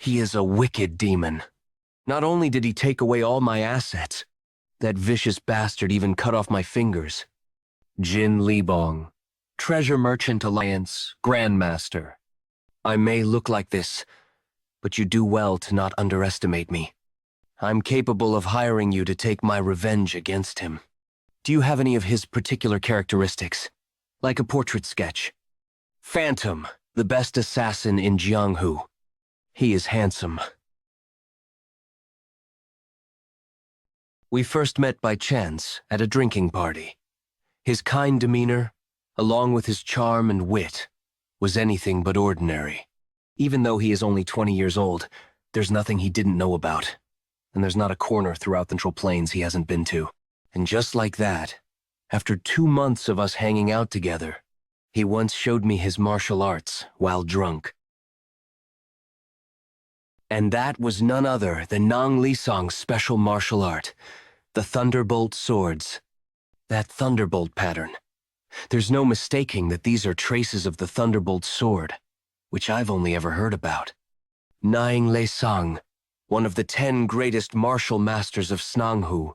He is a wicked demon. Not only did he take away all my assets, that vicious bastard even cut off my fingers. Jin Libong, Treasure Merchant Alliance, Grandmaster. I may look like this, but you do well to not underestimate me. I'm capable of hiring you to take my revenge against him. Do you have any of his particular characteristics? Like a portrait sketch? Phantom, the best assassin in Jianghu. He is handsome. We first met by chance at a drinking party. His kind demeanor, along with his charm and wit, was anything but ordinary. Even though he is only 20 years old, there's nothing he didn't know about. And there's not a corner throughout the Central Plains he hasn't been to. And just like that, after 2 months of us hanging out together, he once showed me his martial arts while drunk. And that was none other than Nang Lisong's special martial art, the Thunderbolt swords. That Thunderbolt pattern. There's no mistaking that these are traces of the Thunderbolt sword, which I've only ever heard about. Nang Lisong, one of the 10 greatest martial masters of Jianghu.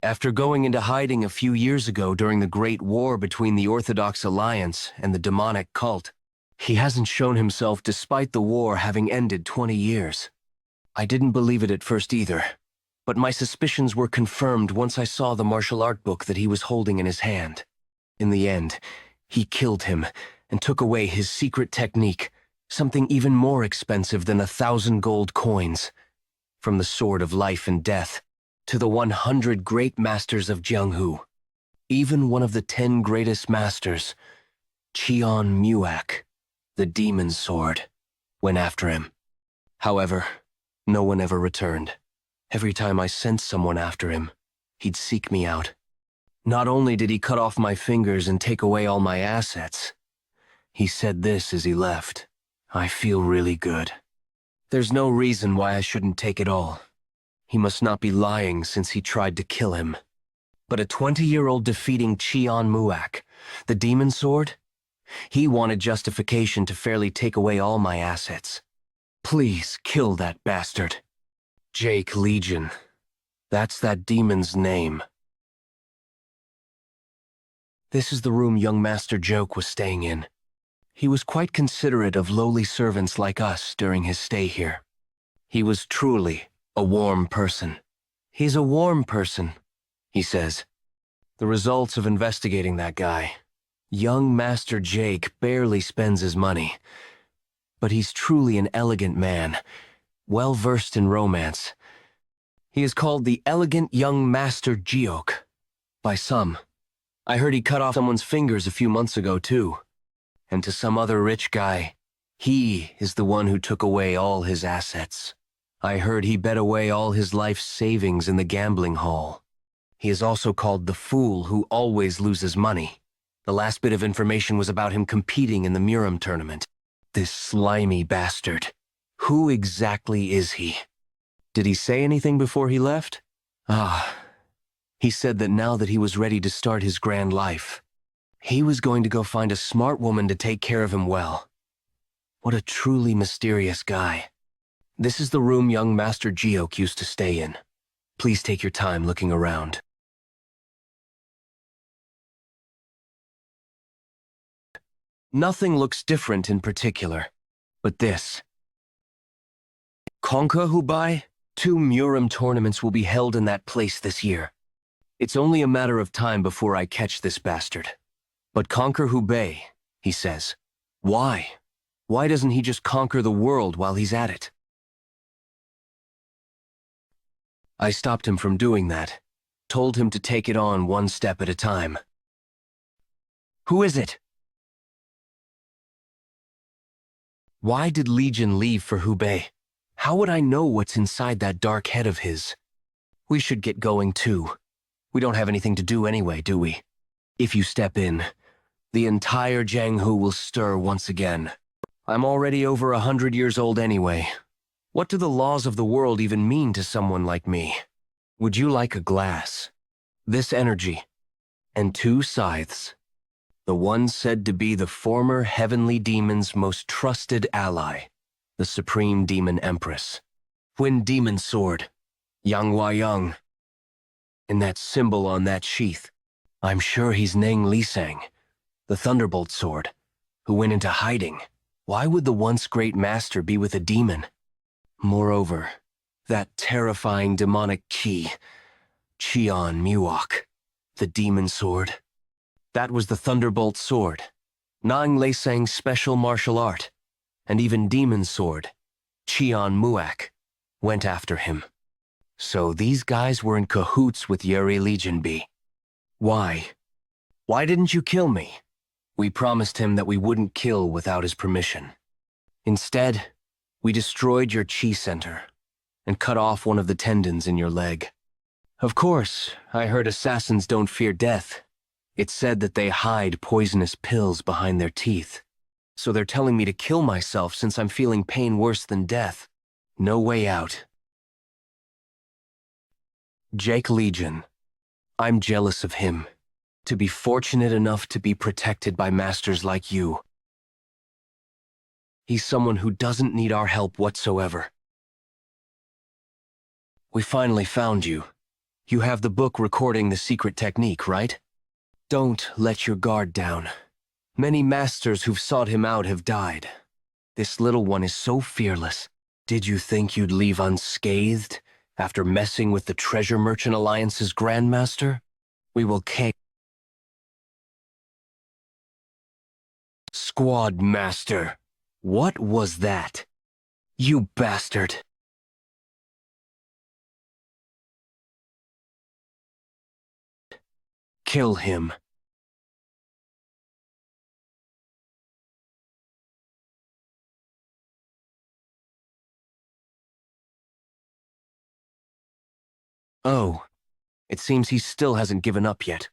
After going into hiding a few years ago during the Great War between the Orthodox Alliance and the demonic cult, he hasn't shown himself despite the war having ended 20 years. I didn't believe it at first either, but my suspicions were confirmed once I saw the martial art book that he was holding in his hand. In the end, he killed him and took away his secret technique, something even more expensive than 1,000 gold coins. From the sword of life and death to the 100 great masters of Jianghu. Even one of the 10 greatest masters, Qian Muak, the demon sword, went after him. However, no one ever returned. Every time I sent someone after him, he'd seek me out. Not only did he cut off my fingers and take away all my assets, he said this as he left: "I feel really good. There's no reason why I shouldn't take it all. He must not be lying since he tried to kill him." But a 20-year-old defeating Qian Muak, the demon sword? He wanted justification to fairly take away all my assets. Please kill that bastard. Jake Legion. That's that demon's name. This is the room young Master Joke was staying in. He was quite considerate of lowly servants like us during his stay here. He was truly a warm person. He's a warm person, he says. The results of investigating that guy. Young Master Jake barely spends his money, but he's truly an elegant man, well-versed in romance. He is called the Elegant Young Master Jiok by some. I heard he cut off someone's fingers a few months ago, too. And to some other rich guy, he is the one who took away all his assets. I heard he bet away all his life's savings in the gambling hall. He is also called the Fool who always loses money. The last bit of information was about him competing in the Murim tournament. This slimy bastard. Who exactly is he? Did he say anything before he left? He said that now that he was ready to start his grand life, he was going to go find a smart woman to take care of him well. What a truly mysterious guy. This is the room young Master Jiok used to stay in. Please take your time looking around. Nothing looks different in particular, but this. Conquer Hubei? 2 Murim tournaments will be held in that place this year. It's only a matter of time before I catch this bastard. But conquer Hubei, he says. Why? Why doesn't he just conquer the world while he's at it? I stopped him from doing that, told him to take it on one step at a time. Who is it? Why did Legion leave for Hubei? How would I know what's inside that dark head of his? We should get going too. We don't have anything to do anyway, do we? If you step in, the entire Jianghu will stir once again. I'm already over 100 years old anyway. What do the laws of the world even mean to someone like me? Would you like a glass? This energy, and 2 scythes. The one said to be the former heavenly demon's most trusted ally. the Supreme Demon Empress. Wind Demon Sword, Yanghua Yang. And that symbol on that sheath. I'm sure he's Neng Lisang, the Thunderbolt Sword, who went into hiding. Why would the once great master be with a demon? Moreover, that terrifying demonic key, Qian Muok, the demon sword. That was the Thunderbolt Sword, Nang Lisang's special martial art, and even demon sword, Qian Muak, went after him. So these guys were in cahoots with Yuri Legion B. Why? Why didn't you kill me? We promised him that we wouldn't kill without his permission. Instead, we destroyed your chi center and cut off one of the tendons in your leg. Of course, I heard assassins don't fear death. It's said that they hide poisonous pills behind their teeth. So they're telling me to kill myself since I'm feeling pain worse than death. No way out. Jake Legion. I'm jealous of him. To be fortunate enough to be protected by masters like you. He's someone who doesn't need our help whatsoever. We finally found you. You have the book recording the secret technique, right? Don't let your guard down. Many masters who've sought him out have died. This little one is so fearless. Did you think you'd leave unscathed after messing with the Treasure Merchant Alliance's Grandmaster? We will Squad Master. What was that? You bastard. Kill him. Oh, it seems he still hasn't given up yet.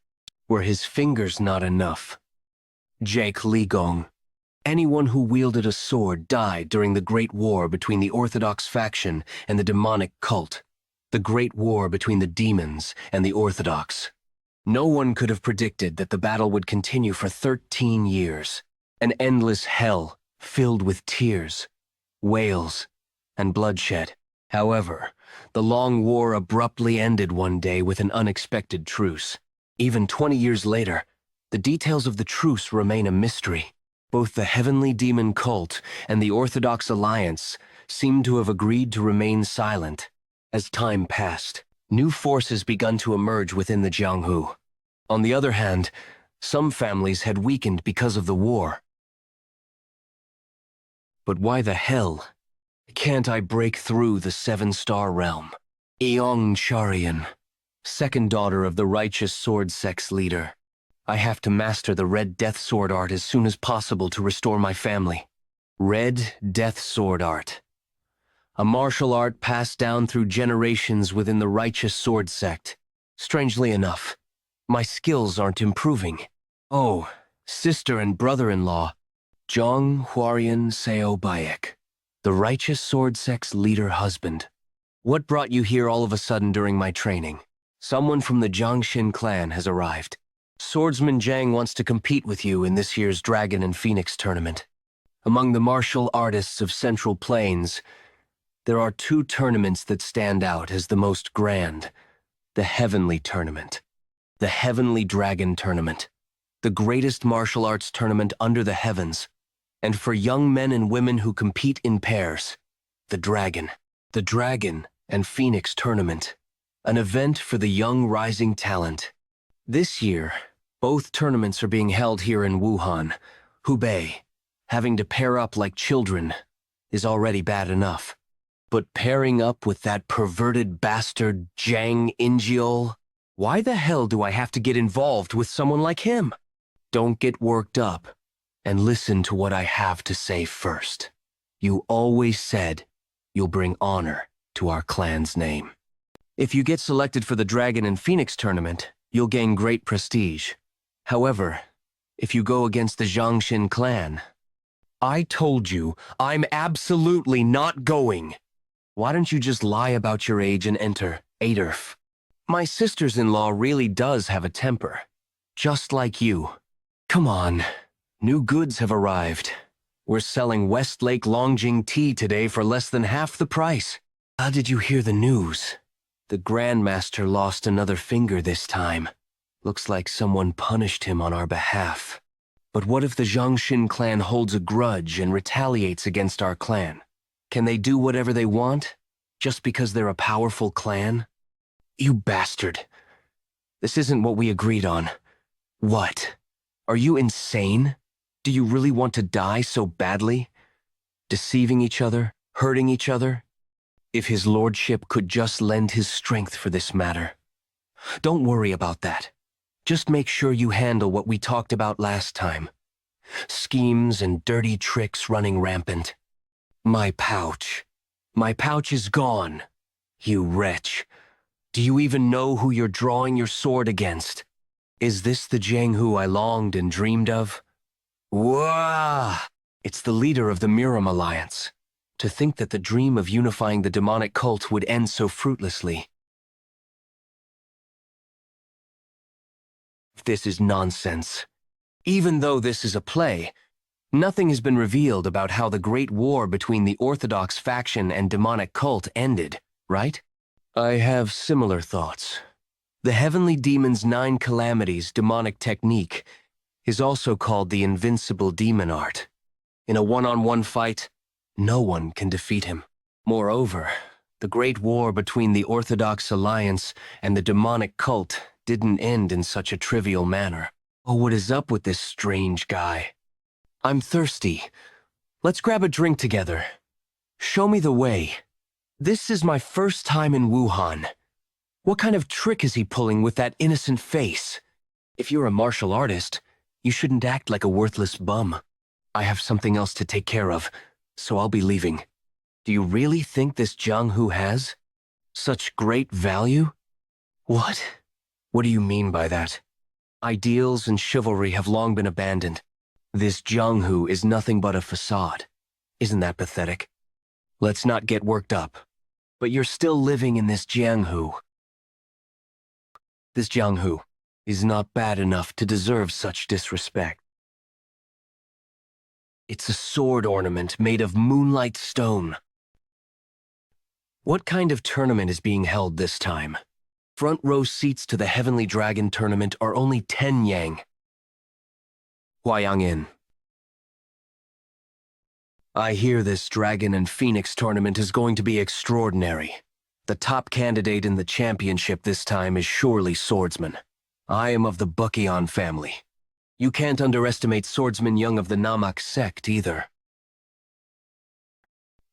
Were his fingers not enough? Jake Ligong. Anyone who wielded a sword died during the Great War between the Orthodox faction and the demonic cult. The Great War between the demons and the Orthodox. No one could have predicted that the battle would continue for 13 years. An endless hell filled with tears, wails, and bloodshed. However, the long war abruptly ended one day with an unexpected truce. Even 20 years later, the details of the truce remain a mystery. Both the Heavenly Demon Cult and the Orthodox Alliance seem to have agreed to remain silent. As time passed, new forces begun to emerge within the Jianghu. On the other hand, some families had weakened because of the war. But why the hell can't I break through the seven-star realm? Eong Charian, second daughter of the righteous sword sex leader. I have to master the Red Death Sword art as soon as possible to restore my family. Red Death Sword art. A martial art passed down through generations within the righteous sword sect. Strangely enough, my skills aren't improving. Oh, sister and brother-in-law, Zhang Huarian Seo Bayek, the righteous sword sect's leader husband. What brought you here all of a sudden during my training? Someone from the Jiangxin clan has arrived. Swordsman Jiang wants to compete with you in this year's Dragon and Phoenix tournament. Among the martial artists of Central Plains, there are two tournaments that stand out as the most grand. The Heavenly Tournament. The Heavenly Dragon Tournament. The greatest martial arts tournament under the heavens. And for young men and women who compete in pairs, the Dragon. The Dragon and Phoenix Tournament. An event for the young rising talent. This year, both tournaments are being held here in Wuhan, Hubei. Having to pair up like children is already bad enough. But pairing up with that perverted bastard Zhang Injiol? Why the hell do I have to get involved with someone like him? Don't get worked up, and listen to what I have to say first. You always said you'll bring honor to our clan's name. If you get selected for the Dragon and Phoenix tournament, you'll gain great prestige. However, if you go against the Jiangxin clan, I told you I'm absolutely not going. Why don't you just lie about your age and enter, Adolf? My sisters-in-law really does have a temper, just like you. Come on, new goods have arrived. We're selling Westlake Longjing tea today for less than half the price. How did you hear the news? The Grandmaster lost another finger this time. Looks like someone punished him on our behalf. But what if the Jiangxin clan holds a grudge and retaliates against our clan? Can they do whatever they want, just because they're a powerful clan? You bastard. This isn't what we agreed on. What? Are you insane? Do you really want to die so badly? Deceiving each other, hurting each other? If his lordship could just lend his strength for this matter. Don't worry about that. Just make sure you handle what we talked about last time. Schemes and dirty tricks running rampant. My pouch. My pouch is gone. You wretch. Do you even know who you're drawing your sword against? Is this the Jianghu I longed and dreamed of? Wah! It's the leader of the Murim alliance. To think that the dream of unifying the demonic cult would end so fruitlessly. This is nonsense. Even though this is a play, nothing has been revealed about how the Great War between the Orthodox faction and demonic cult ended, right? I have similar thoughts. The Heavenly Demon's 9 Calamities demonic technique is also called the Invincible Demon Art. In a one-on-one fight, no one can defeat him. Moreover, the Great War between the Orthodox Alliance and the demonic cult didn't end in such a trivial manner. Oh, what is up with this strange guy? I'm thirsty. Let's grab a drink together. Show me the way. This is my first time in Wuhan. What kind of trick is he pulling with that innocent face? If you're a martial artist, you shouldn't act like a worthless bum. I have something else to take care of, so I'll be leaving. Do you really think this Jianghu has such great value? What? What do you mean by that? Ideals and chivalry have long been abandoned. This Jianghu is nothing but a facade. Isn't that pathetic? Let's not get worked up. But you're still living in this Jianghu. This Jianghu is not bad enough to deserve such disrespect. It's a sword ornament made of moonlight stone. What kind of tournament is being held this time? Front row seats to the Heavenly Dragon tournament are only 10 yang. Huayangin. I hear this Dragon and Phoenix tournament is going to be extraordinary. The top candidate in the championship this time is surely swordsman. I am of the Bukian family. You can't underestimate swordsman Young of the Namak sect either.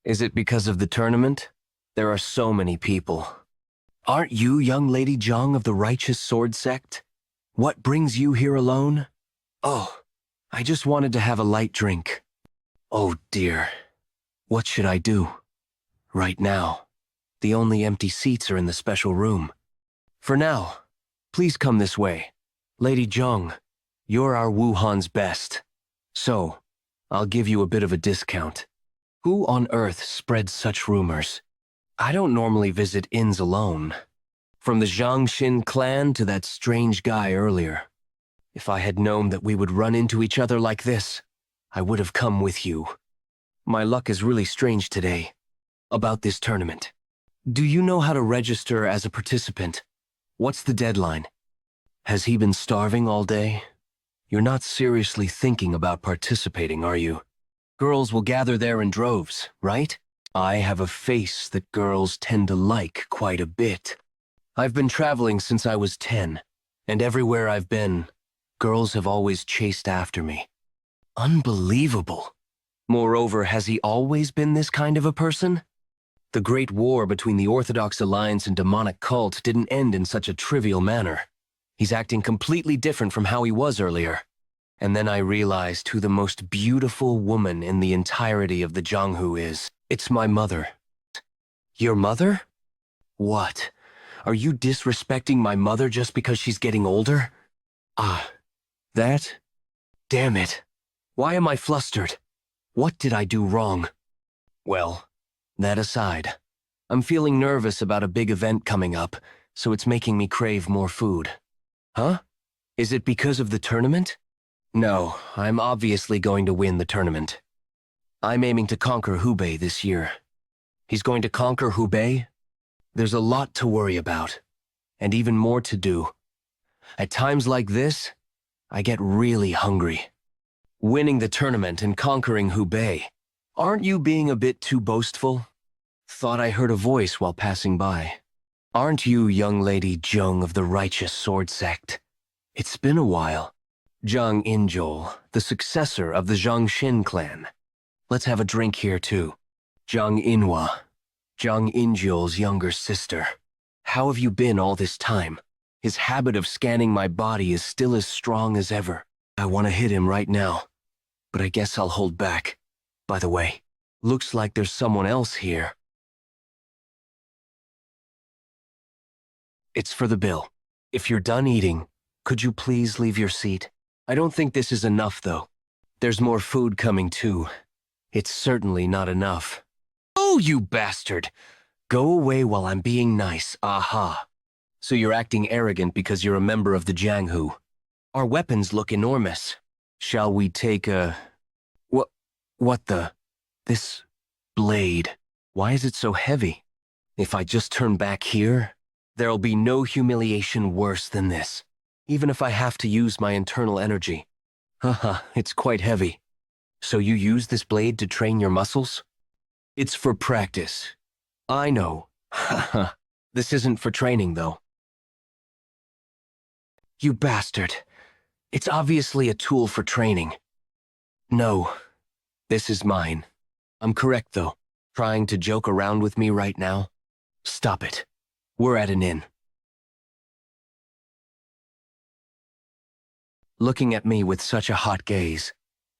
Is it because of the tournament? There are so many people. Aren't you young Lady Jiang of the Righteous Sword sect? What brings you here alone? Oh, I just wanted to have a light drink. Oh dear. What should I do? Right now, the only empty seats are in the special room. For now, please come this way. Lady Jiang, you're our Wuhan's best. So, I'll give you a bit of a discount. Who on earth spreads such rumors? I don't normally visit inns alone. From the Jiangxin clan to that strange guy earlier. If I had known that we would run into each other like this, I would have come with you. My luck is really strange today. About this tournament. Do you know how to register as a participant? What's the deadline? Has he been starving all day? You're not seriously thinking about participating, are you? Girls will gather there in droves, right? I have a face that girls tend to like quite a bit. I've been traveling since I was 10, and everywhere I've been, girls have always chased after me. Unbelievable. Moreover, has he always been this kind of a person? The Great War between the Orthodox Alliance and demonic cult didn't end in such a trivial manner. He's acting completely different from how he was earlier. And then I realized who the most beautiful woman in the entirety of the Jianghu is. It's my mother. Your mother? What? Are you disrespecting my mother just because she's getting older? Ah, that? Damn it. Why am I flustered? What did I do wrong? Well, that aside, I'm feeling nervous about a big event coming up, so it's making me crave more food. Huh? Is it because of the tournament? No, I'm obviously going to win the tournament. I'm aiming to conquer Hubei this year. He's going to conquer Hubei? There's a lot to worry about, and even more to do. At times like this, I get really hungry. Winning the tournament and conquering Hubei. Aren't you being a bit too boastful? Thought I heard a voice while passing by. Aren't you young lady Zheng of the Righteous Sword Sect? It's been a while. Zhang Injol, the successor of the Zhangxin clan. Let's have a drink here too. Zhang Inhua, Zhang Injol's younger sister. How have you been all this time? His habit of scanning my body is still as strong as ever. I want to hit him right now, but I guess I'll hold back. By the way, looks like there's someone else here. It's for the bill. If you're done eating, could you please leave your seat? I don't think this is enough, though. There's more food coming, too. It's certainly not enough. Oh, you bastard! Go away while I'm being nice, aha. So you're acting arrogant because you're a member of the Jianghu. Our weapons look enormous. Shall we take a... What the... This... blade. Why is it so heavy? If I just turn back here, there'll be no humiliation worse than this. Even if I have to use my internal energy. Haha, it's quite heavy. So you use this blade to train your muscles? It's for practice. I know. Haha. This isn't for training, though. You bastard. It's obviously a tool for training. No. This is mine. I'm correct, though. Trying to joke around with me right now? Stop it. We're at an inn. Looking at me with such a hot gaze.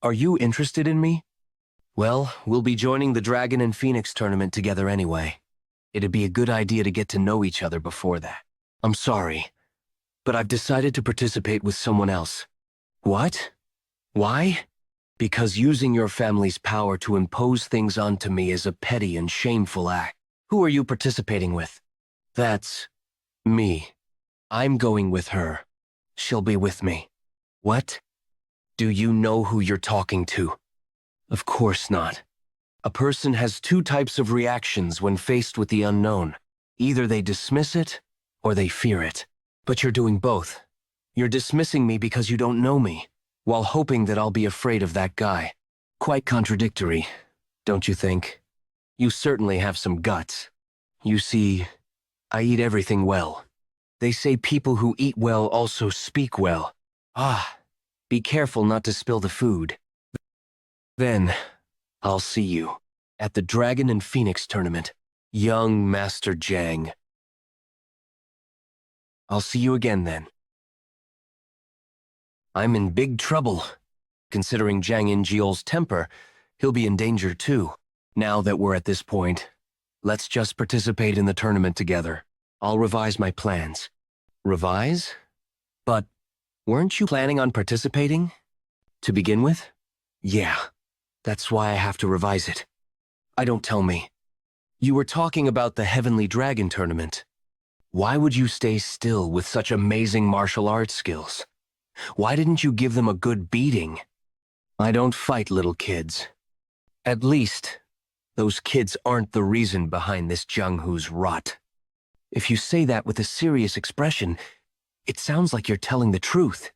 Are you interested in me? Well, we'll be joining the Dragon and Phoenix tournament together anyway. It'd be a good idea to get to know each other before that. I'm sorry, but I've decided to participate with someone else. What? Why? Because using your family's power to impose things onto me is a petty and shameful act. Who are you participating with? That's... me. I'm going with her. She'll be with me. What? Do you know who you're talking to? Of course not. A person has two types of reactions when faced with the unknown. Either they dismiss it, or they fear it. But you're doing both. You're dismissing me because you don't know me, while hoping that I'll be afraid of that guy. Quite contradictory, don't you think? You certainly have some guts. You see, I eat everything well. They say people who eat well also speak well. Ah, be careful not to spill the food. Then, I'll see you at the Dragon and Phoenix tournament, young Master Jiang. I'll see you again then. I'm in big trouble. Considering Zhang Injiol's temper, he'll be in danger too. Now that we're at this point, let's just participate in the tournament together. I'll revise my plans. Revise? But weren't you planning on participating? To begin with? Yeah, that's why I have to revise it. Don't tell me. You were talking about the Heavenly Dragon tournament. Why would you stay still with such amazing martial arts skills? Why didn't you give them a good beating? I don't fight little kids. At least, those kids aren't the reason behind this Jianghu's rot. If you say that with a serious expression, it sounds like you're telling the truth.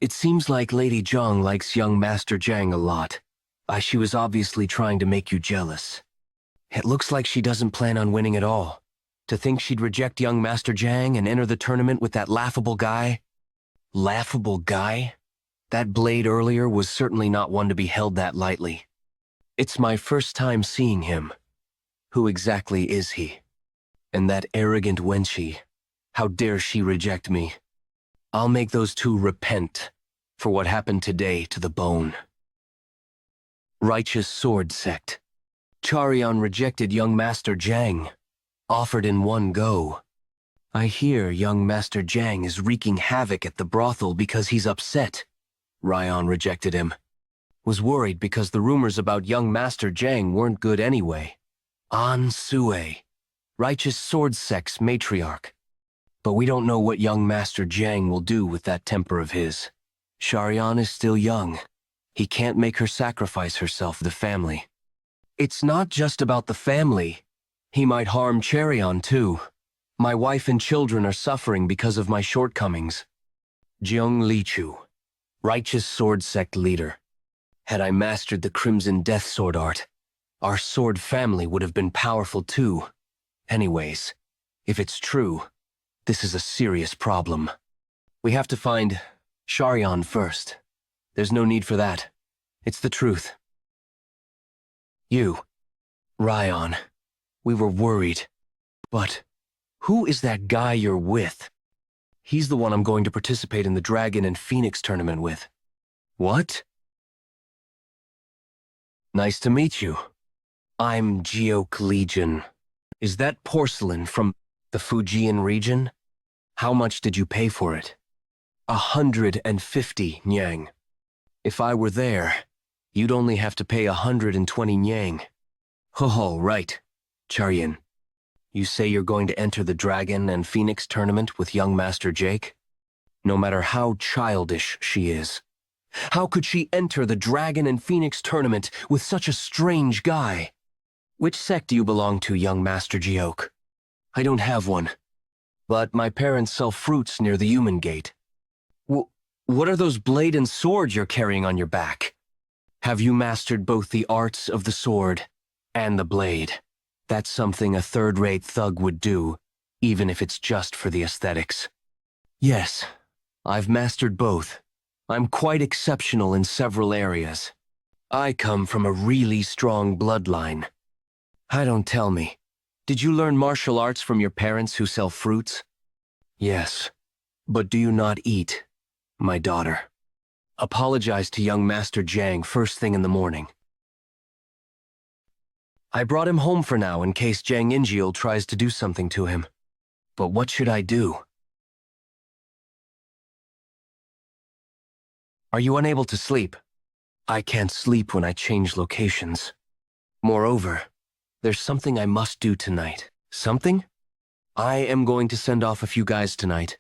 It seems like Lady Zhang likes young Master Jiang a lot. She was obviously trying to make you jealous. It looks like she doesn't plan on winning at all. To think she'd reject young Master Jiang and enter the tournament with that laughable guy? Laughable guy? That blade earlier was certainly not one to be held that lightly. It's my first time seeing him. Who exactly is he? And that arrogant wenchie, how dare she reject me? I'll make those two repent for what happened today to the bone. Righteous Sword Sect. Charion rejected young Master Jiang, offered in one go. I hear young Master Jiang is wreaking havoc at the brothel because he's upset. Ryan rejected him. Was worried because the rumors about young Master Jiang weren't good anyway. An Sue, Righteous Sword Sect's matriarch. But we don't know what young Master Jiang will do with that temper of his. Charion is still young. He can't make her sacrifice herself for the family. It's not just about the family. He might harm Cherion too. My wife and children are suffering because of my shortcomings. Jianghu Lichu, righteous sword sect leader. Had I mastered the Crimson Death Sword art, our sword family would have been powerful too. Anyways, if it's true, this is a serious problem. We have to find Cherion first. There's no need for that. It's the truth. You, Ryan, we were worried. But who is that guy you're with? He's the one I'm going to participate in the Dragon and Phoenix tournament with. What? Nice to meet you. I'm Jianghu Legion. Is that porcelain from the Fujian region? How much did you pay for it? 150 nyang. If I were there, you'd only have to pay 120 nyang. Oh, right. Cherion, you say you're going to enter the Dragon and Phoenix tournament with young Master Jake? No matter how childish she is. How could she enter the Dragon and Phoenix tournament with such a strange guy? Which sect do you belong to, young Master Jianghu? I don't have one. But my parents sell fruits near the human gate. What are those blade and sword you're carrying on your back? Have you mastered both the arts of the sword and the blade? That's something a third-rate thug would do, even if it's just for the aesthetics. Yes, I've mastered both. I'm quite exceptional in several areas. I come from a really strong bloodline. Don't tell me. Did you learn martial arts from your parents who sell fruits? Yes, but do you not eat, my daughter? Apologize to young Master Jiang first thing in the morning. I brought him home for now in case Jiang Injiel tries to do something to him. But what should I do? Are you unable to sleep? I can't sleep when I change locations. Moreover, there's something I must do tonight. Something? I am going to send off a few guys tonight.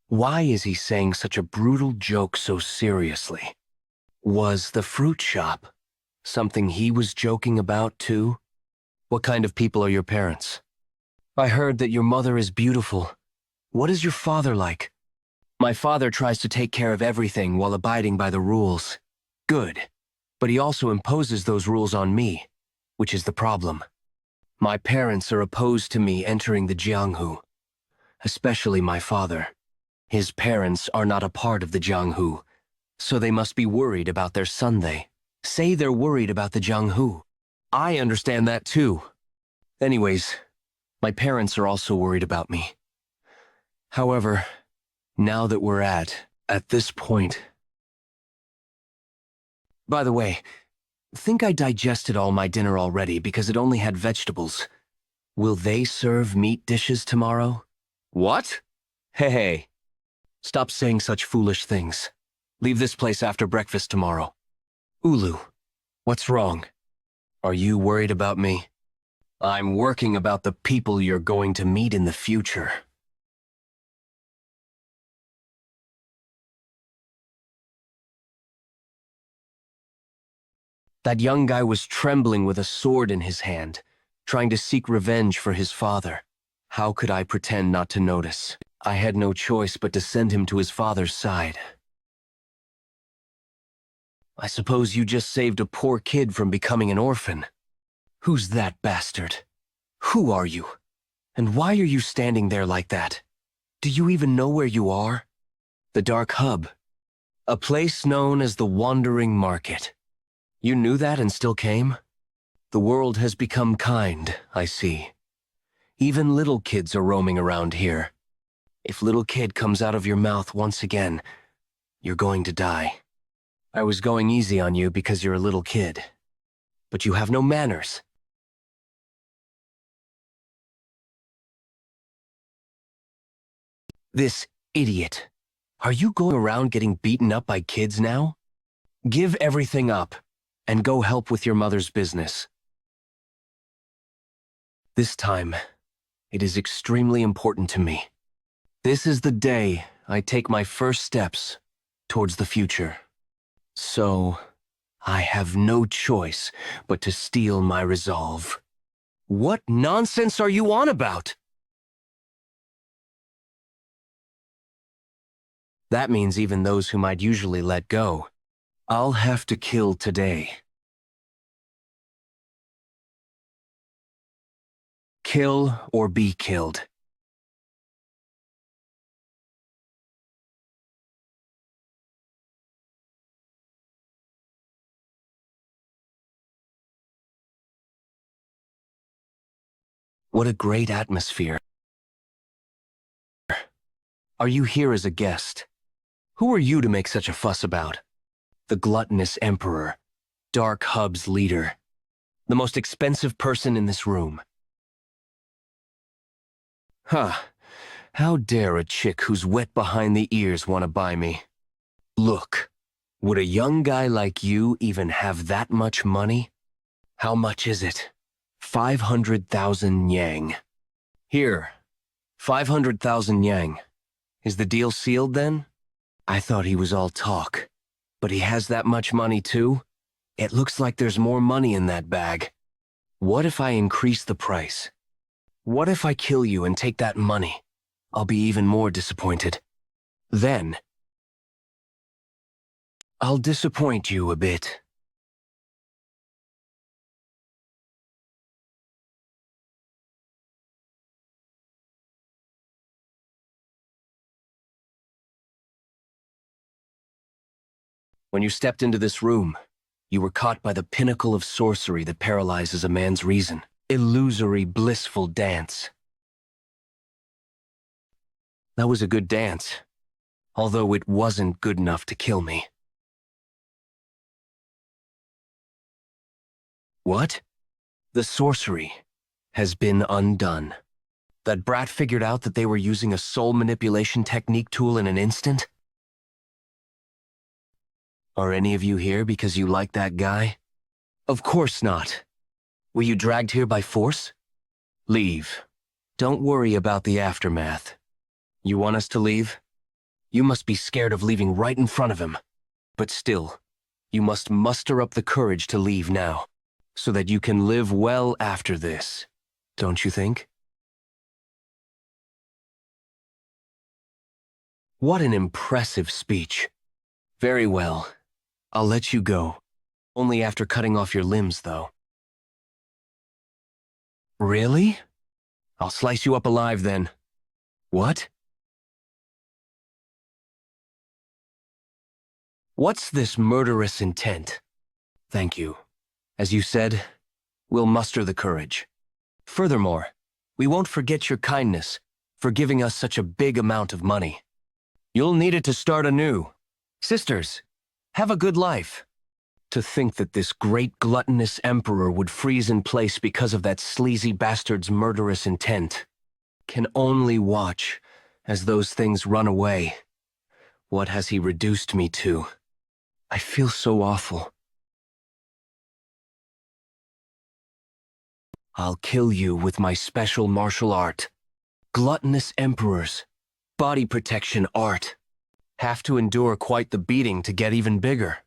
Why is he saying such a brutal joke so seriously? Was the fruit shop something he was joking about too? What kind of people are your parents? I heard that your mother is beautiful. What is your father like? My father tries to take care of everything while abiding by the rules. Good. But he also imposes those rules on me, which is the problem. My parents are opposed to me entering the Jianghu, especially my father. His parents are not a part of the Jianghu, so they must be worried about their son. They say they're worried about the Jianghu. I understand that too. Anyways, my parents are also worried about me. However, now that we're at this point... By the way, think I digested all my dinner already because it only had vegetables. Will they serve meat dishes tomorrow? What? Hey. Stop saying such foolish things. Leave this place after breakfast tomorrow. Ulu, what's wrong? Are you worried about me? I'm working about the people you're going to meet in the future. That young guy was trembling with a sword in his hand, trying to seek revenge for his father. How could I pretend not to notice? I had no choice but to send him to his father's side. I suppose you just saved a poor kid from becoming an orphan. Who's that bastard? Who are you? And why are you standing there like that? Do you even know where you are? The Dark Hub. A place known as the Wandering Market. You knew that and still came? The world has become kind, I see. Even little kids are roaming around here. If little kid comes out of your mouth once again, you're going to die. I was going easy on you because you're a little kid. But you have no manners. This idiot. Are you going around getting beaten up by kids now? Give everything up and go help with your mother's business. This time, it is extremely important to me. This is the day I take my first steps towards the future. So, I have no choice but to steel my resolve. What nonsense are you on about? That means even those whom I'd usually let go, I'll have to kill today. Kill or be killed. What a great atmosphere. Are you here as a guest? Who are you to make such a fuss about? The gluttonous emperor, Dark Hub's leader, the most expensive person in this room. Huh. How dare a chick who's wet behind the ears want to buy me? Look, would a young guy like you even have that much money? How much is it? 500,000 yang. Here, 500,000 yang. Is the deal sealed then? I thought he was all talk. But he has that much money too? It looks like there's more money in that bag. What if I increase the price? What if I kill you and take that money? I'll be even more disappointed. Then, I'll disappoint you a bit. When you stepped into this room, you were caught by the pinnacle of sorcery that paralyzes a man's reason. Illusory, blissful dance. That was a good dance, although it wasn't good enough to kill me. What? The sorcery has been undone. That brat figured out that they were using a soul manipulation technique tool in an instant? Are any of you here because you like that guy? Of course not. Were you dragged here by force? Leave. Don't worry about the aftermath. You want us to leave? You must be scared of leaving right in front of him. But still, you must muster up the courage to leave now, so that you can live well after this, don't you think? What an impressive speech. Very well. I'll let you go. Only after cutting off your limbs, though. Really? I'll slice you up alive, then. What? What's this murderous intent? Thank you. As you said, we'll muster the courage. Furthermore, we won't forget your kindness for giving us such a big amount of money. You'll need it to start anew. Sisters, have a good life. To think that this great gluttonous emperor would freeze in place because of that sleazy bastard's murderous intent. Can only watch as those things run away. What has he reduced me to? I feel so awful. I'll kill you with my special martial art. Gluttonous emperors. Body protection art. Have to endure quite the beating to get even bigger.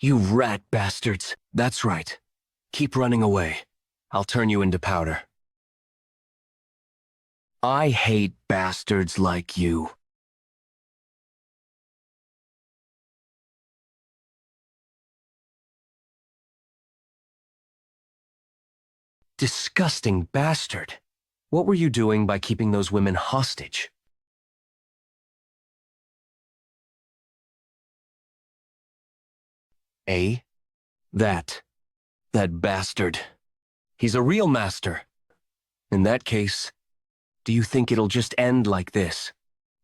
You rat bastards. That's right. Keep running away. I'll turn you into powder. I hate bastards like you. Disgusting bastard. What were you doing by keeping those women hostage? Eh? That bastard. He's a real master. In that case, do you think it'll just end like this?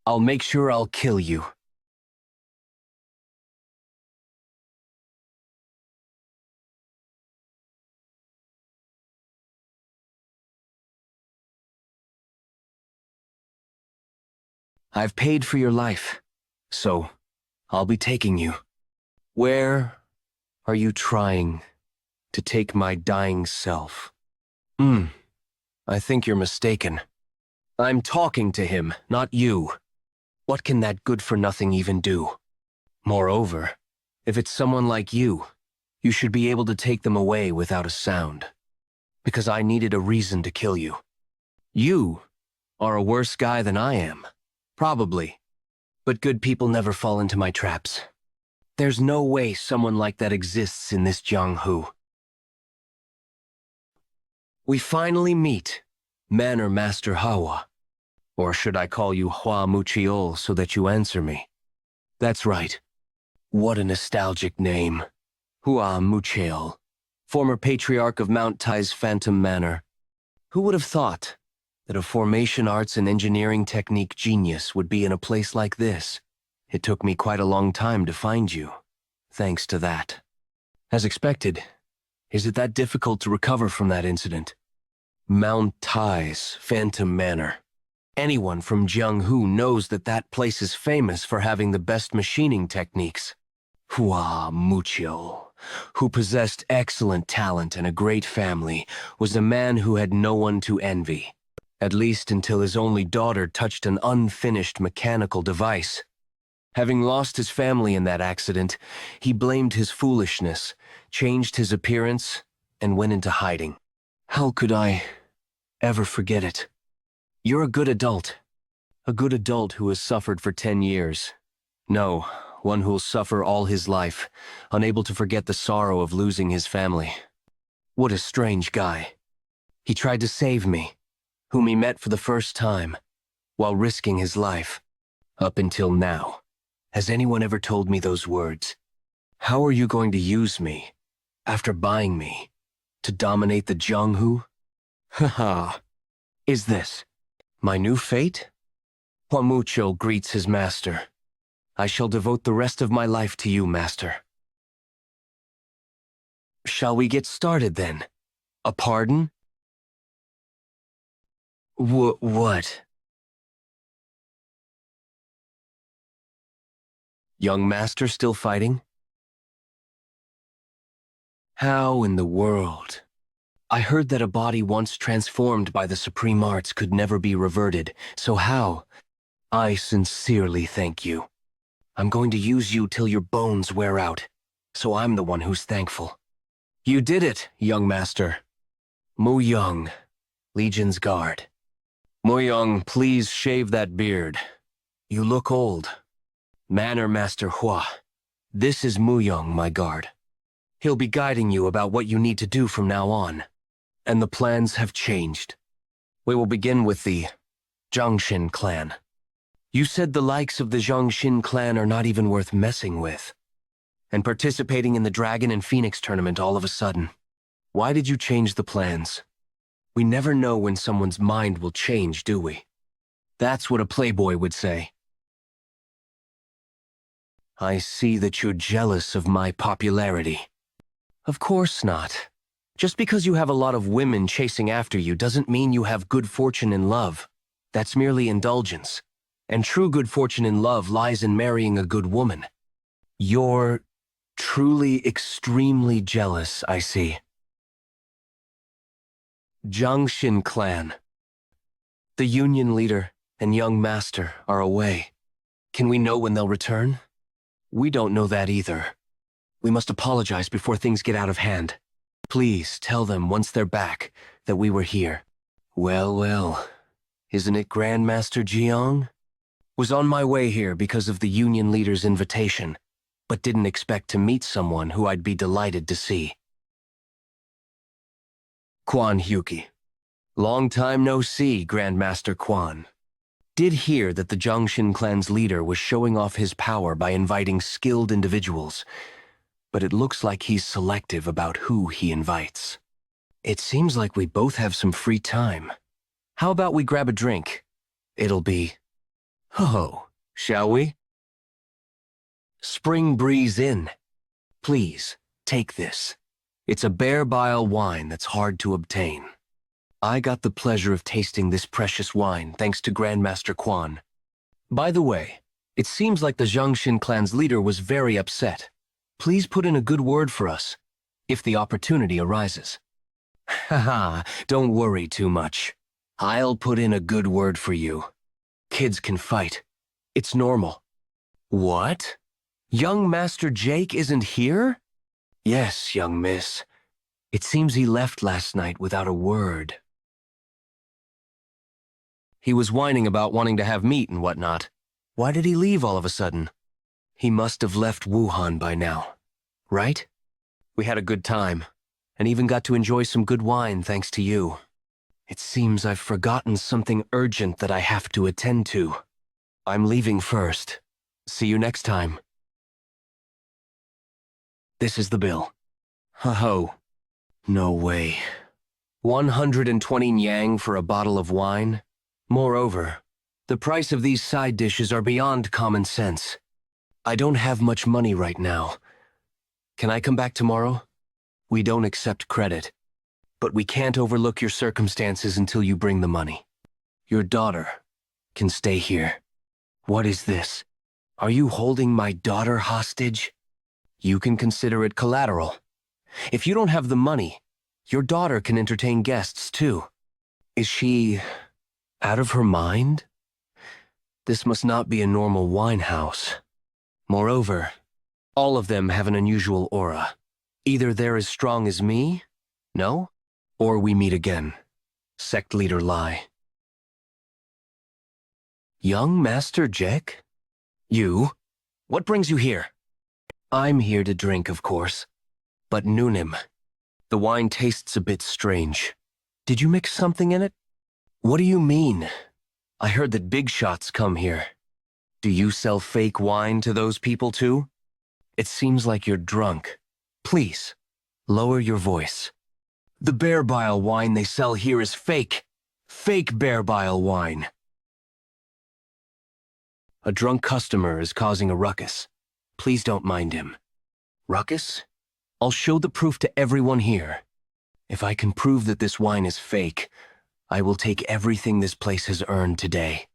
I'll make sure I'll kill you. I've paid for your life, so I'll be taking you. Where are you trying to take my dying self? I think you're mistaken. I'm talking to him, not you. What can that good-for-nothing even do? Moreover, if it's someone like you should be able to take them away without a sound. Because I needed a reason to kill you. You are a worse guy than I am. Probably. But good people never fall into my traps. There's no way someone like that exists in this Jianghu. We finally meet, Manor Master Hawa. Or should I call you Hua Muchiol so that you answer me? That's right. What a nostalgic name. Hua Muchiol, former patriarch of Mount Tai's Phantom Manor. Who would have thought that a formation arts and engineering technique genius would be in a place like this? It took me quite a long time to find you, thanks to that. As expected, is it that difficult to recover from that incident? Mount Tai's Phantom Manor. Anyone from Jianghu knows that that place is famous for having the best machining techniques. Hua Muchiol, who possessed excellent talent and a great family, was a man who had no one to envy. At least until his only daughter touched an unfinished mechanical device. Having lost his family in that accident, he blamed his foolishness, changed his appearance, and went into hiding. How could I ever forget it? You're a good adult. A good adult who has suffered for 10 years. No, one who'll suffer all his life, unable to forget the sorrow of losing his family. What a strange guy. He tried to save me, whom he met for the first time, while risking his life. Up until now, has anyone ever told me those words? How are you going to use me, after buying me, to dominate the Jianghu? Haha. Is this my new fate? Hua Muchiol greets his master. I shall devote the rest of my life to you, master. Shall we get started then? A pardon? What? Young master still fighting? How in the world? I heard that a body once transformed by the supreme arts could never be reverted, so how? I sincerely thank you. I'm going to use you till your bones wear out, so I'm the one who's thankful. You did it, young master. Mu Young, Legion's Guard. Mu Young, please shave that beard. You look old. Manor Master Hua, this is Mu Young, my guard. He'll be guiding you about what you need to do from now on. And the plans have changed. We will begin with the Jiangxin clan. You said the likes of the Jiangxin clan are not even worth messing with. And participating in the Dragon and Phoenix tournament all of a sudden. Why did you change the plans? We never know when someone's mind will change, do we? That's what a playboy would say. I see that you're jealous of my popularity. Of course not. Just because you have a lot of women chasing after you doesn't mean you have good fortune in love. That's merely indulgence. And true good fortune in love lies in marrying a good woman. You're truly extremely jealous, I see. Jiangxin clan. The union leader and young master are away. Can we know when they'll return? We don't know that either. We must apologize before things get out of hand. Please tell them once they're back that we were here. Well, isn't it Grandmaster Jiang? Was on my way here because of the union leader's invitation, but didn't expect to meet someone who I'd be delighted to see. Quan Hyuki. Long time no see, Grandmaster Quan. Did hear that the Jiangxin clan's leader was showing off his power by inviting skilled individuals, but it looks like he's selective about who he invites. It seems like we both have some free time. How about we grab a drink? It'll be... Ho-ho, shall we? Spring Breeze Inn. Please, take this. It's a bare bile wine that's hard to obtain. I got the pleasure of tasting this precious wine thanks to Grandmaster Quan. By the way, it seems like the Jiangxin clan's leader was very upset. Please put in a good word for us, if the opportunity arises. Haha, don't worry too much. I'll put in a good word for you. Kids can fight. It's normal. What? Young Master Jake isn't here? Yes, young miss. It seems he left last night without a word. He was whining about wanting to have meat and whatnot. Why did he leave all of a sudden? He must have left Wuhan by now, right? We had a good time, and even got to enjoy some good wine thanks to you. It seems I've forgotten something urgent that I have to attend to. I'm leaving first. See you next time. This is the bill. Ho-ho. No way. 120 Yang for a bottle of wine? Moreover, the price of these side dishes are beyond common sense. I don't have much money right now. Can I come back tomorrow? We don't accept credit, but we can't overlook your circumstances until you bring the money. Your daughter can stay here. What is this? Are you holding my daughter hostage? You can consider it collateral. If you don't have the money, your daughter can entertain guests too. Is she out of her mind? This must not be a normal wine house. Moreover, all of them have an unusual aura. Either they're as strong as me, no? Or we meet again. Sect leader Lai. Young Master Jek? You? What brings you here? I'm here to drink, of course. But Murim. The wine tastes a bit strange. Did you mix something in it? What do you mean? I heard that big shots come here. Do you sell fake wine to those people too? It seems like you're drunk. Please, lower your voice. The bear bile wine they sell here is fake. Fake bear bile wine. A drunk customer is causing a ruckus. Please don't mind him. Ruckus? I'll show the proof to everyone here. If I can prove that this wine is fake, I will take everything this place has earned today.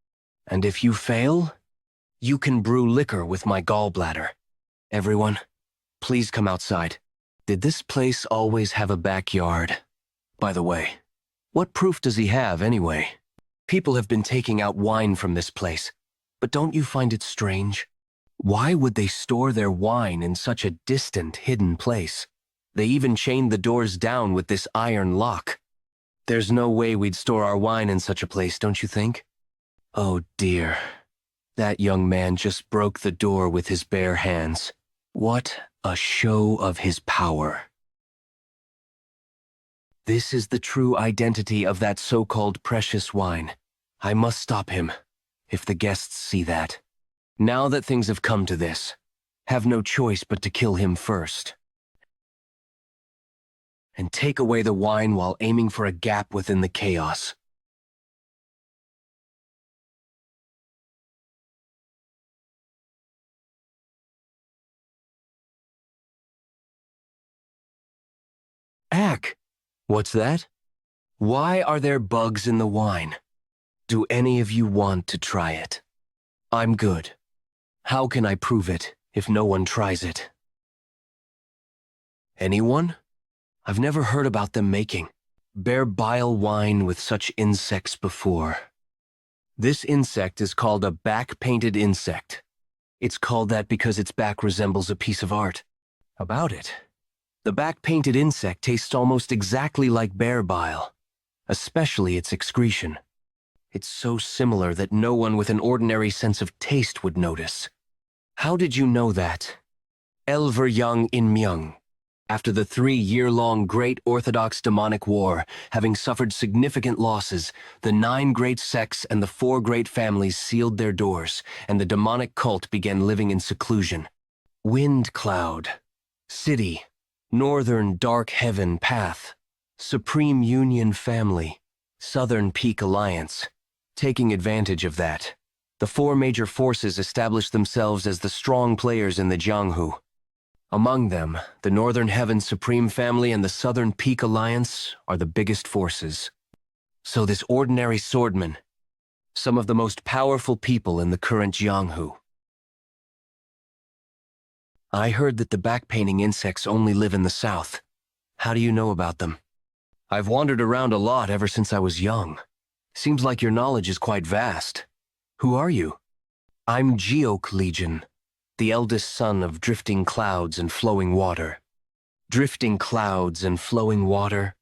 And if you fail, you can brew liquor with my gallbladder. Everyone, please come outside. Did this place always have a backyard? By the way, what proof does he have anyway? People have been taking out wine from this place, but don't you find it strange? Why would they store their wine in such a distant, hidden place? They even chained the doors down with this iron lock. There's no way we'd store our wine in such a place, don't you think? Oh dear. That young man just broke the door with his bare hands. What a show of his power. This is the true identity of that so-called precious wine. I must stop him, if the guests see that. Now that things have come to this, have no choice but to kill him first. And take away the wine while aiming for a gap within the chaos. Ack! What's that? Why are there bugs in the wine? Do any of you want to try it? I'm good. How can I prove it if no one tries it? Anyone? I've never heard about them making bear bile wine with such insects before. This insect is called a back-painted insect. It's called that because its back resembles a piece of art. About it, the back-painted insect tastes almost exactly like bear bile, especially its excretion. It's so similar that no one with an ordinary sense of taste would notice. How did you know that? Elver Yang In Myung. After the 3-year-long Great Orthodox Demonic War, having suffered significant losses, the 9 great sects and the 4 great families sealed their doors, and the demonic cult began living in seclusion. Wind Cloud, City, Northern Dark Heaven Path, Supreme Union Family, Southern Peak Alliance. Taking advantage of that, the 4 major forces established themselves as the strong players in the Jianghu. Among them, the Northern Heaven Supreme Family and the Southern Peak Alliance are the biggest forces. So this ordinary swordman, some of the most powerful people in the current Jianghu. I heard that the back-painting insects only live in the south. How do you know about them? I've wandered around a lot ever since I was young. Seems like your knowledge is quite vast. Who are you? I'm Geok Legion, the eldest son of drifting clouds and flowing water. Drifting clouds and flowing water?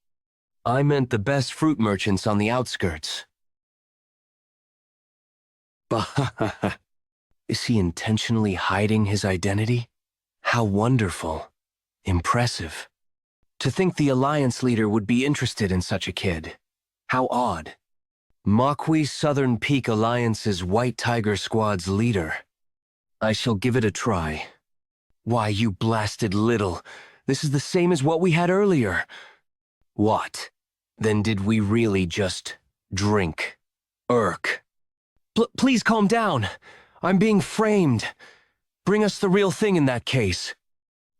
I meant the best fruit merchants on the outskirts. Bah, is he intentionally hiding his identity? How wonderful. Impressive. To think the Alliance leader would be interested in such a kid. How odd. Makwi Southern Peak Alliance's White Tiger Squad's leader. I shall give it a try. Why, you blasted little. This is the same as what we had earlier. What? Then did we really just drink? Irk. Please calm down. I'm being framed. Bring us the real thing in that case.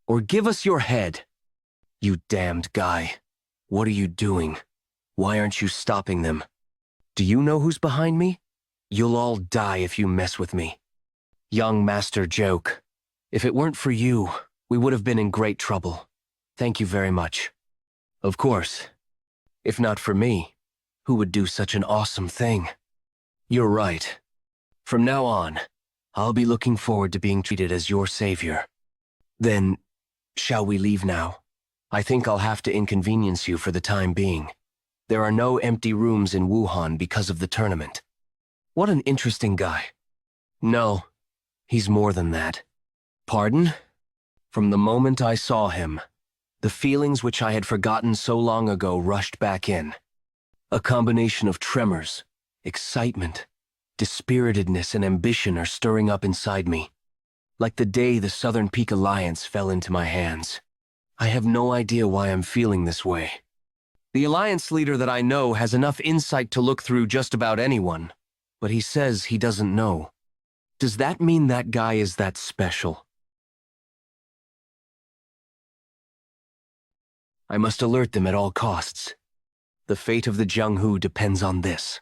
Or give us your head. You damned guy. What are you doing? Why aren't you stopping them? Do you know who's behind me? You'll all die if you mess with me. Young Master Joke. If it weren't for you, we would have been in great trouble. Thank you very much. Of course. If not for me, who would do such an awesome thing? You're right. From now on, I'll be looking forward to being treated as your savior. Then, shall we leave now? I think I'll have to inconvenience you for the time being. There are no empty rooms in Wuhan because of the tournament. What an interesting guy. No, he's more than that. Pardon? From the moment I saw him, the feelings which I had forgotten so long ago rushed back in. A combination of tremors, excitement, dispiritedness, and ambition are stirring up inside me. Like the day the Southern Peak Alliance fell into my hands. I have no idea why I'm feeling this way. The Alliance leader that I know has enough insight to look through just about anyone, but he says he doesn't know. Does that mean that guy is that special? I must alert them at all costs. The fate of the Jianghu depends on this.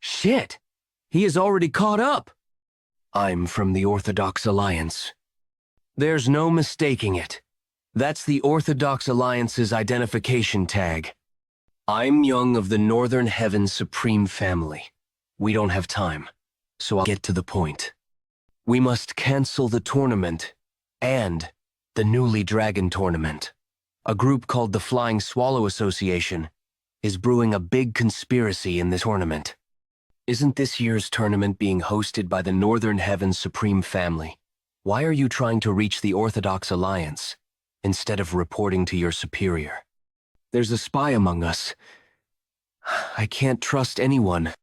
Shit! He is already caught up! I'm from the Orthodox Alliance. There's no mistaking it. That's the Orthodox Alliance's identification tag. I'm Young of the Northern Heaven Supreme Family. We don't have time, so I'll get to the point. We must cancel the tournament and the newly Dragon Tournament. A group called the Flying Swallow Association is brewing a big conspiracy in this tournament. Isn't this year's tournament being hosted by the Northern Heaven Supreme Family? Why are you trying to reach the Orthodox Alliance instead of reporting to your superior? There's a spy among us. I can't trust anyone.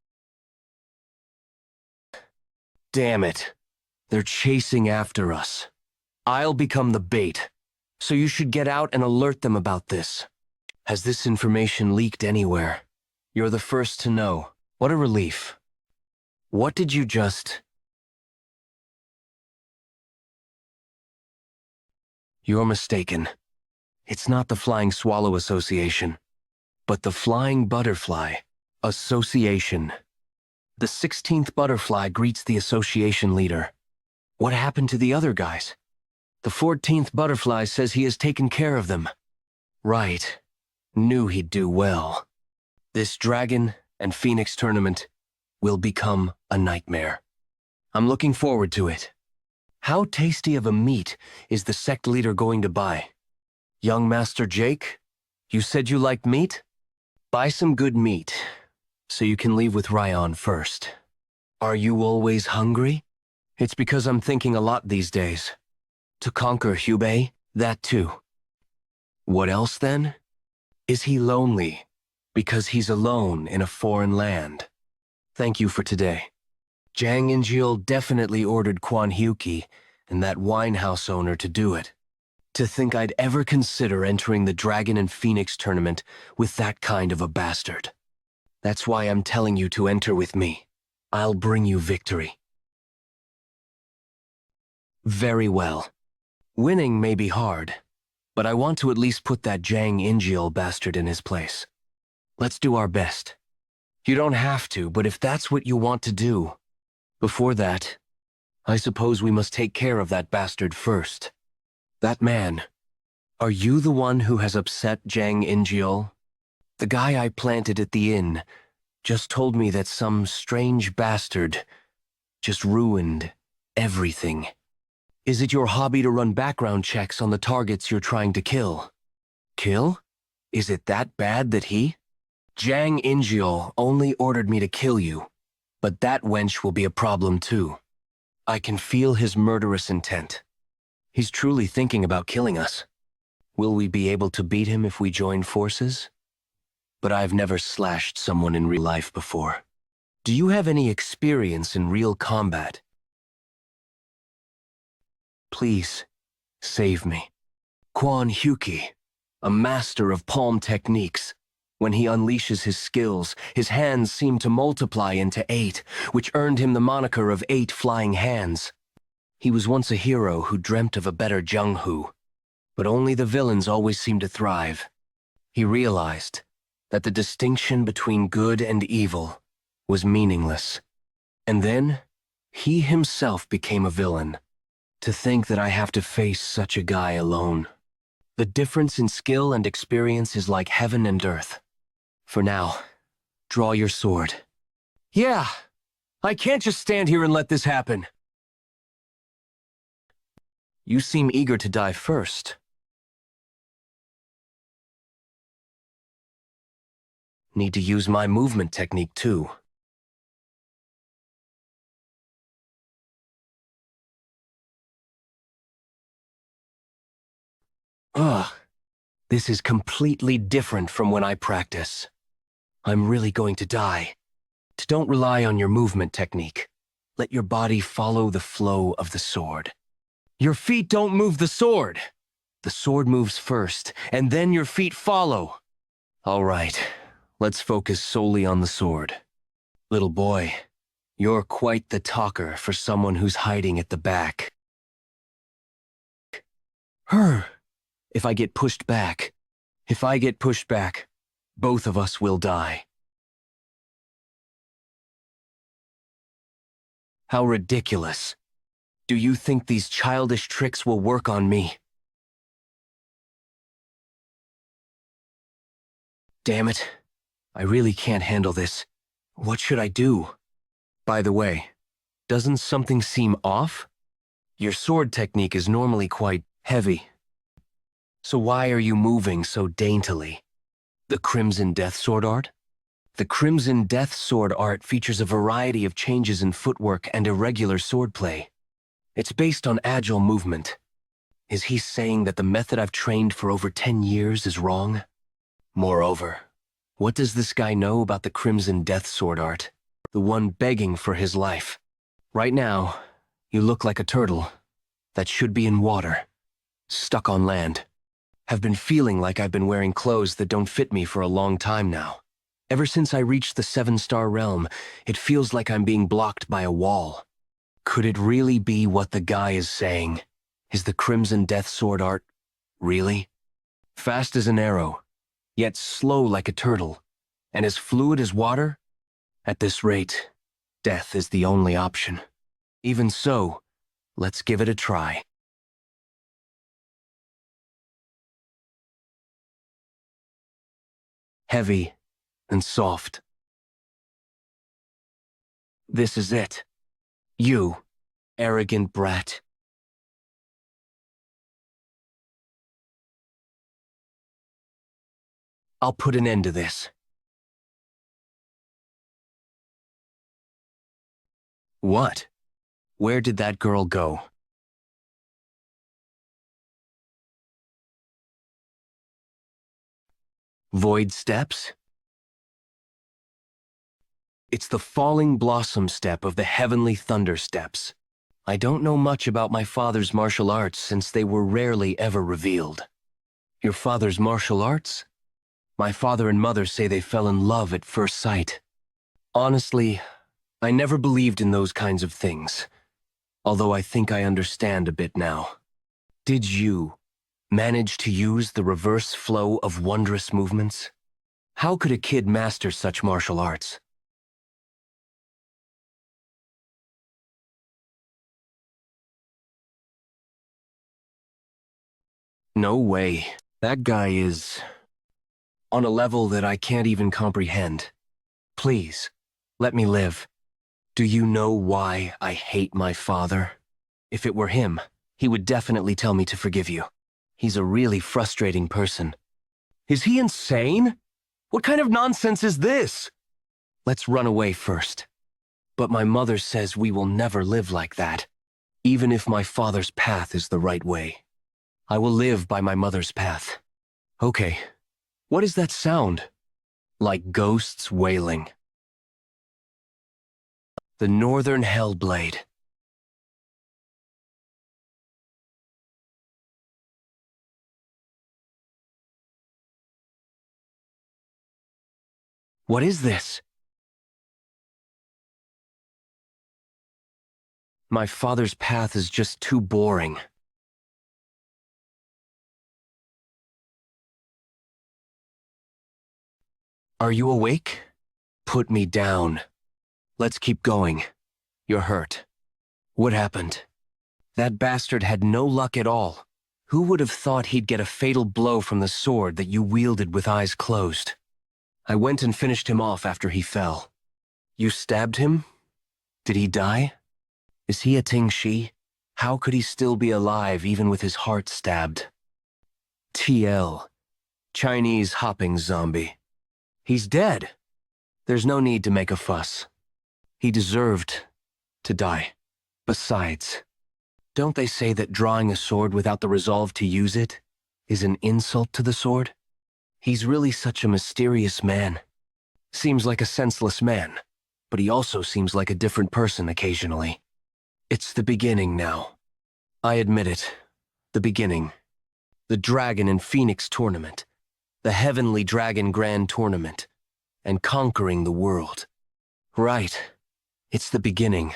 Damn it. They're chasing after us. I'll become the bait, so you should get out and alert them about this. Has this information leaked anywhere? You're the first to know. What a relief. What did you just... You're mistaken. It's not the Flying Swallow Association, but the Flying Butterfly Association. The 16th butterfly greets the association leader. What happened to the other guys? The 14th butterfly says he has taken care of them. Right. Knew he'd do well. This Dragon and Phoenix tournament will become a nightmare. I'm looking forward to it. How tasty of a meat is the sect leader going to buy? Young Master Jake, you said you liked meat? Buy some good meat, so you can leave with Ryan first. Are you always hungry? It's because I'm thinking a lot these days. To conquer Hubei, that too. What else then? Is he lonely? Because he's alone in a foreign land. Thank you for today. Jiang Injil definitely ordered Quan Hyuki and that winehouse owner to do it. To think I'd ever consider entering the Dragon and Phoenix tournament with that kind of a bastard. That's why I'm telling you to enter with me. I'll bring you victory. Very well. Winning may be hard, but I want to at least put that Jiang Injil bastard in his place. Let's do our best. You don't have to, but if that's what you want to do. Before that, I suppose we must take care of that bastard first. That man. Are you the one who has upset Jiang Injil? The guy I planted at the inn just told me that some strange bastard just ruined everything. Is it your hobby to run background checks on the targets you're trying to kill? Kill? Is it that bad that he? Jianghu only ordered me to kill you, but that wench will be a problem too. I can feel his murderous intent. He's truly thinking about killing us. Will we be able to beat him if we join forces? But I've never slashed someone in real life before. Do you have any experience in real combat? Please, save me. Quan Huki, a master of palm techniques. When he unleashes his skills, his hands seem to multiply into 8, which earned him the moniker of 8 Flying Hands. He was once a hero who dreamt of a better Jianghu, but only the villains always seem to thrive. He realized that the distinction between good and evil was meaningless. And then, he himself became a villain. To think that I have to face such a guy alone. The difference in skill and experience is like heaven and earth. For now, draw your sword. Yeah, I can't just stand here and let this happen. You seem eager to die first. Need to use my movement technique too. Ugh, this is completely different from when I practice. I'm really going to die. Don't rely on your movement technique. Let your body follow the flow of the sword. Your feet don't move the sword. The sword moves first, and then your feet follow. All right, let's focus solely on the sword. Little boy, you're quite the talker for someone who's hiding at the back. If I get pushed back, both of us will die. How ridiculous. Do you think these childish tricks will work on me? Damn it. I really can't handle this. What should I do? By the way, doesn't something seem off? Your sword technique is normally quite heavy. So why are you moving so daintily? The Crimson Death Sword art? The Crimson Death Sword art features a variety of changes in footwork and irregular swordplay. It's based on agile movement. Is he saying that the method I've trained for over 10 years is wrong? Moreover, what does this guy know about the Crimson Death Sword art? The one begging for his life. Right now, you look like a turtle that should be in water, stuck on land. Have been feeling like I've been wearing clothes that don't fit me for a long time now. Ever since I reached the 7-star realm, it feels like I'm being blocked by a wall. Could it really be what the guy is saying? Is the Crimson Death Sword art really? Fast as an arrow, yet slow like a turtle, and as fluid as water? At this rate, death is the only option. Even so, let's give it a try. Heavy and soft. This is it. You, arrogant brat. I'll put an end to this. What? Where did that girl go? Void steps? It's the falling blossom step of the heavenly thunder steps. I don't know much about my father's martial arts since they were rarely ever revealed. Your father's martial arts? My father and mother say they fell in love at first sight. Honestly, I never believed in those kinds of things, although I think I understand a bit now. Did you manage to use the reverse flow of wondrous movements? How could a kid master such martial arts? No way. That guy is on a level that I can't even comprehend. Please, let me live. Do you know why I hate my father? If it were him, he would definitely tell me to forgive you. He's a really frustrating person. Is he insane? What kind of nonsense is this? Let's run away first. But my mother says we will never live like that, even if my father's path is the right way. I will live by my mother's path. Okay, what is that sound? Like ghosts wailing. The Northern Hellblade. What is this? My father's path is just too boring. Are you awake? Put me down. Let's keep going. You're hurt. What happened? That bastard had no luck at all. Who would have thought he'd get a fatal blow from the sword that you wielded with eyes closed? I went and finished him off after he fell. You stabbed him? Did he die? Is he a Tingshi? How could he still be alive even with his heart stabbed? TL. Chinese hopping zombie. He's dead. There's no need to make a fuss. He deserved to die. Besides, don't they say that drawing a sword without the resolve to use it is an insult to the sword? He's really such a mysterious man. Seems like a senseless man, but he also seems like a different person occasionally. It's the beginning now. I admit it. The beginning. The Dragon and Phoenix tournament. The Heavenly Dragon Grand Tournament. And conquering the world. Right. It's the beginning.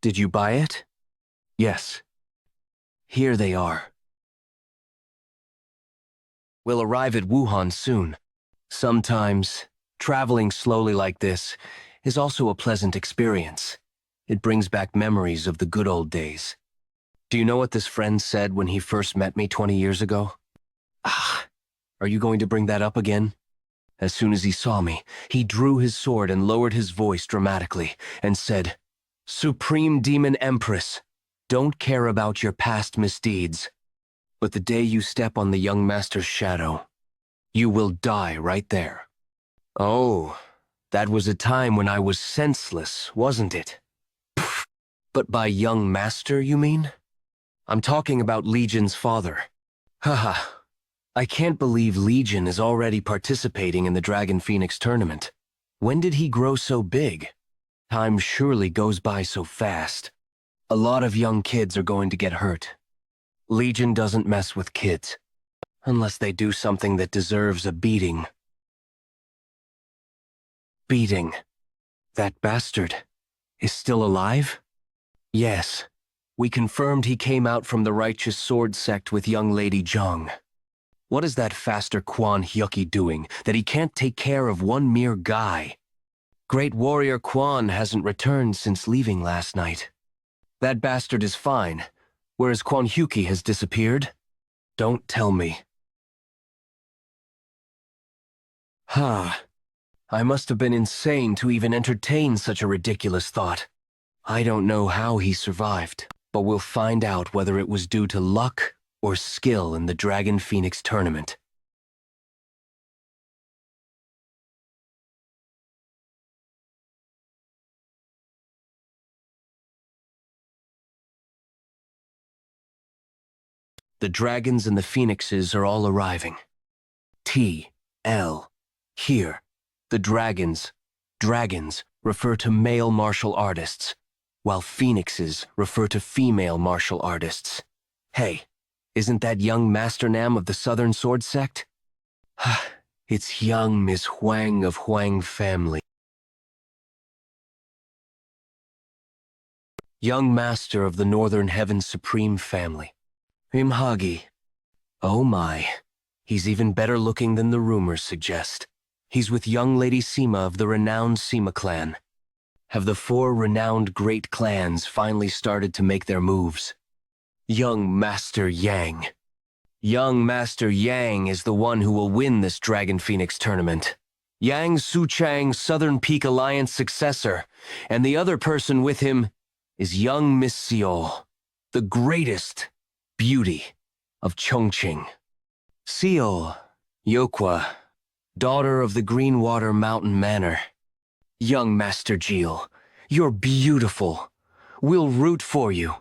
Did you buy it? Yes. Here they are. We'll arrive at Wuhan soon. Sometimes, traveling slowly like this is also a pleasant experience. It brings back memories of the good old days. Do you know what this friend said when he first met me 20 years ago? Ah, are you going to bring that up again? As soon as he saw me, he drew his sword and lowered his voice dramatically and said, "Supreme Demon Empress, don't care about your past misdeeds. But the day you step on the young master's shadow, you will die right there." Oh, that was a time when I was senseless, wasn't it? Pfft. But by young master, you mean? I'm talking about Legion's father. Haha, I can't believe Legion is already participating in the Dragon Phoenix tournament. When did he grow so big? Time surely goes by so fast. A lot of young kids are going to get hurt. Legion doesn't mess with kids, unless they do something that deserves a beating. Beating. That bastard is still alive? Yes. We confirmed he came out from the Righteous Sword sect with young Lady Jiang. What is that faster Quan Hyuki doing that he can't take care of one mere guy? Great Warrior Quan hasn't returned since leaving last night. That bastard is fine, whereas Quan Hyuki has disappeared. Don't tell me. Ha. I must have been insane to even entertain such a ridiculous thought. I don't know how he survived, but we'll find out whether it was due to luck or skill in the Dragon Phoenix tournament. The dragons and the phoenixes are all arriving. T.L. Here, the dragons refer to male martial artists, while phoenixes refer to female martial artists. Hey, isn't that young Master Nam of the Southern Sword Sect? It's young Miss Huang of Huang family. Young Master of the Northern Heaven Supreme family. Imhagi. Oh my. He's even better looking than the rumors suggest. He's with young Lady Sima of the renowned Sima clan. Have the 4 renowned great clans finally started to make their moves? Young Master Yang. Young Master Yang is the one who will win this Dragon Phoenix tournament. Yang Suchang, Southern Peak Alliance successor, and the other person with him is young Miss Seol, the greatest beauty of Chongqing. Seol, Yokwa, daughter of the Greenwater Mountain Manor. Young Master Jeel, you're beautiful. We'll root for you.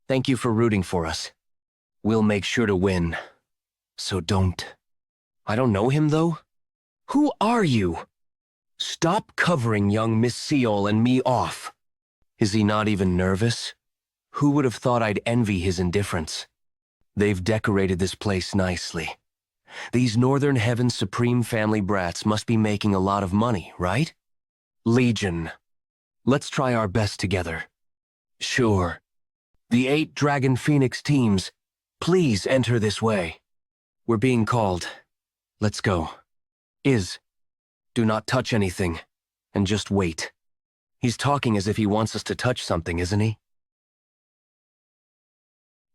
Thank you for rooting for us. We'll make sure to win. So don't. I don't know him, though. Who are you? Stop covering young Miss Seol and me off. Is he not even nervous? Who would have thought I'd envy his indifference? They've decorated this place nicely. These Northern Heaven Supreme family brats must be making a lot of money, right? Legion. Let's try our best together. Sure. The 8 Dragon Phoenix teams, please enter this way. We're being called. Let's go. Do not touch anything, and just wait. He's talking as if he wants us to touch something, isn't he?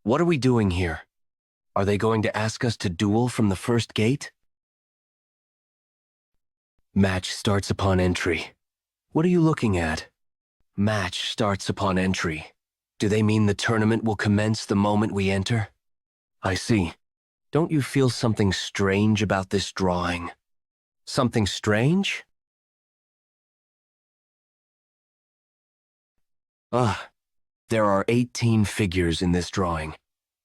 What are we doing here? Are they going to ask us to duel from the first gate? Match starts upon entry. What are you looking at? Match starts upon entry. Do they mean the tournament will commence the moment we enter? I see. Don't you feel something strange about this drawing? Something strange? There are 18 figures in this drawing,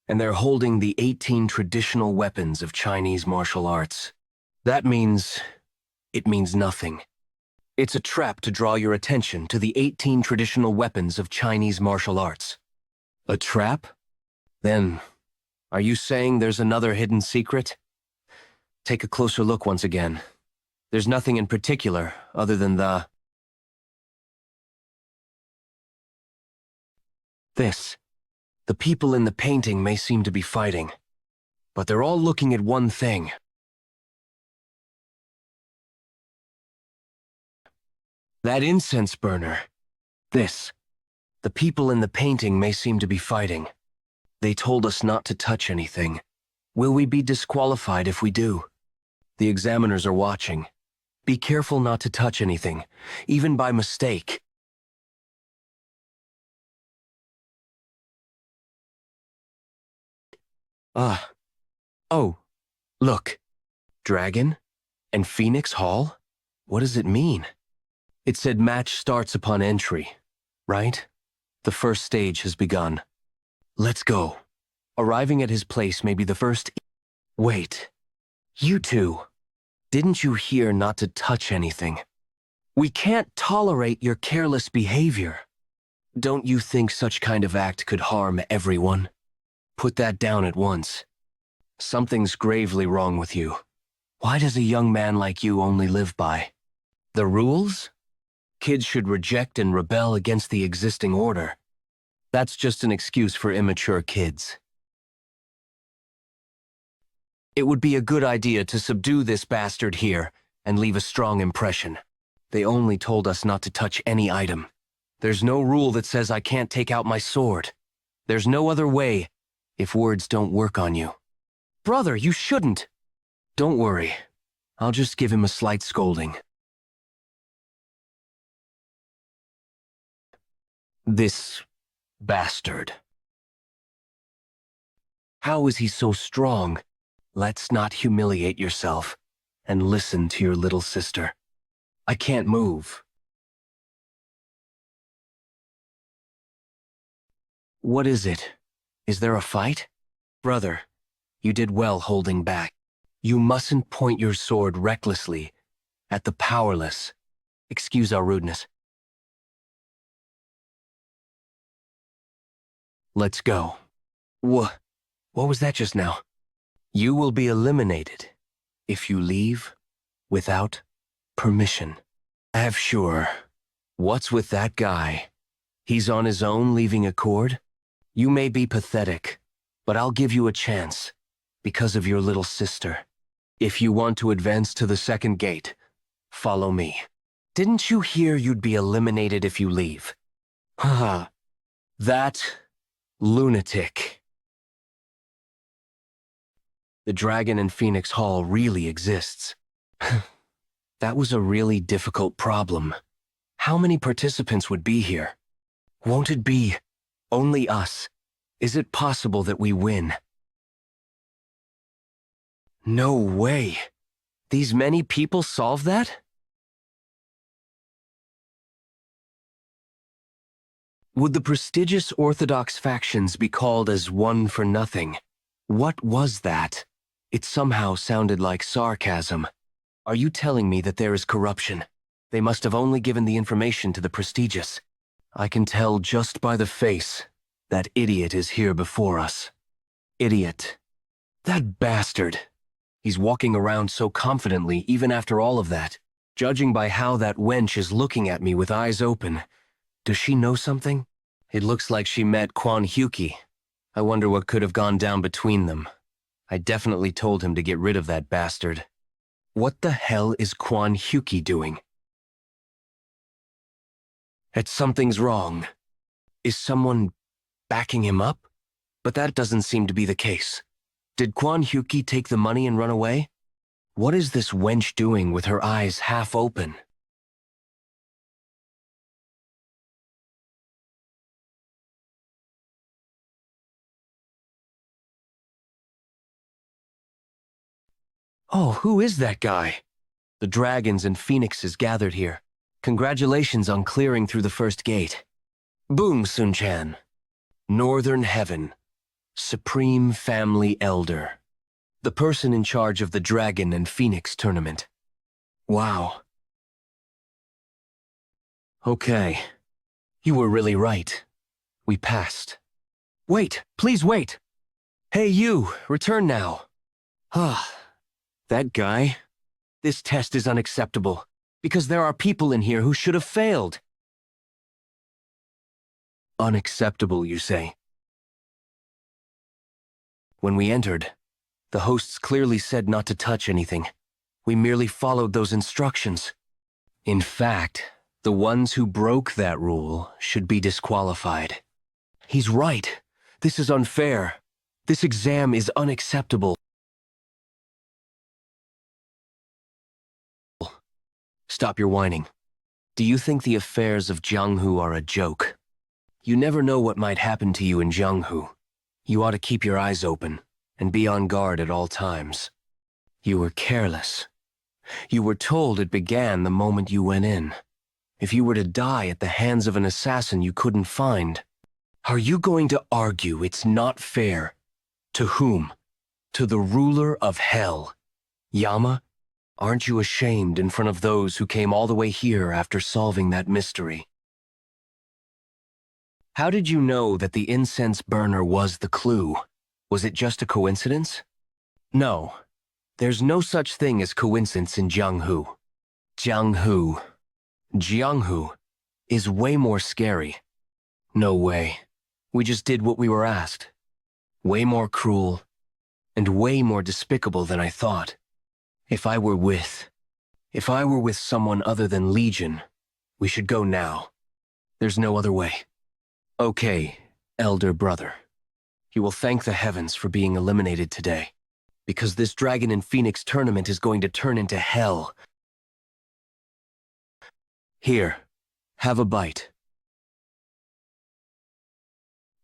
and they're holding the 18 traditional weapons of Chinese martial arts. That means... it means nothing. It's a trap to draw your attention to the 18 traditional weapons of Chinese martial arts. A trap? Then, are you saying there's another hidden secret? Take a closer look once again. There's nothing in particular other than this. The people in the painting may seem to be fighting, but they're all looking at one thing. That incense burner. This. The people in the painting may seem to be fighting. They told us not to touch anything. Will we be disqualified if we do? The examiners are watching. Be careful not to touch anything, even by mistake. Oh, look. Dragon? And Phoenix Hall? What does it mean? It said match starts upon entry, right? The first stage has begun. Let's go. Arriving at his place may be the first... Wait. You two. Didn't you hear not to touch anything? We can't tolerate your careless behavior. Don't you think such kind of act could harm everyone? Put that down at once. Something's gravely wrong with you. Why does a young man like you only live by the rules? Kids should reject and rebel against the existing order. That's just an excuse for immature kids. It would be a good idea to subdue this bastard here and leave a strong impression. They only told us not to touch any item. There's no rule that says I can't take out my sword. There's no other way if words don't work on you. Brother, you shouldn't. Don't worry. I'll just give him a slight scolding. This bastard. How is he so strong? Let's not humiliate yourself and listen to your little sister. I can't move. What is it? Is there a fight? Brother, you did well holding back. You mustn't point your sword recklessly at the powerless. Excuse our rudeness. Let's go. What was that just now? You will be eliminated if you leave without permission. Have sure. What's with that guy? He's on his own leaving accord? You may be pathetic, but I'll give you a chance because of your little sister. If you want to advance to the second gate, follow me. Didn't you hear you'd be eliminated if you leave? Haha. That lunatic. The Dragon and Phoenix Hall really exists. That was a really difficult problem. How many participants would be here? Won't it be only us? Is it possible that we win? No way. These many people solve that? Would the prestigious Orthodox factions be called as one for nothing? What was that? It somehow sounded like sarcasm. Are you telling me that there is corruption? They must have only given the information to the prestigious. I can tell just by the face. That idiot is here before us. Idiot. That bastard. He's walking around so confidently even after all of that. Judging by how that wench is looking at me with eyes open. Does she know something? It looks like she met Quan Hyuki. I wonder what could have gone down between them. I definitely told him to get rid of that bastard. What the hell is Quan Hyuki doing? Something's wrong. Is someone backing him up? But that doesn't seem to be the case. Did Quan Hyuki take the money and run away? What is this wench doing with her eyes half open? Oh, who is that guy? The dragons and phoenixes gathered here. Congratulations on clearing through the first gate. Boom, Sun-chan. Northern Heaven. Supreme Family Elder. The person in charge of the Dragon and Phoenix tournament. Wow. Okay. You were really right. We passed. Wait, please wait. Hey you, return now. Ah, that guy. This test is unacceptable, because there are people in here who should have failed. Unacceptable, you say? When we entered, the hosts clearly said not to touch anything. We merely followed those instructions. In fact, the ones who broke that rule should be disqualified. He's right. This is unfair. This exam is unacceptable. Stop your whining. Do you think the affairs of Jianghu are a joke? You never know what might happen to you in Jianghu. You ought to keep your eyes open and be on guard at all times. You were careless. You were told it began the moment you went in. If you were to die at the hands of an assassin you couldn't find, are you going to argue it's not fair? To whom? To the ruler of hell. Yama? Aren't you ashamed in front of those who came all the way here after solving that mystery? How did you know that the incense burner was the clue? Was it just a coincidence? No. There's no such thing as coincidence in Jianghu. Jianghu is way more scary. No way. We just did what we were asked. Way more cruel, and way more despicable than I thought. If I were with someone other than Legion, we should go now. There's no other way. Okay, elder brother. You will thank the heavens for being eliminated today, because this Dragon and Phoenix tournament is going to turn into hell. Here, have a bite.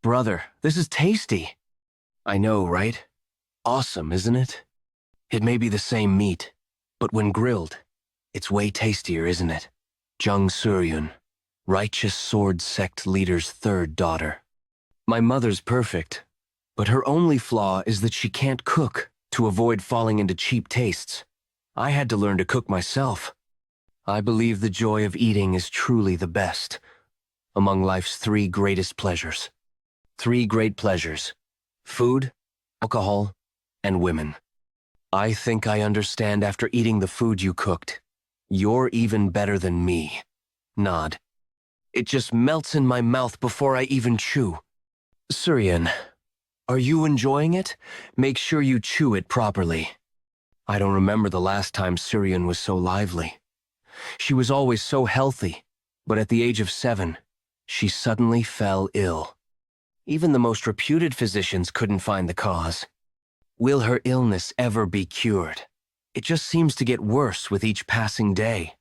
Brother, this is tasty. I know, right? Awesome, isn't it? It may be the same meat, but when grilled, it's way tastier, isn't it? Jung Suryun, righteous sword sect leader's third daughter. My mother's perfect, but her only flaw is that she can't cook to avoid falling into cheap tastes. I had to learn to cook myself. I believe the joy of eating is truly the best among life's three greatest pleasures. 3 great pleasures: food, alcohol, and women. I think I understand after eating the food you cooked. You're even better than me. Nod. It just melts in my mouth before I even chew. Suryun, are you enjoying it? Make sure you chew it properly. I don't remember the last time Suryun was so lively. She was always so healthy, but at the age of 7, she suddenly fell ill. Even the most reputed physicians couldn't find the cause. Will her illness ever be cured? It just seems to get worse with each passing day.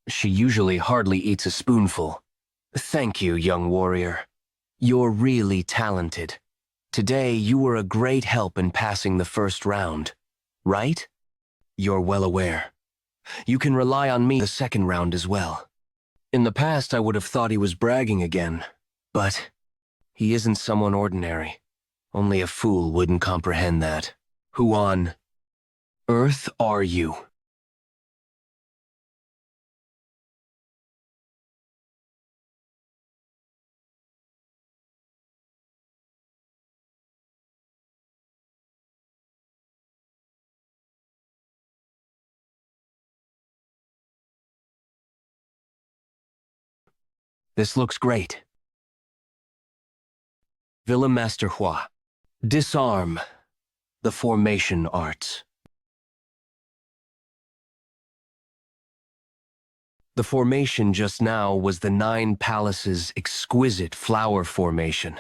She usually hardly eats a spoonful. Thank you, young warrior. You're really talented. Today, you were a great help in passing the first round, right? You're well aware. You can rely on me the second round as well. In the past, I would have thought he was bragging again, but he isn't someone ordinary. Only a fool wouldn't comprehend that. Who on earth are you? This looks great. Villa Master Hua. Disarm the formation arts. The formation just now was the 9 Palaces' exquisite flower formation.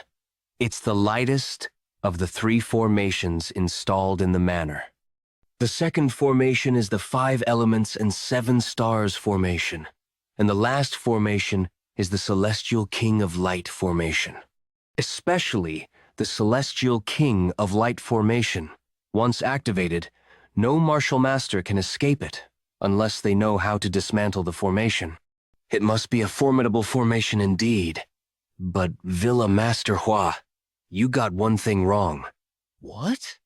It's the lightest of the 3 formations installed in the manor. The second formation is the 5 elements and 7 stars formation, and the last formation is the Celestial King of Light formation. Especially the Celestial King of Light formation. Once activated, no martial master can escape it unless they know how to dismantle the formation. It must be a formidable formation indeed. But Villa Master Hua, you got one thing wrong. What?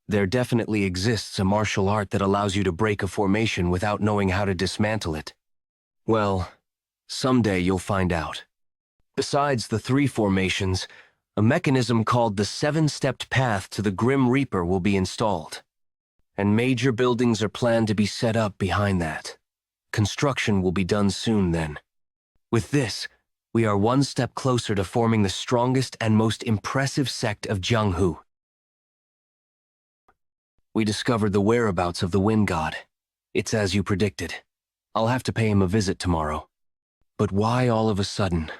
There definitely exists a martial art that allows you to break a formation without knowing how to dismantle it. Well, someday you'll find out. Besides the 3 formations, a mechanism called the 7-stepped path to the Grim Reaper will be installed. And major buildings are planned to be set up behind that. Construction will be done soon then. With this, we are one step closer to forming the strongest and most impressive sect of Jianghu. We discovered the whereabouts of the Wind God. It's as you predicted. I'll have to pay him a visit tomorrow. But why all of a sudden?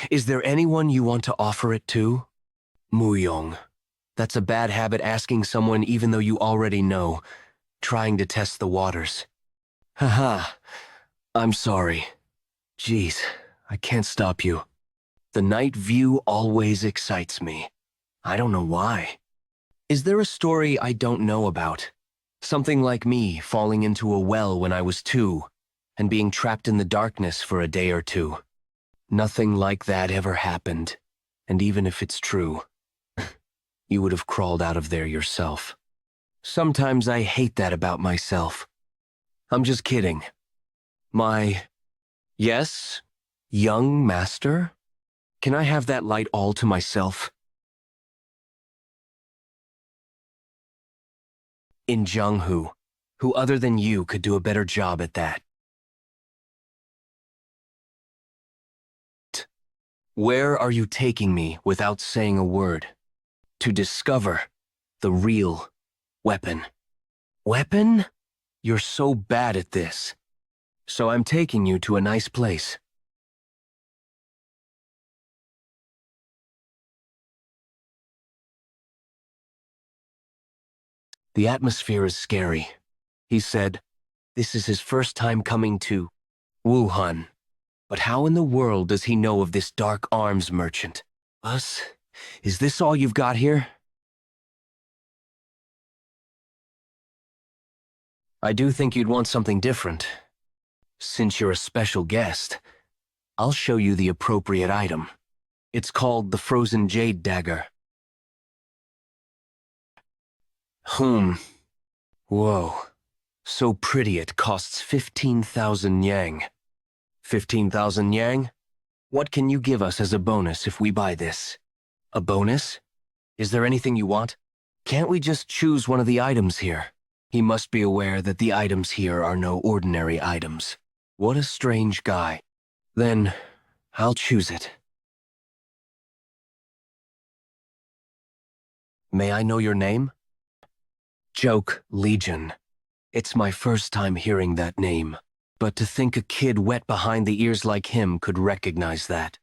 Is there anyone you want to offer it to? Muyong. That's a bad habit, asking someone even though you already know, trying to test the waters. Haha, I'm sorry. Jeez, I can't stop you. The night view always excites me. I don't know why. Is there a story I don't know about? Something like me falling into a well when I was 2 and being trapped in the darkness for a day or 2. Nothing like that ever happened, and even if it's true, you would have crawled out of there yourself. Sometimes I hate that about myself. I'm just kidding. Yes, young master? Can I have that light all to myself? In Jianghu, who other than you could do a better job at that? Where are you taking me without saying a word? To discover the real weapon. Weapon? You're so bad at this. So I'm taking you to a nice place. The atmosphere is scary. He said, this is his first time coming to Wuhan. But how in the world does he know of this dark arms merchant? Us? Is this all you've got here? I do think you'd want something different. Since you're a special guest, I'll show you the appropriate item. It's called the Frozen Jade Dagger. Whoa. So pretty it costs 15,000 yang. 15,000 yang? What can you give us as a bonus if we buy this? A bonus? Is there anything you want? Can't we just choose one of the items here? He must be aware that the items here are no ordinary items. What a strange guy. Then, I'll choose it. May I know your name? Joke Legion. It's my first time hearing that name. But to think a kid wet behind the ears like him could recognize that.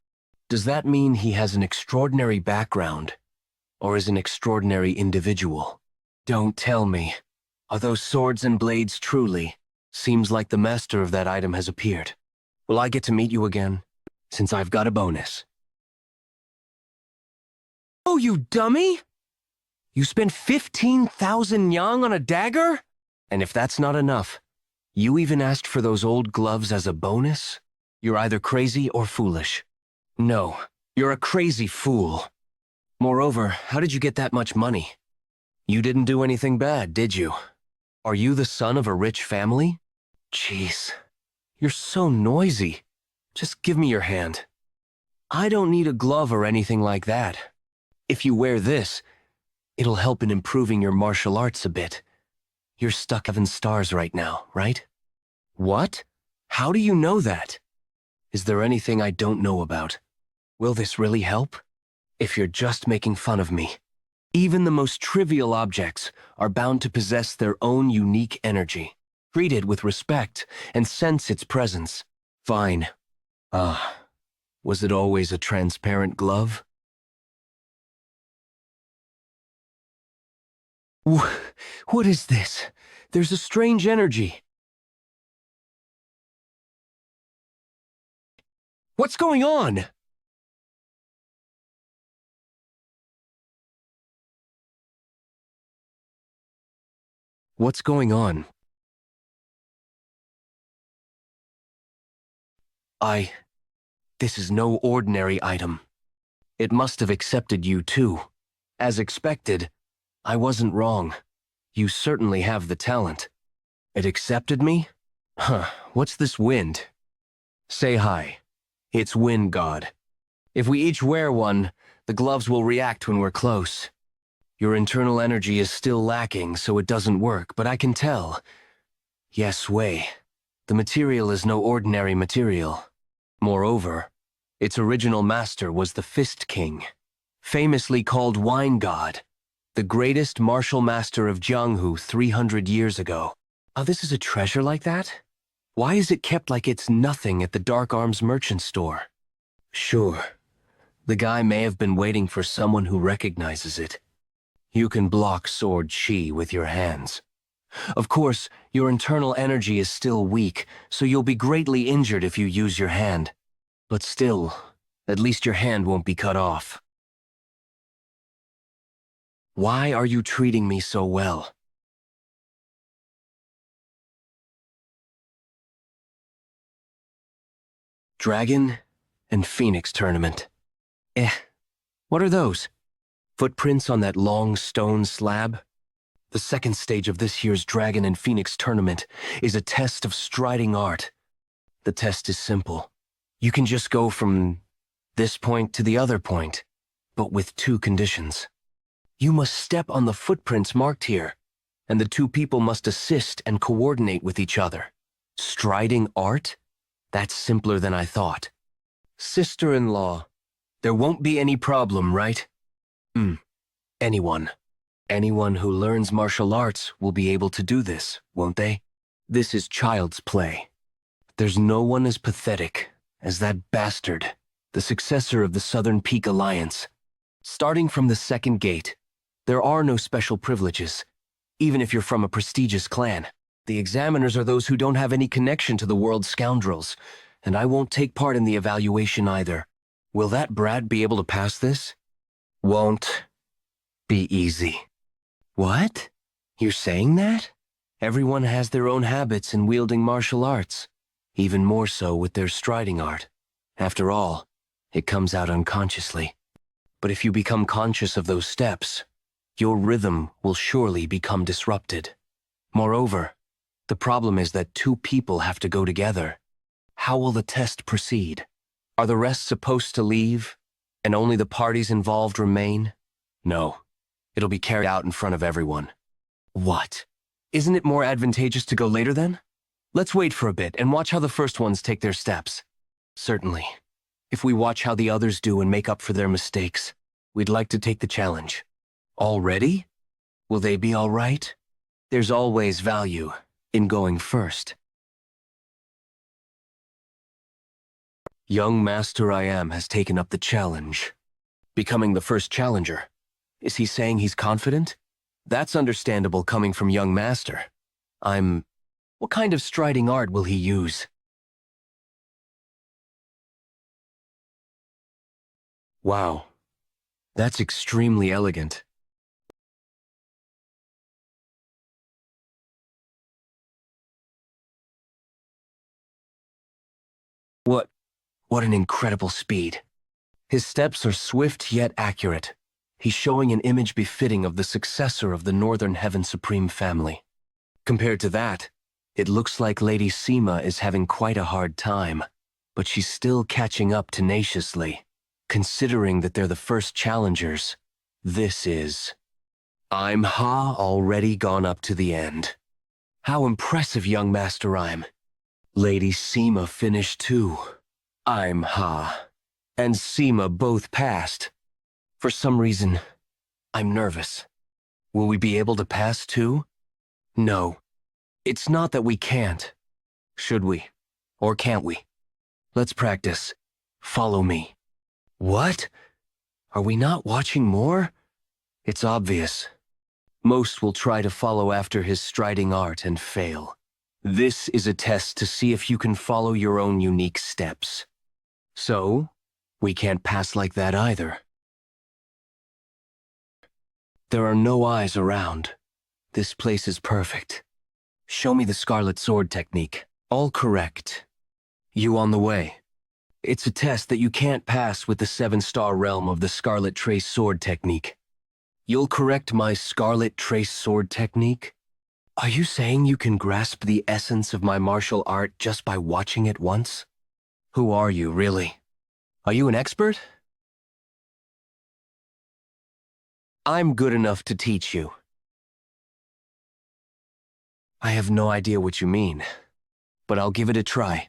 Does that mean he has an extraordinary background, or is an extraordinary individual? Don't tell me. Are those swords and blades truly? Seems like the master of that item has appeared. Will I get to meet you again? Since I've got a bonus. Oh, you dummy! You spent 15,000 yang on a dagger? And if that's not enough, you even asked for those old gloves as a bonus? You're either crazy or foolish. No, you're a crazy fool. Moreover, how did you get that much money? You didn't do anything bad, did you? Are you the son of a rich family? Jeez, you're so noisy. Just give me your hand. I don't need a glove or anything like that. If you wear this, it'll help in improving your martial arts a bit. You're stuck 7 stars right now, right? What? How do you know that? Is there anything I don't know about? Will this really help? If you're just making fun of me. Even the most trivial objects are bound to possess their own unique energy. Treat it with respect and sense its presence. Fine. Was it always a transparent glove? What is this? There's a strange energy. What's going on? What's going on? This is no ordinary item. It must have accepted you too. As expected, I wasn't wrong. You certainly have the talent. It accepted me? What's this wind? Say hi. It's Wind God. If we each wear one, the gloves will react when we're close. Your internal energy is still lacking, so it doesn't work, but I can tell. Yes, Wei. The material is no ordinary material. Moreover, its original master was the Fist King, famously called Wine God, the greatest martial master of Jianghu 300 years ago. Oh, this is a treasure like that? Why is it kept like it's nothing at the Dark Arms merchant store? Sure, the guy may have been waiting for someone who recognizes it. You can block sword chi with your hands. Of course, your internal energy is still weak, so you'll be greatly injured if you use your hand. But still, at least your hand won't be cut off. Why are you treating me so well? Dragon and Phoenix tournament. What are those? Footprints on that long stone slab? The second stage of this year's Dragon and Phoenix tournament is a test of striding art. The test is simple. You can just go from this point to the other point, but with 2 conditions. You must step on the footprints marked here, and the 2 people must assist and coordinate with each other. Striding art? That's simpler than I thought. Sister-in-law, there won't be any problem, right? Anyone who learns martial arts will be able to do this, won't they? This is child's play. There's no one as pathetic as that bastard, the successor of the Southern Peak Alliance. Starting from the second gate, there are no special privileges, even if you're from a prestigious clan. The examiners are those who don't have any connection to the world's scoundrels, and I won't take part in the evaluation either. Will that brat be able to pass this? Won't be easy. What? You're saying that? Everyone has their own habits in wielding martial arts, even more so with their striding art. After all, it comes out unconsciously. But if you become conscious of those steps, your rhythm will surely become disrupted. Moreover, the problem is that 2 people have to go together. How will the test proceed? Are the rest supposed to leave, and only the parties involved remain? No. It'll be carried out in front of everyone. What? Isn't it more advantageous to go later then? Let's wait for a bit and watch how the first ones take their steps. Certainly. If we watch how the others do and make up for their mistakes, we'd like to take the challenge. Already? Will they be all right? There's always value in going first. Young Master I Am has taken up the challenge. Becoming the first challenger. Is he saying he's confident? That's understandable coming from young master. What kind of striding art will he use? Wow, that's extremely elegant. What an incredible speed. His steps are swift yet accurate. He's showing an image befitting of the successor of the Northern Heaven Supreme family. Compared to that, it looks like Lady Sima is having quite a hard time, but she's still catching up tenaciously. Considering that they're the first challengers, this is... I'm Ha already gone up to the end. How impressive, young Master I'm. Lady Sima finished too. I'm Ha and Sima both passed. For some reason, I'm nervous. Will we be able to pass too? No. It's not that we can't. Should we? Or can't we? Let's practice. Follow me. What? Are we not watching more? It's obvious. Most will try to follow after his striding art and fail. This is a test to see if you can follow your own unique steps. So, we can't pass like that either. There are no eyes around. This place is perfect. Show me the Scarlet Sword technique. All correct. You on the way. It's a test that you can't pass with the 7-star realm of the Scarlet Trace Sword technique. You'll correct my Scarlet Trace Sword technique? Are you saying you can grasp the essence of my martial art just by watching it once? Who are you, really? Are you an expert? I'm good enough to teach you. I have no idea what you mean, but I'll give it a try.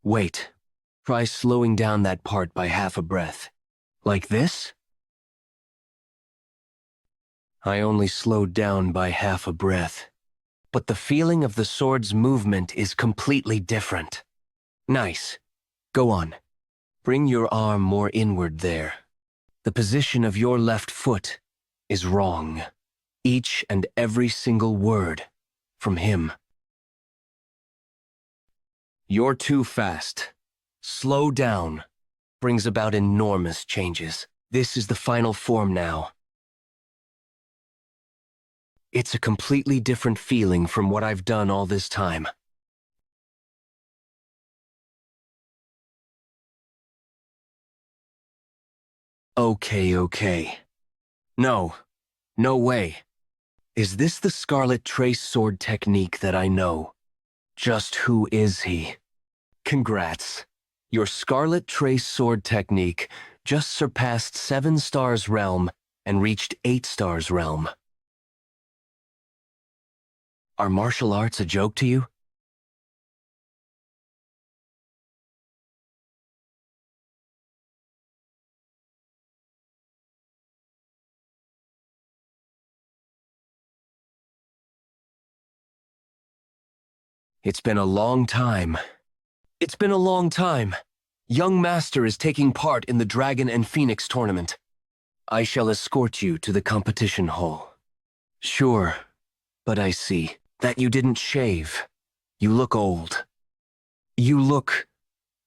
Wait. Try slowing down that part by half a breath. Like this? I only slowed down by half a breath. But the feeling of the sword's movement is completely different. Nice. Go on. Bring your arm more inward there. The position of your left foot is wrong. Each and every single word from him. You're too fast. Slow down. Brings about enormous changes. This is the final form now. It's a completely different feeling from what I've done all this time. Okay. No way. Is this the Scarlet Trace Sword technique that I know? Just who is he? Congrats. Your Scarlet Trace Sword technique just surpassed 7 stars realm and reached 8 stars realm. Are martial arts a joke to you? It's been a long time. It's been a long time. Young Master is taking part in the Dragon and Phoenix tournament. I shall escort you to the competition hall. Sure, but I see that you didn't shave. You look old. You look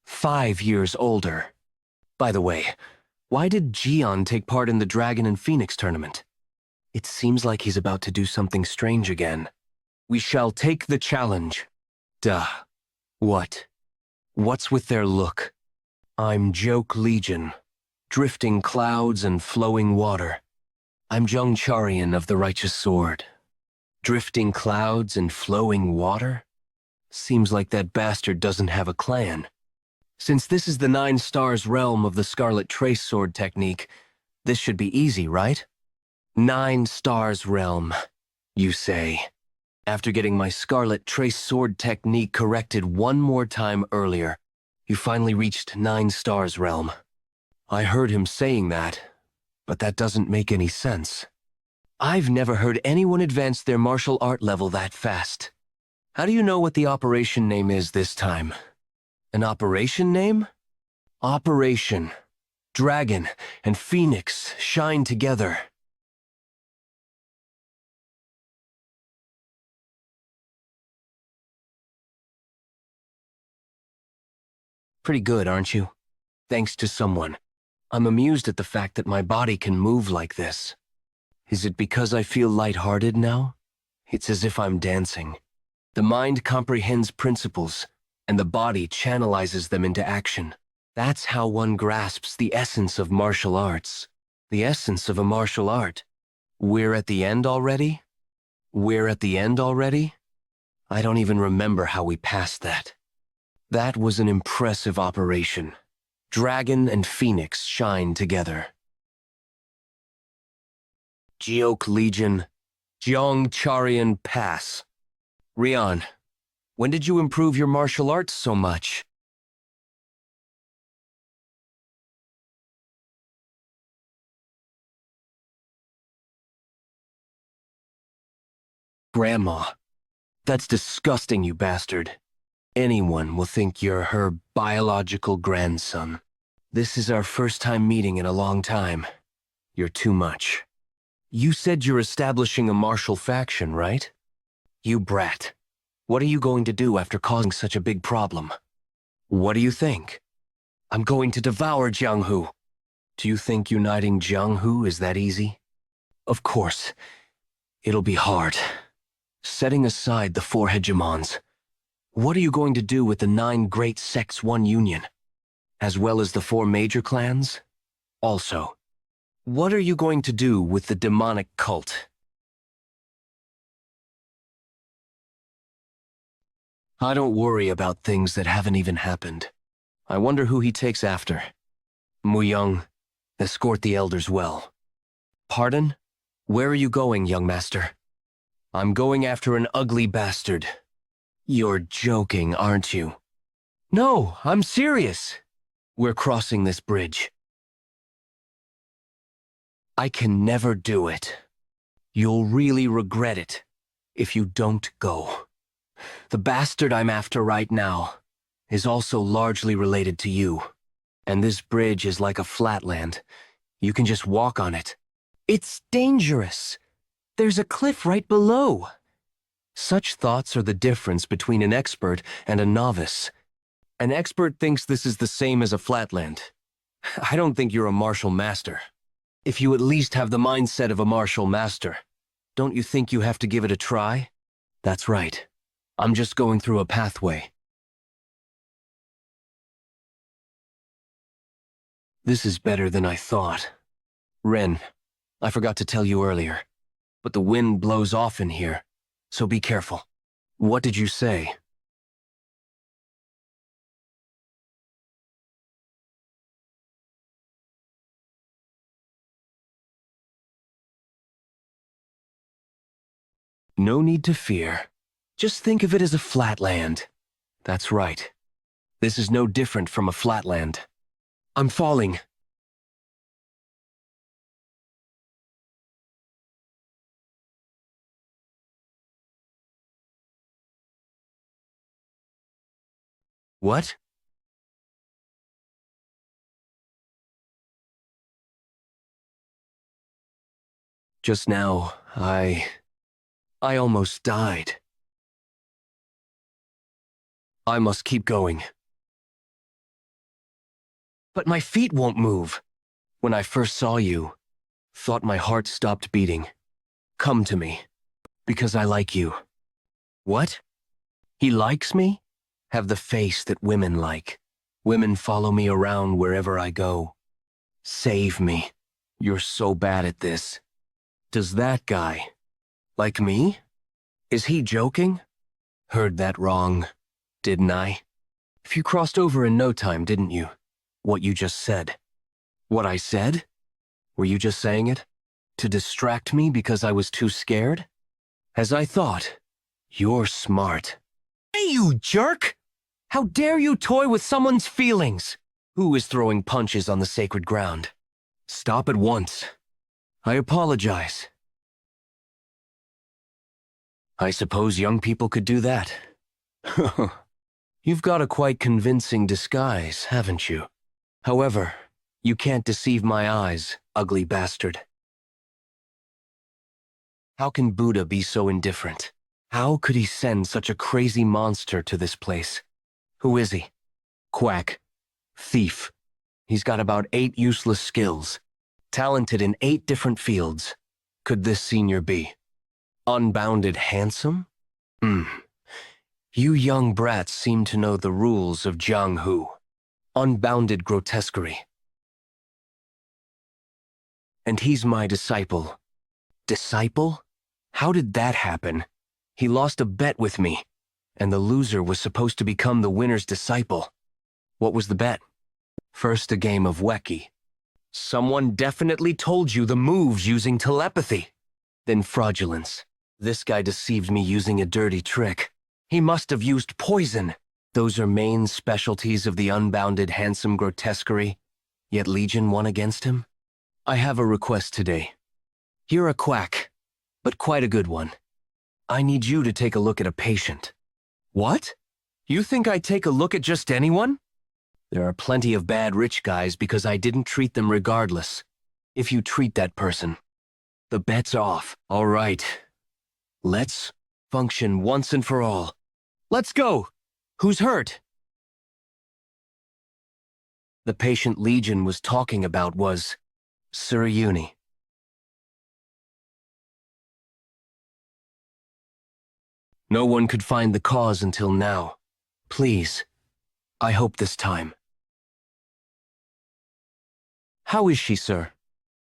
5 years older. By the way, why did Jian take part in the Dragon and Phoenix tournament? It seems like he's about to do something strange again. We shall take the challenge. Duh. What? What's with their look? I'm Joke Legion. Drifting clouds and flowing water. I'm Jung Charian of the Righteous Sword. Drifting clouds and flowing water? Seems like that bastard doesn't have a clan. Since this is the 9 stars realm of the Scarlet Trace Sword technique, this should be easy, right? 9 stars realm, you say. After getting my Scarlet Trace Sword technique corrected one more time earlier, you finally reached 9 stars realm. I heard him saying that, but that doesn't make any sense. I've never heard anyone advance their martial art level that fast. How do you know what the operation name is this time? An operation name? Operation. Dragon and Phoenix shine together. Pretty good, aren't you? Thanks to someone. I'm amused at the fact that my body can move like this. Is it because I feel lighthearted now? It's as if I'm dancing. The mind comprehends principles, and the body channelizes them into action. That's how one grasps the essence of martial arts. The essence of a martial art. We're at the end already? We're at the end already? I don't even remember how we passed that. That was an impressive operation. Dragon and Phoenix shine together. Geok Legion, Jianghu Pass. Rian, when did you improve your martial arts so much? Grandma. That's disgusting, you bastard. Anyone will think you're her biological grandson. This is our first time meeting in a long time. You're too much. You said you're establishing a martial faction, right? You brat. What are you going to do after causing such a big problem? What do you think? I'm going to devour Jianghu. Do you think uniting Jianghu is that easy? Of course. It'll be hard. Setting aside the 4 hegemons, what are you going to do with the 9 great sects one union? As well as the 4 major clans? Also, what are you going to do with the demonic cult? I don't worry about things that haven't even happened. I wonder who he takes after. Murim, escort the elders well. Pardon? Where are you going, young master? I'm going after an ugly bastard. You're joking, aren't you? No, I'm serious. We're crossing this bridge. I can never do it. You'll really regret it if you don't go. The bastard I'm after right now is also largely related to you. And this bridge is like a flatland. You can just walk on it. It's dangerous. There's a cliff right below. Such thoughts are the difference between an expert and a novice. An expert thinks this is the same as a flatland. I don't think you're a martial master. If you at least have the mindset of a martial master, don't you think you have to give it a try? That's right. I'm just going through a pathway. This is better than I thought. Ren, I forgot to tell you earlier, but the wind blows off in here, so be careful. What did you say? No need to fear. Just think of it as a flatland. That's right. This is no different from a flatland. I'm falling. What? Just now, I almost died. I must keep going. But my feet won't move. When I first saw you, thought my heart stopped beating. Come to me, because I like you. What? He likes me? Have the face that women like. Women follow me around wherever I go. Save me. You're so bad at this. Does that guy like me? Is he joking? Heard that wrong, didn't I? If you crossed over in no time, didn't you? What you just said. What I said? Were you just saying it? To distract me because I was too scared? As I thought, you're smart. Hey, you jerk! How dare you toy with someone's feelings? Who is throwing punches on the sacred ground? Stop at once. I apologize. I suppose young people could do that. You've got a quite convincing disguise, haven't you? However, you can't deceive my eyes, ugly bastard. How can Buddha be so indifferent? How could he send such a crazy monster to this place? Who is he? Quack. Thief. He's got about 8 useless skills. Talented in 8 different fields. Could this senior be? Unbounded handsome? You young brats seem to know the rules of Jianghu. Unbounded grotesquerie. And he's my disciple. Disciple? How did that happen? He lost a bet with me, and the loser was supposed to become the winner's disciple. What was the bet? First, a game of Weki. Someone definitely told you the moves using telepathy. Then fraudulence. This guy deceived me using a dirty trick. He must have used poison. Those are main specialties of the unbounded handsome grotesquerie, yet Legion won against him? I have a request today. You're a quack, but quite a good one. I need you to take a look at a patient. What? You think I'd take a look at just anyone? There are plenty of bad rich guys because I didn't treat them regardless. If you treat that person, the bet's off. All right. Let's function once and for all. Let's go! Who's hurt? The patient Legion was talking about was Suryuni. No one could find the cause until now. Please, I hope this time. How is she, sir?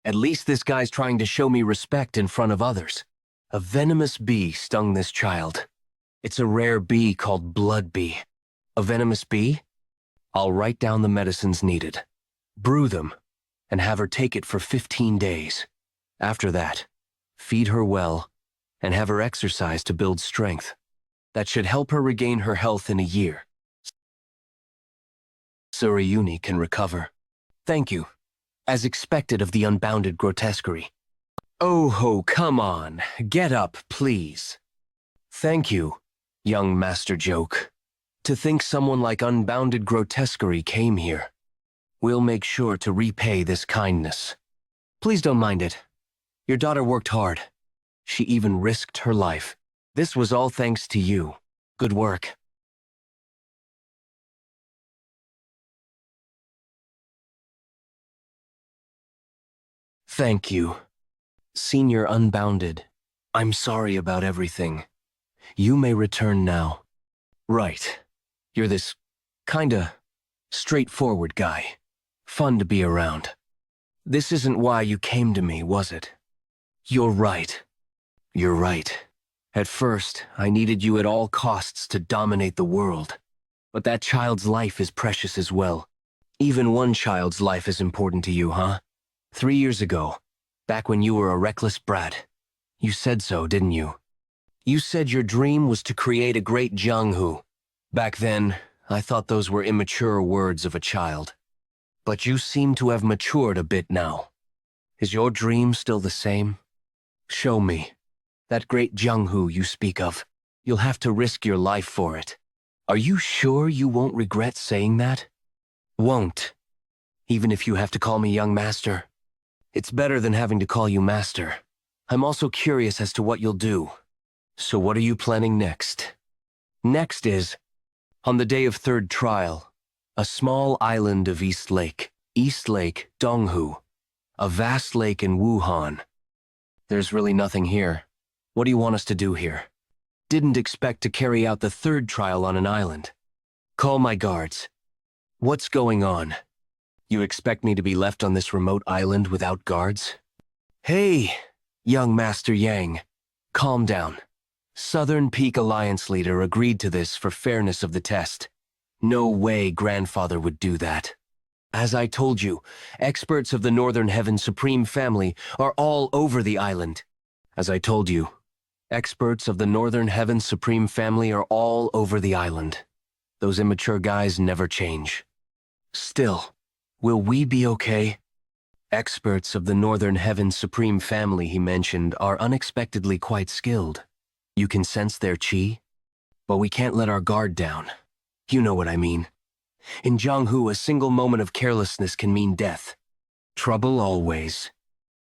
At least this guy's trying to show me respect in front of others. A venomous bee stung this child. It's a rare bee called blood bee. A venomous bee? I'll write down the medicines needed, brew them, and have her take it for 15 days. After that, feed her well, and have her exercise to build strength. That should help her regain her health in a year. Suryuni can recover. Thank you, as expected of the unbounded grotesquerie. Oh ho, come on, get up, please. Thank you, young master joke. To think someone like unbounded grotesquerie came here. We'll make sure to repay this kindness. Please don't mind it. Your daughter worked hard. She even risked her life. This was all thanks to you. Good work. Thank you. Senior Unbounded, I'm sorry about everything. You may return now. Right. You're this kinda straightforward guy. Fun to be around. This isn't why you came to me, was it? You're right. You're right. At first, I needed you at all costs to dominate the world. But that child's life is precious as well. Even one child's life is important to you, huh? 3 years ago, back when you were a reckless brat, you said so, didn't you? You said your dream was to create a great Jianghu. Back then, I thought those were immature words of a child. But you seem to have matured a bit now. Is your dream still the same? Show me. That great Jianghu you speak of. You'll have to risk your life for it. Are you sure you won't regret saying that? Won't. Even if you have to call me young master. It's better than having to call you master. I'm also curious as to what you'll do. So what are you planning next? Next is, on the day of third trial, a small island of East Lake, Donghu, a vast lake in Wuhan. There's really nothing here. What do you want us to do here? Didn't expect to carry out the third trial on an island. Call my guards. What's going on? You expect me to be left on this remote island without guards? Hey, young Master Yang, calm down. Southern Peak Alliance leader agreed to this for fairness of the test. No way grandfather would do that. As I told you, experts of the Northern Heaven Supreme family are all over the island. As I told you, experts of the Northern Heaven Supreme family are all over the island. Those immature guys never change. Still, will we be okay? Experts of the Northern Heaven Supreme family he mentioned are unexpectedly quite skilled. You can sense their chi? But we can't let our guard down. You know what I mean. In Jianghu, a single moment of carelessness can mean death. Trouble always.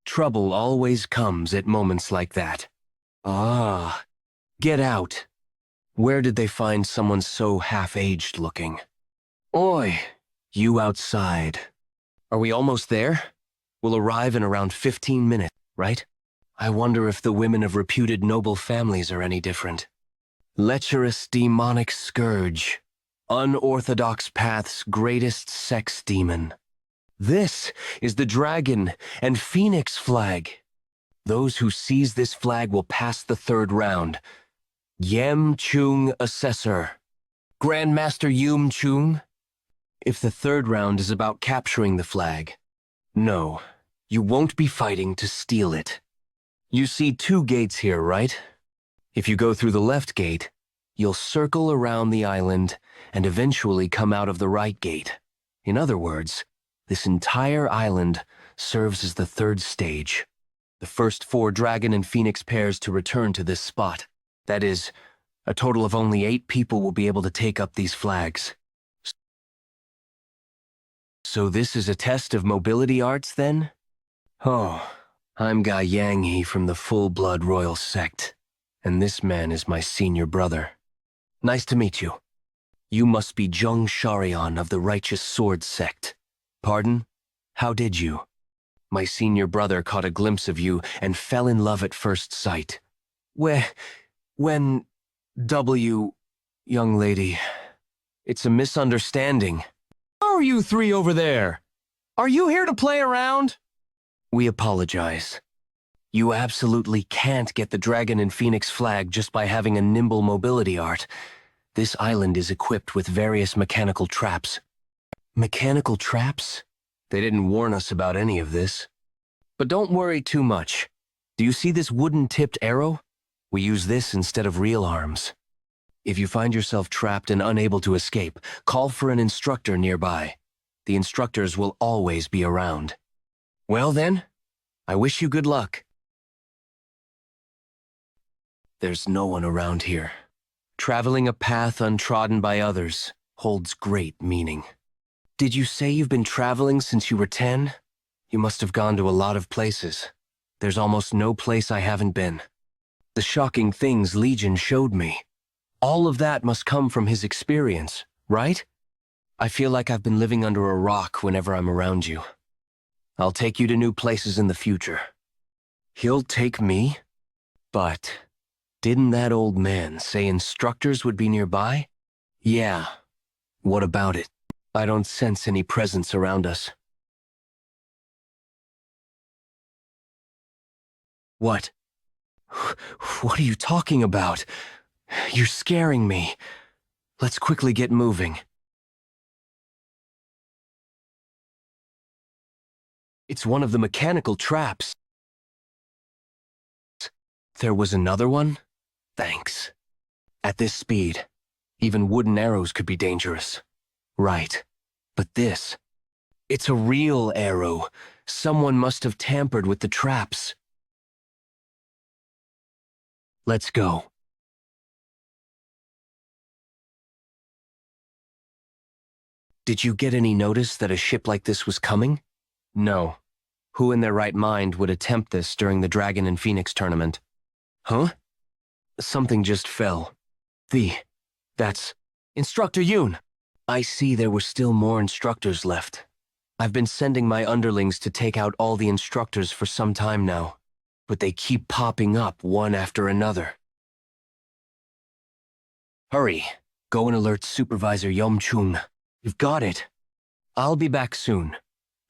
Trouble always comes at moments like that. Ah, get out. Where did they find someone so half-aged looking? Oi, you outside. Are we almost there? We'll arrive in around 15 minutes, right? I wonder if the women of reputed noble families are any different. Lecherous demonic scourge. Unorthodox path's greatest sex demon. This is the dragon and phoenix flag. Those who seize this flag will pass the third round. Yam Chung Assessor. Grandmaster Yum Chung? If the third round is about capturing the flag, no, you won't be fighting to steal it. You see 2 gates here, right? If you go through the left gate, you'll circle around the island and eventually come out of the right gate. In other words, this entire island serves as the third stage. The first 4 dragon and phoenix pairs to return to this spot. That is, a total of only 8 people will be able to take up these flags. So this is a test of mobility arts, then? Oh, I'm Jianghu from the full-blood royal sect, and this man is my senior brother. Nice to meet you. You must be Zheng Sharian of the Righteous Sword sect. Pardon? How did you? My senior brother caught a glimpse of you and fell in love at first sight. When... Young lady, it's a misunderstanding. How are you 3 over there? Are you here to play around? We apologize. You absolutely can't get the dragon and phoenix flag just by having a nimble mobility art. This island is equipped with various mechanical traps. Mechanical traps? They didn't warn us about any of this. But don't worry too much. Do you see this wooden-tipped arrow? We use this instead of real arms. If you find yourself trapped and unable to escape, call for an instructor nearby. The instructors will always be around. Well then, I wish you good luck. There's no one around here. Traveling a path untrodden by others holds great meaning. Did you say you've been traveling since you were 10? You must have gone to a lot of places. There's almost no place I haven't been. The shocking things Legion showed me. All of that must come from his experience, right? I feel like I've been living under a rock whenever I'm around you. I'll take you to new places in the future. He'll take me? But didn't that old man say instructors would be nearby? Yeah. What about it? I don't sense any presence around us. What? What are you talking about? You're scaring me. Let's quickly get moving. It's one of the mechanical traps. There was another one? Thanks. At this speed, even wooden arrows could be dangerous. Right. But this... it's a real arrow. Someone must have tampered with the traps. Let's go. Did you get any notice that a ship like this was coming? No. Who in their right mind would attempt this during the Dragon and Phoenix tournament? Huh? Something just fell. That's... Instructor Yoon! I see there were still more instructors left. I've been sending my underlings to take out all the instructors for some time now, but they keep popping up one after another. Hurry, go and alert Supervisor Yom Chung. You've got it. I'll be back soon,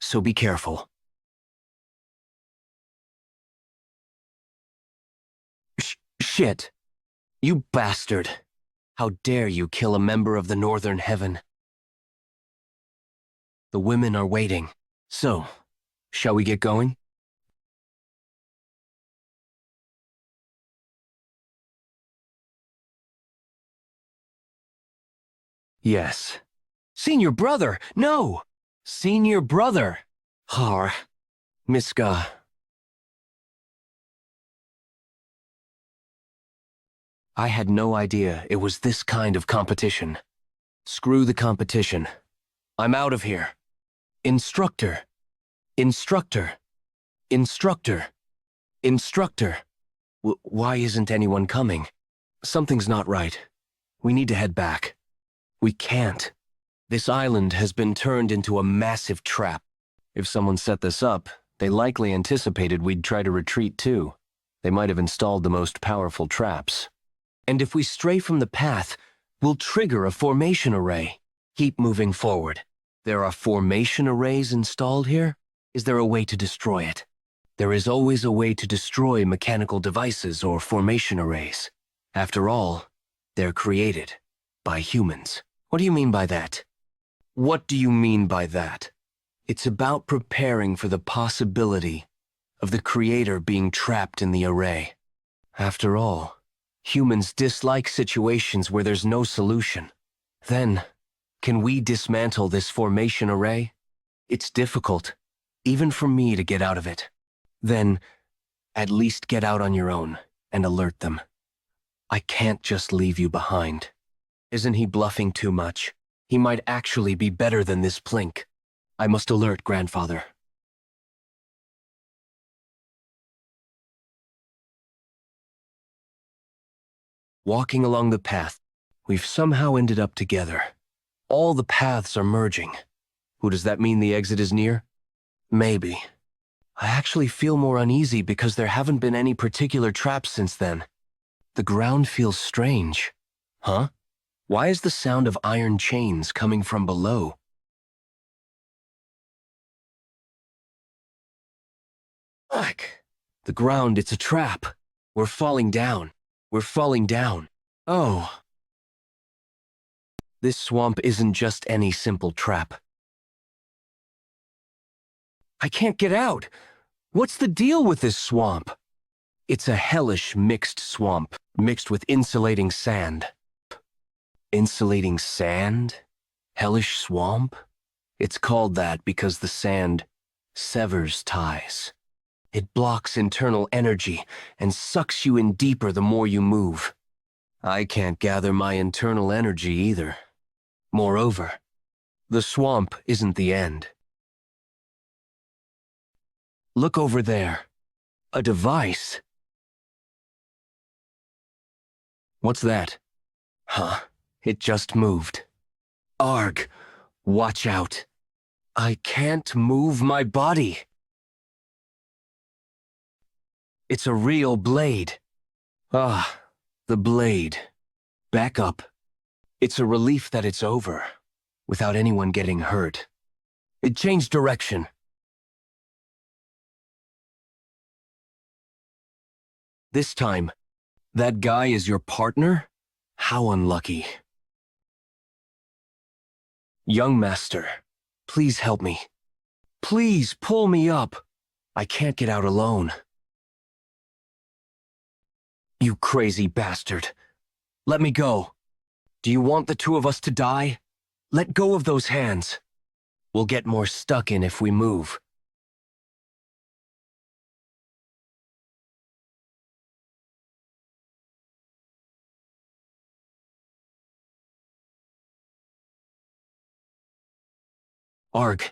so be careful. Shit. You bastard. How dare you kill a member of the Northern Heaven? The women are waiting. So, shall we get going? Yes. Senior brother! No! Senior brother! Har. Miska. I had no idea it was this kind of competition. Screw the competition. I'm out of here. Instructor. Instructor. Instructor. Instructor. Why isn't anyone coming? Something's not right. We need to head back. We can't. This island has been turned into a massive trap. If someone set this up, they likely anticipated we'd try to retreat too. They might have installed the most powerful traps. And if we stray from the path, we'll trigger a formation array. Keep moving forward. There are formation arrays installed here? Is there a way to destroy it? There is always a way to destroy mechanical devices or formation arrays. After all, they're created by humans. What do you mean by that? What do you mean by that? It's about preparing for the possibility of the creator being trapped in the array. After all, humans dislike situations where there's no solution. Then, can we dismantle this formation array? It's difficult, even for me to get out of it. Then, at least get out on your own and alert them. I can't just leave you behind. Isn't he bluffing too much? He might actually be better than this plink. I must alert Grandfather. Walking along the path, we've somehow ended up together. All the paths are merging. Does that mean the exit is near? Maybe. I actually feel more uneasy because there haven't been any particular traps since then. The ground feels strange. Huh? Why is the sound of iron chains coming from below? Fuck! The ground, it's a trap. We're falling down. We're falling down. Oh. This swamp isn't just any simple trap. I can't get out. What's the deal with this swamp? It's a hellish mixed swamp, mixed with insulating sand. Insulating sand? Hellish swamp? It's called that because the sand severs ties. It blocks internal energy and sucks you in deeper the more you move. I can't gather my internal energy either. Moreover, the swamp isn't the end. Look over there. A device. What's that? Huh? It just moved. Arg, watch out. I can't move my body. It's a real blade. Ah, the blade. Back up. It's a relief that it's over, without anyone getting hurt. It changed direction. This time, that guy is your partner? How unlucky. Young master, please help me. Please pull me up. I can't get out alone. You crazy bastard. Let me go. Do you want the two of us to die? Let go of those hands. We'll get more stuck in if we move. Arg,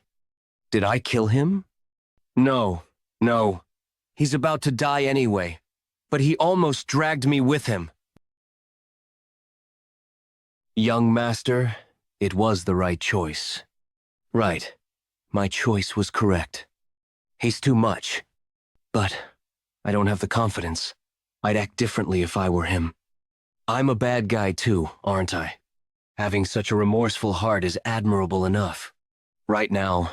did I kill him? No. He's about to die anyway, but he almost dragged me with him. Young master, it was the right choice. Right, my choice was correct. He's too much, but I don't have the confidence. I'd act differently if I were him. I'm a bad guy too, aren't I? Having such a remorseful heart is admirable enough. Right now,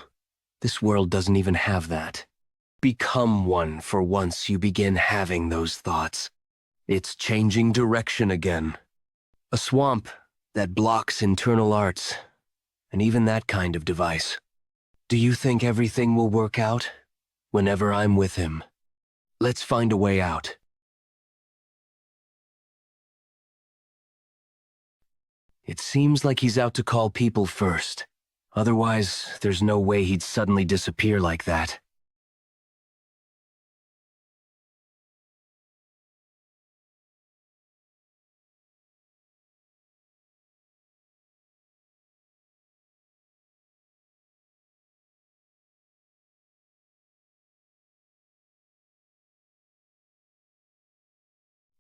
this world doesn't even have that. Become one for once you begin having those thoughts. It's changing direction again. A swamp that blocks internal arts, and even that kind of device. Do you think everything will work out whenever I'm with him? Let's find a way out. It seems like he's out to call people first. Otherwise, there's no way he'd suddenly disappear like that.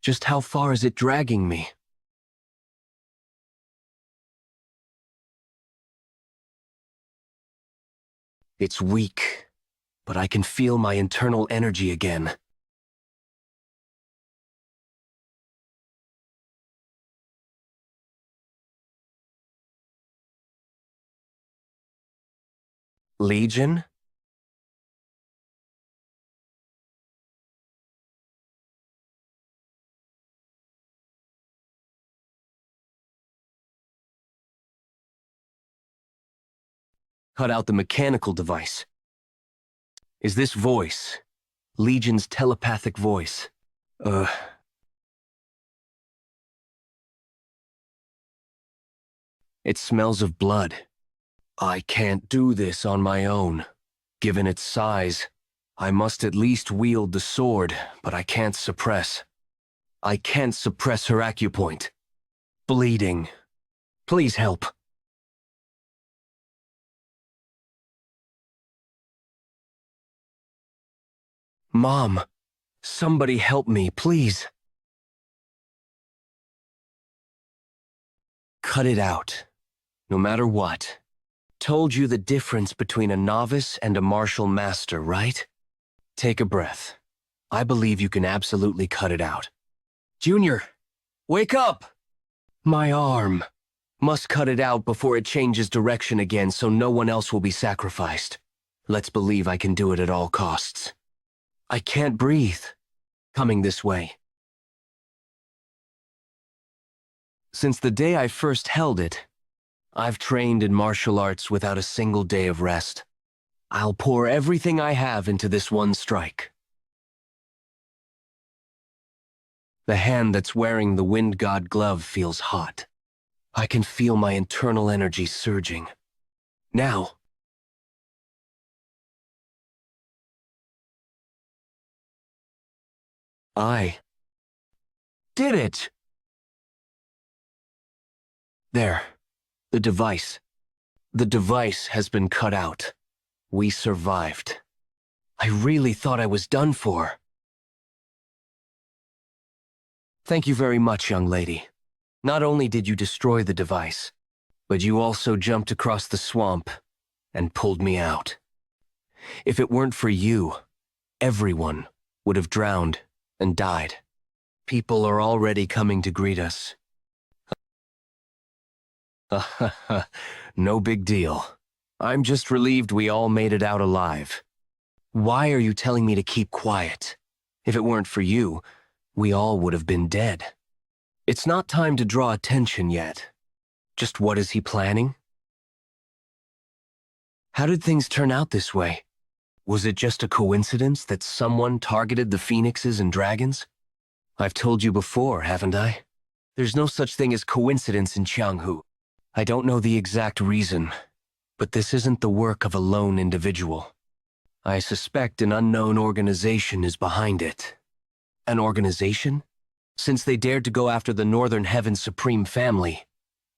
Just how far is it dragging me? It's weak, but I can feel my internal energy again. Legion? Cut out the mechanical device. Is this voice Legion's telepathic voice? It smells of blood. I can't do this on my own. Given its size, I must at least wield the sword, but I can't suppress. I can't suppress her acupoint. Bleeding. Please help. Mom, somebody help me, please. Cut it out. No matter what. Told you the difference between a novice and a martial master, right? Take a breath. I believe you can absolutely cut it out. Junior, wake up! My arm. Must cut it out before it changes direction again so no one else will be sacrificed. Let's believe I can do it at all costs. I can't breathe. Coming this way. Since the day I first held it, I've trained in martial arts without a single day of rest. I'll pour everything I have into this one strike. The hand that's wearing the wind god glove feels hot. I can feel my internal energy surging. Now. I did it! There. The device. The device has been cut out. We survived. I really thought I was done for. Thank you very much, young lady. Not only did you destroy the device, but you also jumped across the swamp and pulled me out. If it weren't for you, everyone would have drowned and died. People are already coming to greet us. No big deal. I'm just relieved we all made it out alive. Why are you telling me to keep quiet? If it weren't for you, we all would have been dead. It's not time to draw attention yet. Just what is he planning? How did things turn out this way? Was it just a coincidence that someone targeted the phoenixes and dragons? I've told you before, haven't I? There's no such thing as coincidence in Jianghu. I don't know the exact reason, but this isn't the work of a lone individual. I suspect an unknown organization is behind it. An organization? Since they dared to go after the Northern Heaven Supreme family,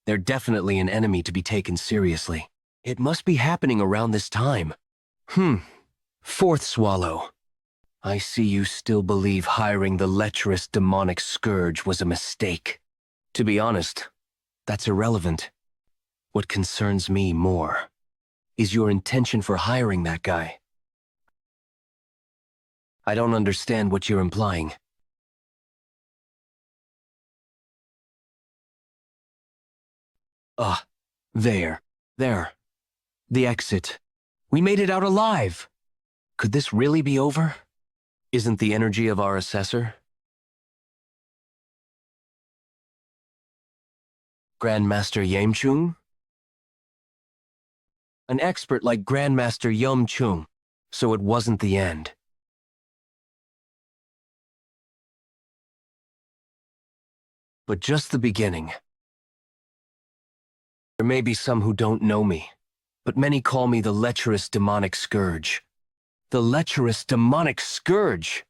they're definitely an enemy to be taken seriously. It must be happening around this time. Fourth Swallow. I see you still believe hiring the lecherous demonic scourge was a mistake. To be honest, that's irrelevant. What concerns me more is your intention for hiring that guy. I don't understand what you're implying. There. The exit. We made it out alive. Could this really be over? Isn't the energy of our assessor? Grandmaster Yamchung? An expert like Grandmaster Yamchung, so it wasn't the end. But just the beginning. There may be some who don't know me, but many call me the lecherous demonic scourge. The lecherous demonic scourge!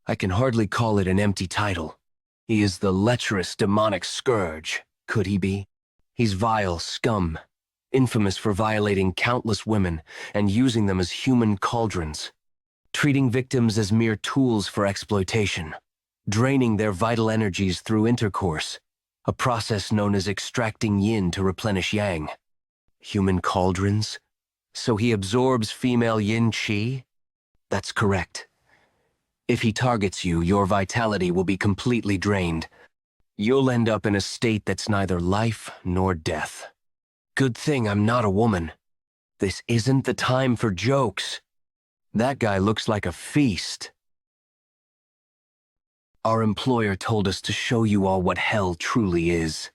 I can hardly call it an empty title. He is the lecherous demonic scourge, could he be? He's vile scum, infamous for violating countless women and using them as human cauldrons. treating victims as mere tools for exploitation, draining their vital energies through intercourse, a process known as extracting yin to replenish yang. Human cauldrons? So he absorbs female yin qi? That's correct. If he targets you, your vitality will be completely drained. You'll end up in a state that's neither life nor death. Good thing I'm not a woman. This isn't the time for jokes. That guy looks like a feast. Our employer told us to show you all what hell truly is.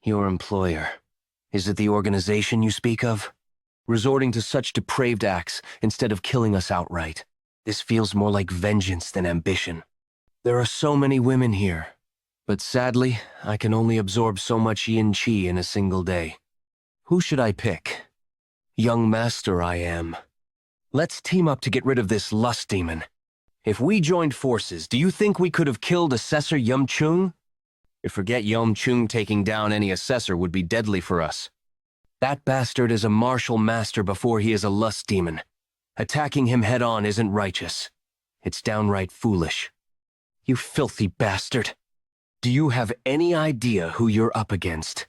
Your employer? Is it the organization you speak of? Resorting to such depraved acts instead of killing us outright. This feels more like vengeance than ambition. There are so many women here, but sadly, I can only absorb so much yin qi in a single day. Who should I pick? Young master I am. Let's team up to get rid of this lust demon. If we joined forces, do you think we could have killed Assessor Yum Chung? Forget Yum Chung taking down any assessor would be deadly for us. That bastard is a martial master before he is a lust demon. Attacking him head-on isn't righteous. It's downright foolish. You filthy bastard. Do you have any idea who you're up against?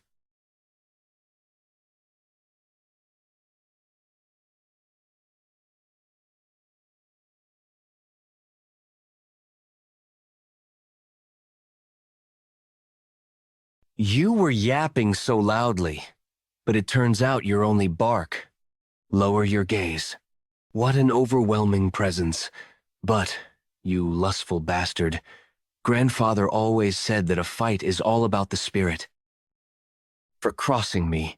You were yapping so loudly, but it turns out you're only bark. Lower your gaze. What an overwhelming presence. But, you lustful bastard, Grandfather always said that a fight is all about the spirit. For crossing me,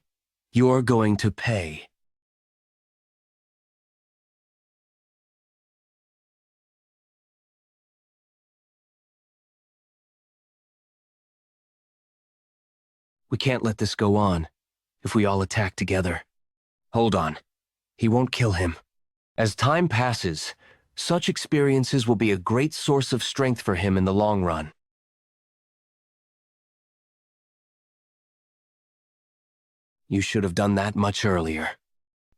you're going to pay. We can't let this go on, if we all attack together. Hold on. He won't kill him. As time passes, such experiences will be a great source of strength for him in the long run. You should have done that much earlier.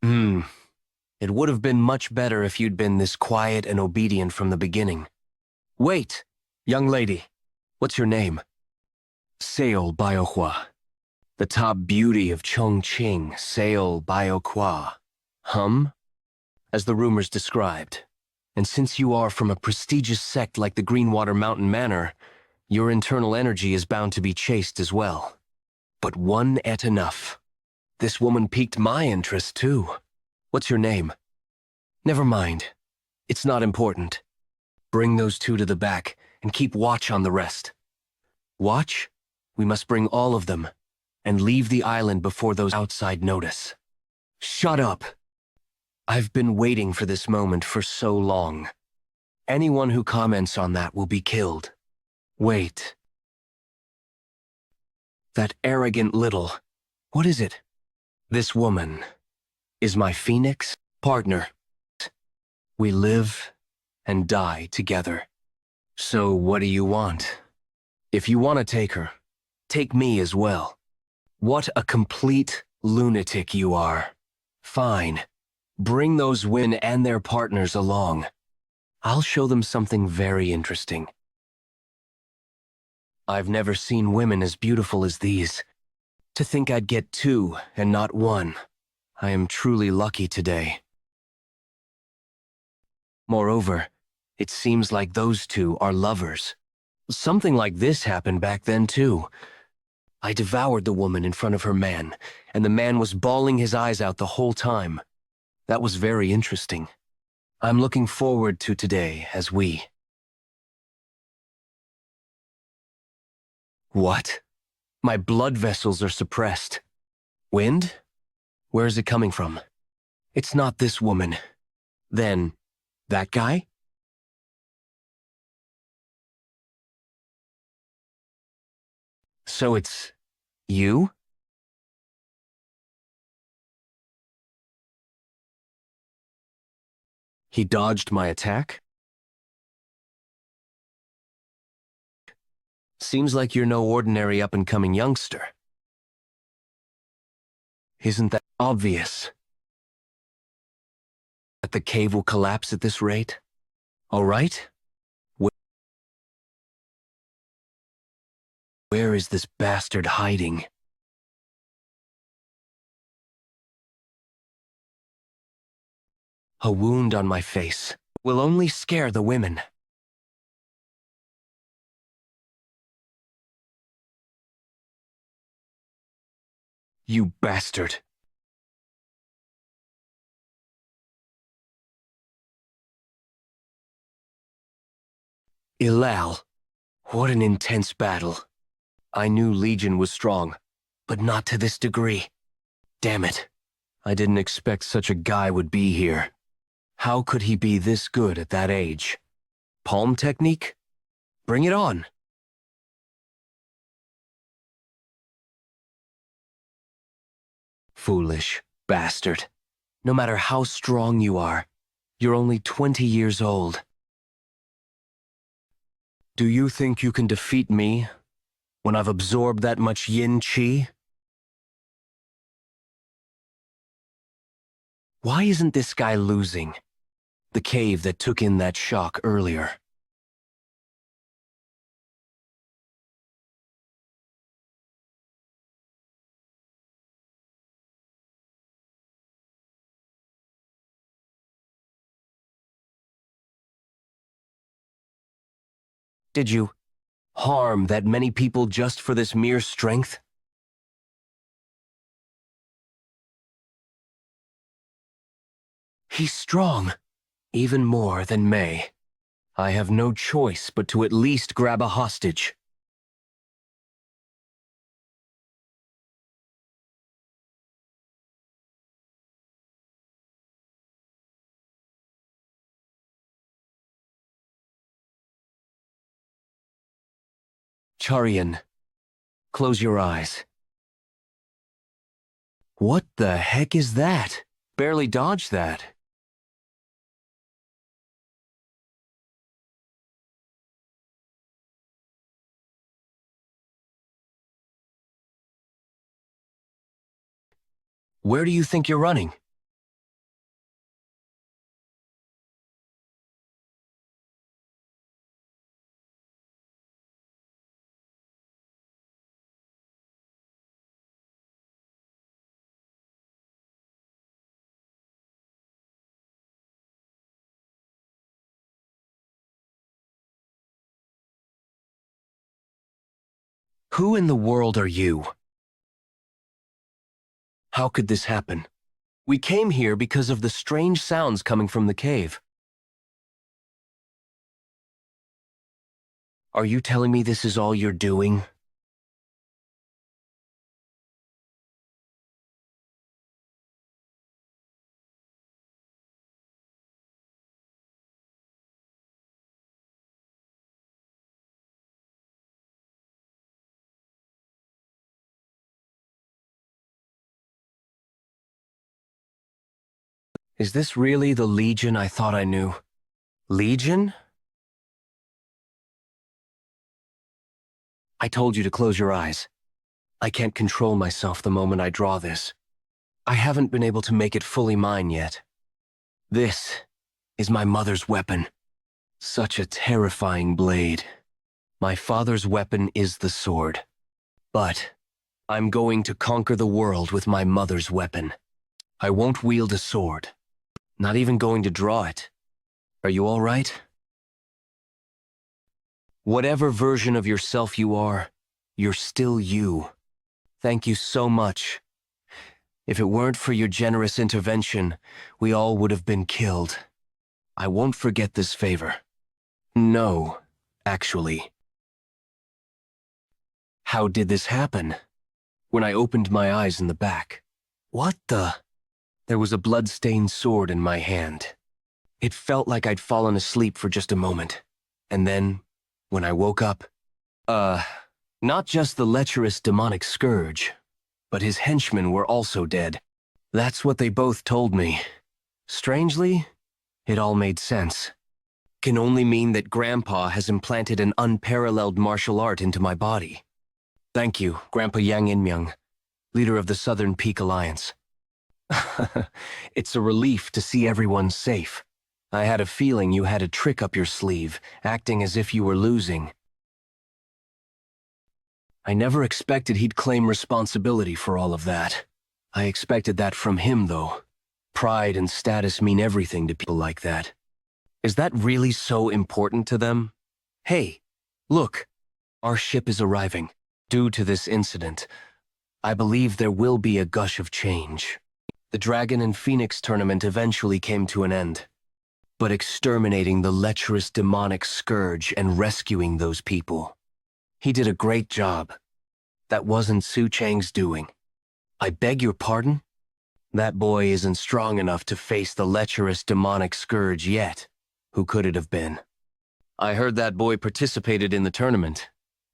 It would have been much better if you'd been this quiet and obedient from the beginning. Wait, young lady. What's your name? Seol Biohua. The top beauty of Chongqing, Seol Biohua. As the rumors described. And since you are from a prestigious sect like the Greenwater Mountain Manor, your internal energy is bound to be chaste as well. But one at enough. This woman piqued my interest too. What's your name? Never mind. It's not important. Bring those two to the back and keep watch on the rest. Watch? We must bring all of them and leave the island before those outside notice. Shut up! I've been waiting for this moment for so long. Anyone who comments on that will be killed. Wait. That arrogant little... What is it? This woman is my phoenix partner. We live and die together. So what do you want? If you want to take her, take me as well. What a complete lunatic you are. Fine. Bring those women and their partners along. I'll show them something very interesting. I've never seen women as beautiful as these. To think I'd get two and not one. I am truly lucky today. Moreover, it seems like those two are lovers. Something like this happened back then too. I devoured the woman in front of her man, and the man was bawling his eyes out the whole time. That was very interesting. I'm looking forward to today as we... What? My blood vessels are suppressed. Wind? Where is it coming from? It's not this woman. Then, that guy? So it's... you? He dodged my attack? Seems like you're no ordinary up-and-coming youngster. Isn't that obvious? That the cave will collapse at this rate? All right? Wh- Where is this bastard hiding? A wound on my face will only scare the women. You bastard. Ilal. What an intense battle. I knew Legion was strong, but not to this degree. Damn it. I didn't expect such a guy would be here. How could he be this good at that age? Palm technique? Bring it on. Foolish bastard. No matter how strong you are, you're only 20 years old. Do you think you can defeat me when I've absorbed that much yin qi? Why isn't this guy losing? The cave that took in that shock earlier. Did you harm that many people just for this mere strength? He's strong, even more than May. I have no choice but to at least grab a hostage. Charian, close your eyes. What the heck is that? Barely dodged that. Where do you think you're running? Who in the world are you? How could this happen? We came here because of the strange sounds coming from the cave. Are you telling me this is all you're doing? Is this really the Legion I thought I knew? Legion? I told you to close your eyes. I can't control myself the moment I draw this. I haven't been able to make it fully mine yet. This is my mother's weapon. Such a terrifying blade. My father's weapon is the sword. But I'm going to conquer the world with my mother's weapon. I won't wield a sword. Not even going to draw it. Are you all right? Whatever version of yourself you are, you're still you. Thank you so much. If it weren't for your generous intervention, we all would have been killed. I won't forget this favor. No, actually. How did this happen? When I opened my eyes in the back. What the? There was a blood-stained sword in my hand. It felt like I'd fallen asleep for just a moment. And then, when I woke up, not just the lecherous demonic scourge, but his henchmen were also dead. That's what they both told me. Strangely, it all made sense. Can only mean that Grandpa has implanted an unparalleled martial art into my body. Thank you, Grandpa Yang Inmyung, leader of the Southern Peak Alliance. It's a relief to see everyone safe. I had a feeling you had a trick up your sleeve, acting as if you were losing. I never expected he'd claim responsibility for all of that. I expected that from him, though. Pride and status mean everything to people like that. Is that really so important to them? Hey, look, our ship is arriving. Due to this incident, I believe there will be a gush of change. The Dragon and Phoenix tournament eventually came to an end. But exterminating the lecherous demonic scourge and rescuing those people, he did a great job. That wasn't Su Chang's doing. I beg your pardon? That boy isn't strong enough to face the lecherous demonic scourge yet. Who could it have been? I heard that boy participated in the tournament.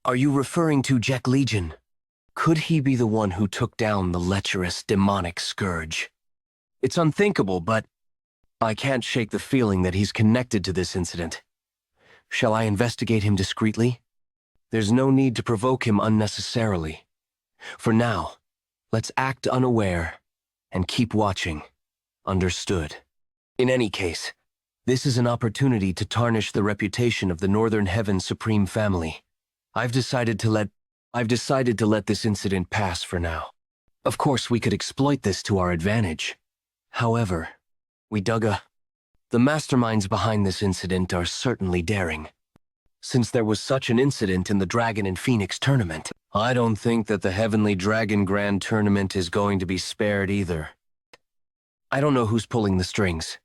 Are you referring to Jack Legion? Could he be the one who took down the lecherous demonic scourge? It's unthinkable, but I can't shake the feeling that he's connected to this incident. Shall I investigate him discreetly? There's no need to provoke him unnecessarily. For now, let's act unaware and keep watching. Understood. In any case, this is an opportunity to tarnish the reputation of the Northern Heaven Supreme family. I've decided to let this incident pass for now. Of course, we could exploit this to our advantage. However, the masterminds behind this incident are certainly daring. Since there was such an incident in the Dragon and Phoenix tournament, I don't think that the Heavenly Dragon Grand Tournament is going to be spared either. I don't know who's pulling the strings,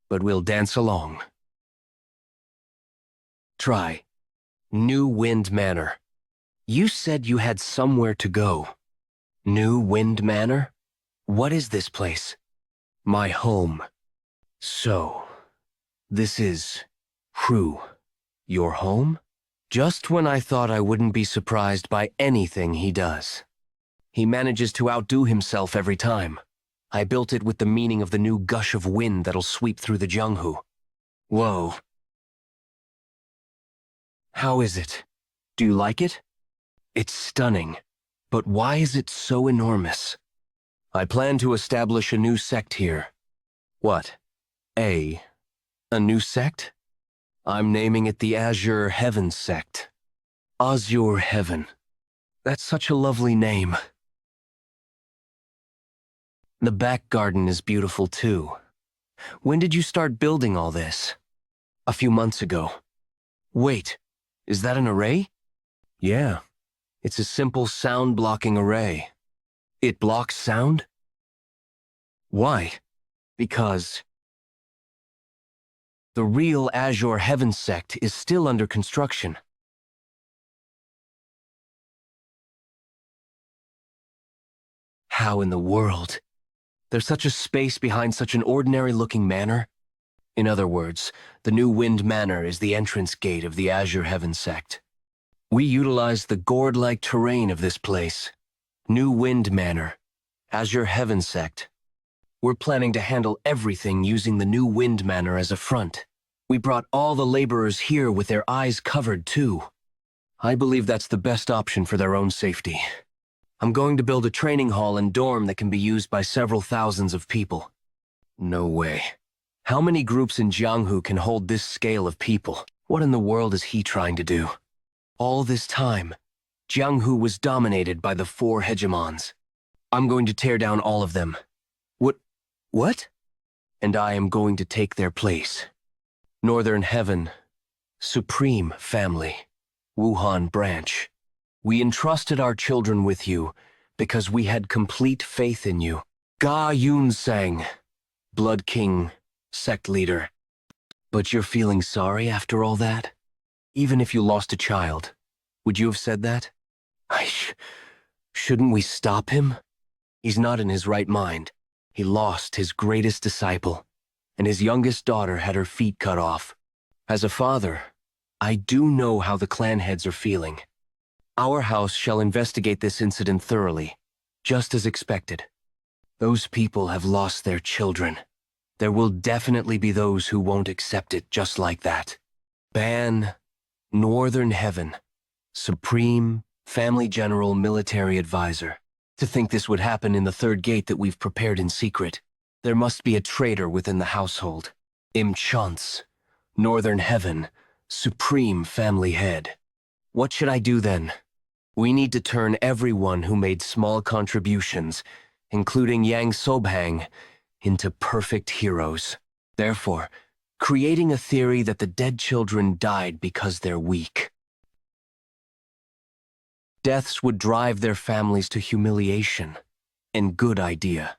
but we'll dance along. Try. New Wind Manor. You said you had somewhere to go. New Wind Manor? What is this place? My home. So, this is your home? Just when I thought I wouldn't be surprised by anything he does. He manages to outdo himself every time. I built it with the meaning of the new gush of wind that'll sweep through the Jianghu. Whoa. How is it? Do you like it? It's stunning, but why is it so enormous? I plan to establish a new sect here. What? A new sect? I'm naming it the Azure Heaven Sect. Azure Heaven. That's such a lovely name. The back garden is beautiful too. When did you start building all this? A few months ago. Wait, is that an array? Yeah, it's a simple sound-blocking array. It blocks sound? Why? Because the real Azure Heaven Sect is still under construction. How in the world? There's such a space behind such an ordinary-looking manor? In other words, the New Wind Manor is the entrance gate of the Azure Heaven Sect. We utilize the gourd-like terrain of this place. New Wind Manor, Azure Heaven Sect. We're planning to handle everything using the New Wind Manor as a front. We brought all the laborers here with their eyes covered, too. I believe that's the best option for their own safety. I'm going to build a training hall and dorm that can be used by several thousands of people. No way. How many groups in Jianghu can hold this scale of people? What in the world is he trying to do? All this time, Jianghu was dominated by the 4 hegemons. I'm going to tear down all of them. What? And I am going to take their place. Northern Heaven, Supreme Family, Wuhan Branch. We entrusted our children with you because we had complete faith in you. Ga Yunsang, Blood King, Sect Leader. But you're feeling sorry after all that? Even if you lost a child, would you have said that? Shouldn't we stop him? He's not in his right mind. He lost his greatest disciple, and his youngest daughter had her feet cut off. As a father, I do know how the clan heads are feeling. Our house shall investigate this incident thoroughly, just as expected. Those people have lost their children. There will definitely be those who won't accept it just like that. Ban Northern Heaven, Supreme Family General Military Advisor. To think this would happen in the third gate that we've prepared in secret. There must be a traitor within the household. Chance, Northern Heaven, Supreme Family Head. What should I do then? We need to turn everyone who made small contributions, including Yang Sobhang, into perfect heroes. Therefore, creating a theory that the dead children died because they're weak. Deaths would drive their families to humiliation. And good idea.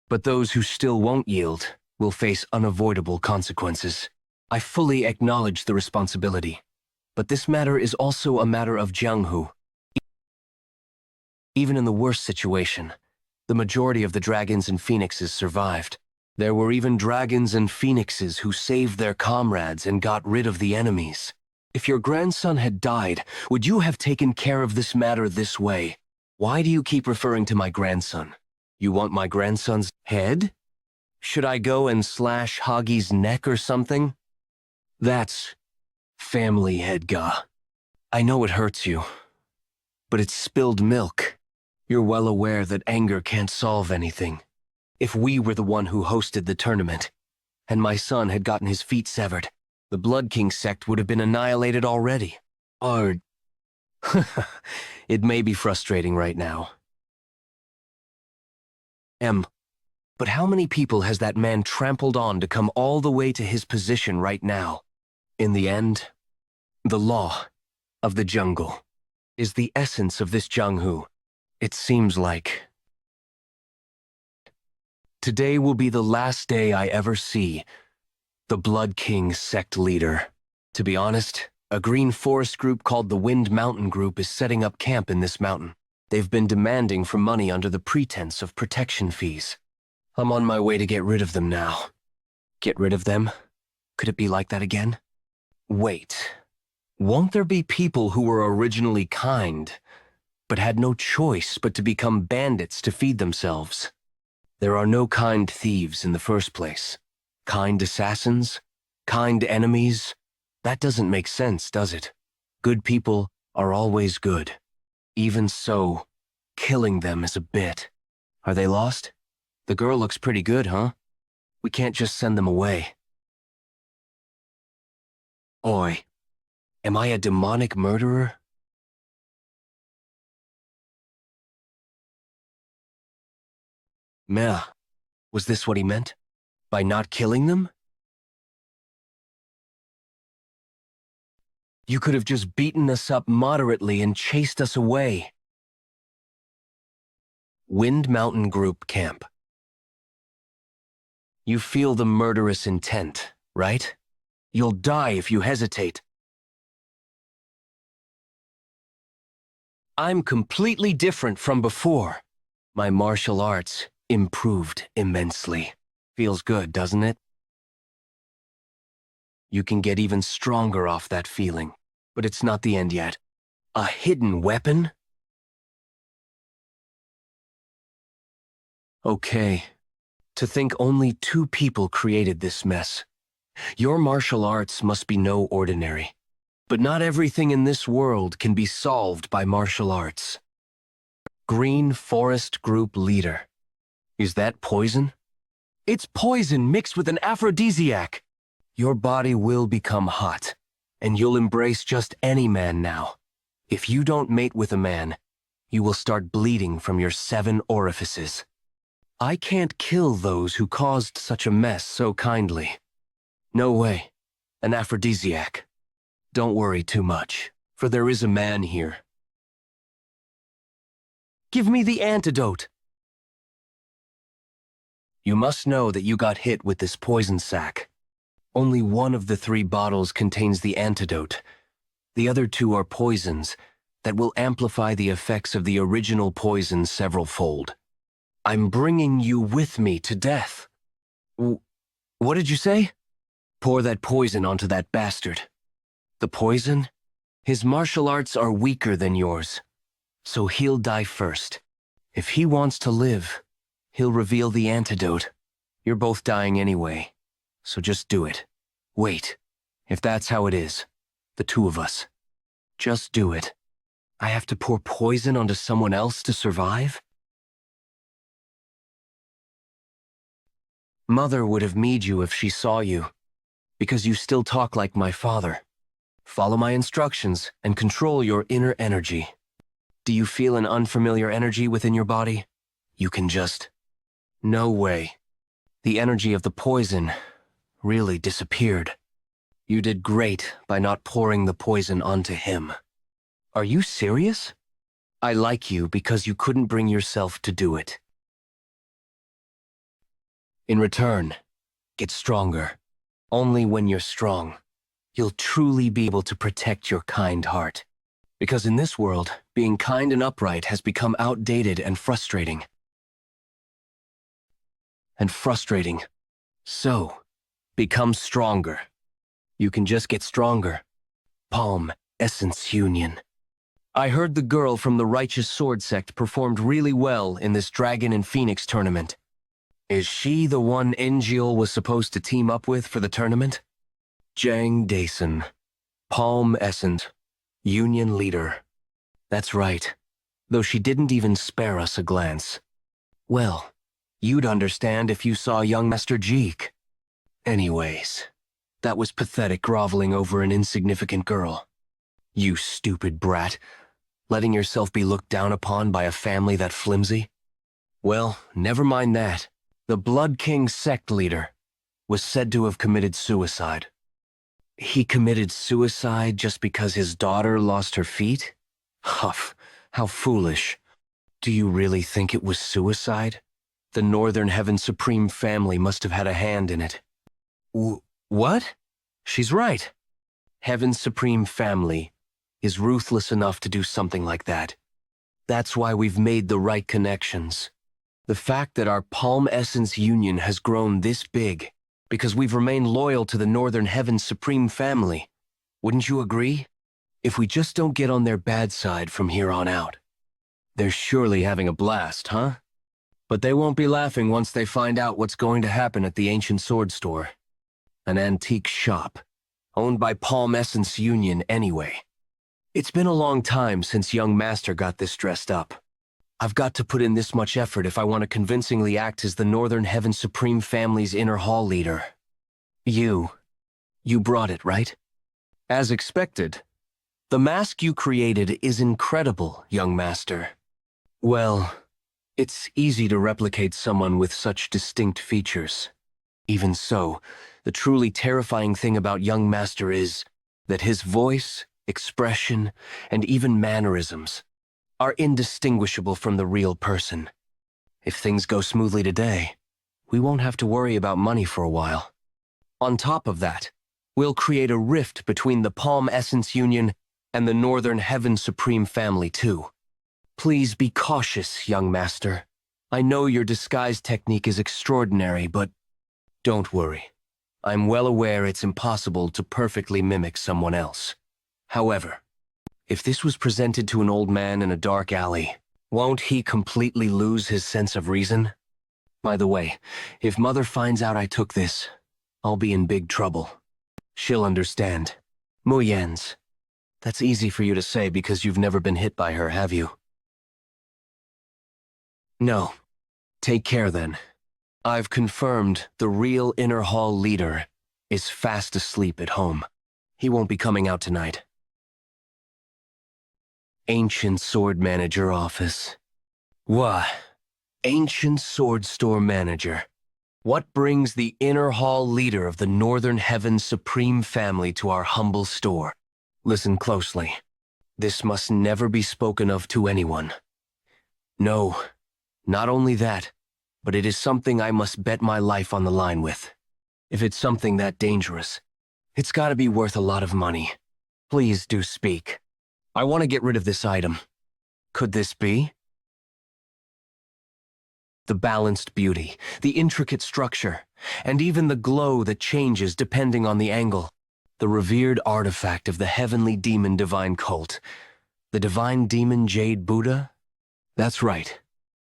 But those who still won't yield will face unavoidable consequences. I fully acknowledge the responsibility. But this matter is also a matter of Jianghu. Even in the worst situation, the majority of the dragons and phoenixes survived. There were even dragons and phoenixes who saved their comrades and got rid of the enemies. If your grandson had died, would you have taken care of this matter this way? Why do you keep referring to my grandson? You want my grandson's head? Should I go and slash Hagi's neck or something? That's family Hedga. I know it hurts you, but it's spilled milk. You're well aware that anger can't solve anything. If we were the one who hosted the tournament, and my son had gotten his feet severed, the Blood King sect would have been annihilated already. Or... It may be frustrating right now. But how many people has that man trampled on to come all the way to his position right now? In the end, the law of the jungle is the essence of this Jianghu. It seems like today will be the last day I ever see the Blood King sect leader. To be honest, a green forest group called the Wind Mountain Group is setting up camp in this mountain. They've been demanding for money under the pretense of protection fees. I'm on my way to get rid of them now. Get rid of them? Could it be like that again? Wait, won't there be people who were originally kind, but had no choice but to become bandits to feed themselves? There are no kind thieves in the first place. Kind assassins? Kind enemies? That doesn't make sense, does it? Good people are always good. Even so, killing them is a bit. Are they lost? The girl looks pretty good, huh? We can't just send them away. Oi, am I a demonic murderer? Meh, was this what he meant? By not killing them? You could have just beaten us up moderately and chased us away. Wind Mountain Group Camp. You feel the murderous intent, right? You'll die if you hesitate. I'm completely different from before. My martial arts improved immensely. Feels good, doesn't it? You can get even stronger off that feeling, but it's not the end yet. A hidden weapon? Okay. To think only 2 people created this mess. Your martial arts must be no ordinary. But not everything in this world can be solved by martial arts. Green Forest Group Leader. Is that poison? It's poison mixed with an aphrodisiac. Your body will become hot, and you'll embrace just any man now. If you don't mate with a man, you will start bleeding from your 7 orifices. I can't kill those who caused such a mess so kindly. No way. An aphrodisiac. Don't worry too much, for there is a man here. Give me the antidote. You must know that you got hit with this poison sac. Only one of the 3 bottles contains the antidote. The other 2 are poisons that will amplify the effects of the original poison several-fold. I'm bringing you with me to death. What did you say? Pour that poison onto that bastard. The poison? His martial arts are weaker than yours, so he'll die first. If he wants to live, he'll reveal the antidote. You're both dying anyway, so just do it. Wait, if that's how it is, the 2 of us. Just do it. I have to pour poison onto someone else to survive? Mother would have meed you if she saw you. because you still talk like my father. Follow my instructions and control your inner energy. Do you feel an unfamiliar energy within your body? You can just... No way. The energy of the poison really disappeared. You did great by not pouring the poison onto him. Are you serious? I like you because you couldn't bring yourself to do it. In return, get stronger. Only when you're strong, you'll truly be able to protect your kind heart. Because in this world, being kind and upright has become outdated and frustrating. So, become stronger. You can just get stronger. Palm Essence Union. I heard the girl from the Righteous Sword Sect performed really well in this Dragon and Phoenix tournament. Is she the one Engiel was supposed to team up with for the tournament? Jianghu, Palm Essence Union leader. That's right, though she didn't even spare us a glance. Well, you'd understand if you saw young Master Jeek. Anyways, that was pathetic groveling over an insignificant girl. You stupid brat, letting yourself be looked down upon by a family that flimsy? Well, never mind that. The Blood King sect leader was said to have committed suicide. He committed suicide just because his daughter lost her feet? Huff, how foolish. Do you really think it was suicide? The Northern Heaven Supreme family must have had a hand in it. What? She's right. Heaven's Supreme family is ruthless enough to do something like that. That's why we've made the right connections. The fact that our Palm Essence Union has grown this big because we've remained loyal to the Northern Heaven Supreme family. Wouldn't you agree? If we just don't get on their bad side from here on out. They're surely having a blast, huh? But they won't be laughing once they find out what's going to happen at the Ancient Sword Store. An antique shop, owned by Palm Essence Union anyway. It's been a long time since young Master got this dressed up. I've got to put in this much effort if I want to convincingly act as the Northern Heaven Supreme family's inner hall leader. You brought it, right? As expected. The mask you created is incredible, young Master. Well, it's easy to replicate someone with such distinct features. Even so, the truly terrifying thing about young Master is that his voice, expression, and even mannerisms are indistinguishable from the real person. If things go smoothly today, we won't have to worry about money for a while. On top of that, we'll create a rift between the Palm Essence Union and the Northern Heaven Supreme family too. Please be cautious, young Master. I know your disguise technique is extraordinary, but don't worry. I'm well aware it's impossible to perfectly mimic someone else. However, if this was presented to an old man in a dark alley, won't he completely lose his sense of reason? By the way, if Mother finds out I took this, I'll be in big trouble. She'll understand. Muyens. That's easy for you to say because you've never been hit by her, have you? No. Take care then. I've confirmed the real inner hall leader is fast asleep at home. He won't be coming out tonight. Ancient Sword Manager Office. What? Ancient Sword Store Manager. What brings the inner hall leader of the Northern Heaven Supreme family to our humble store? Listen closely. This must never be spoken of to anyone. No, not only that, but it is something I must bet my life on the line with. If it's something that dangerous, it's gotta be worth a lot of money. Please do speak. I want to get rid of this item. Could this be? The balanced beauty, the intricate structure, and even the glow that changes depending on the angle. The revered artifact of the heavenly demon divine cult. The divine demon Jade Buddha? That's right.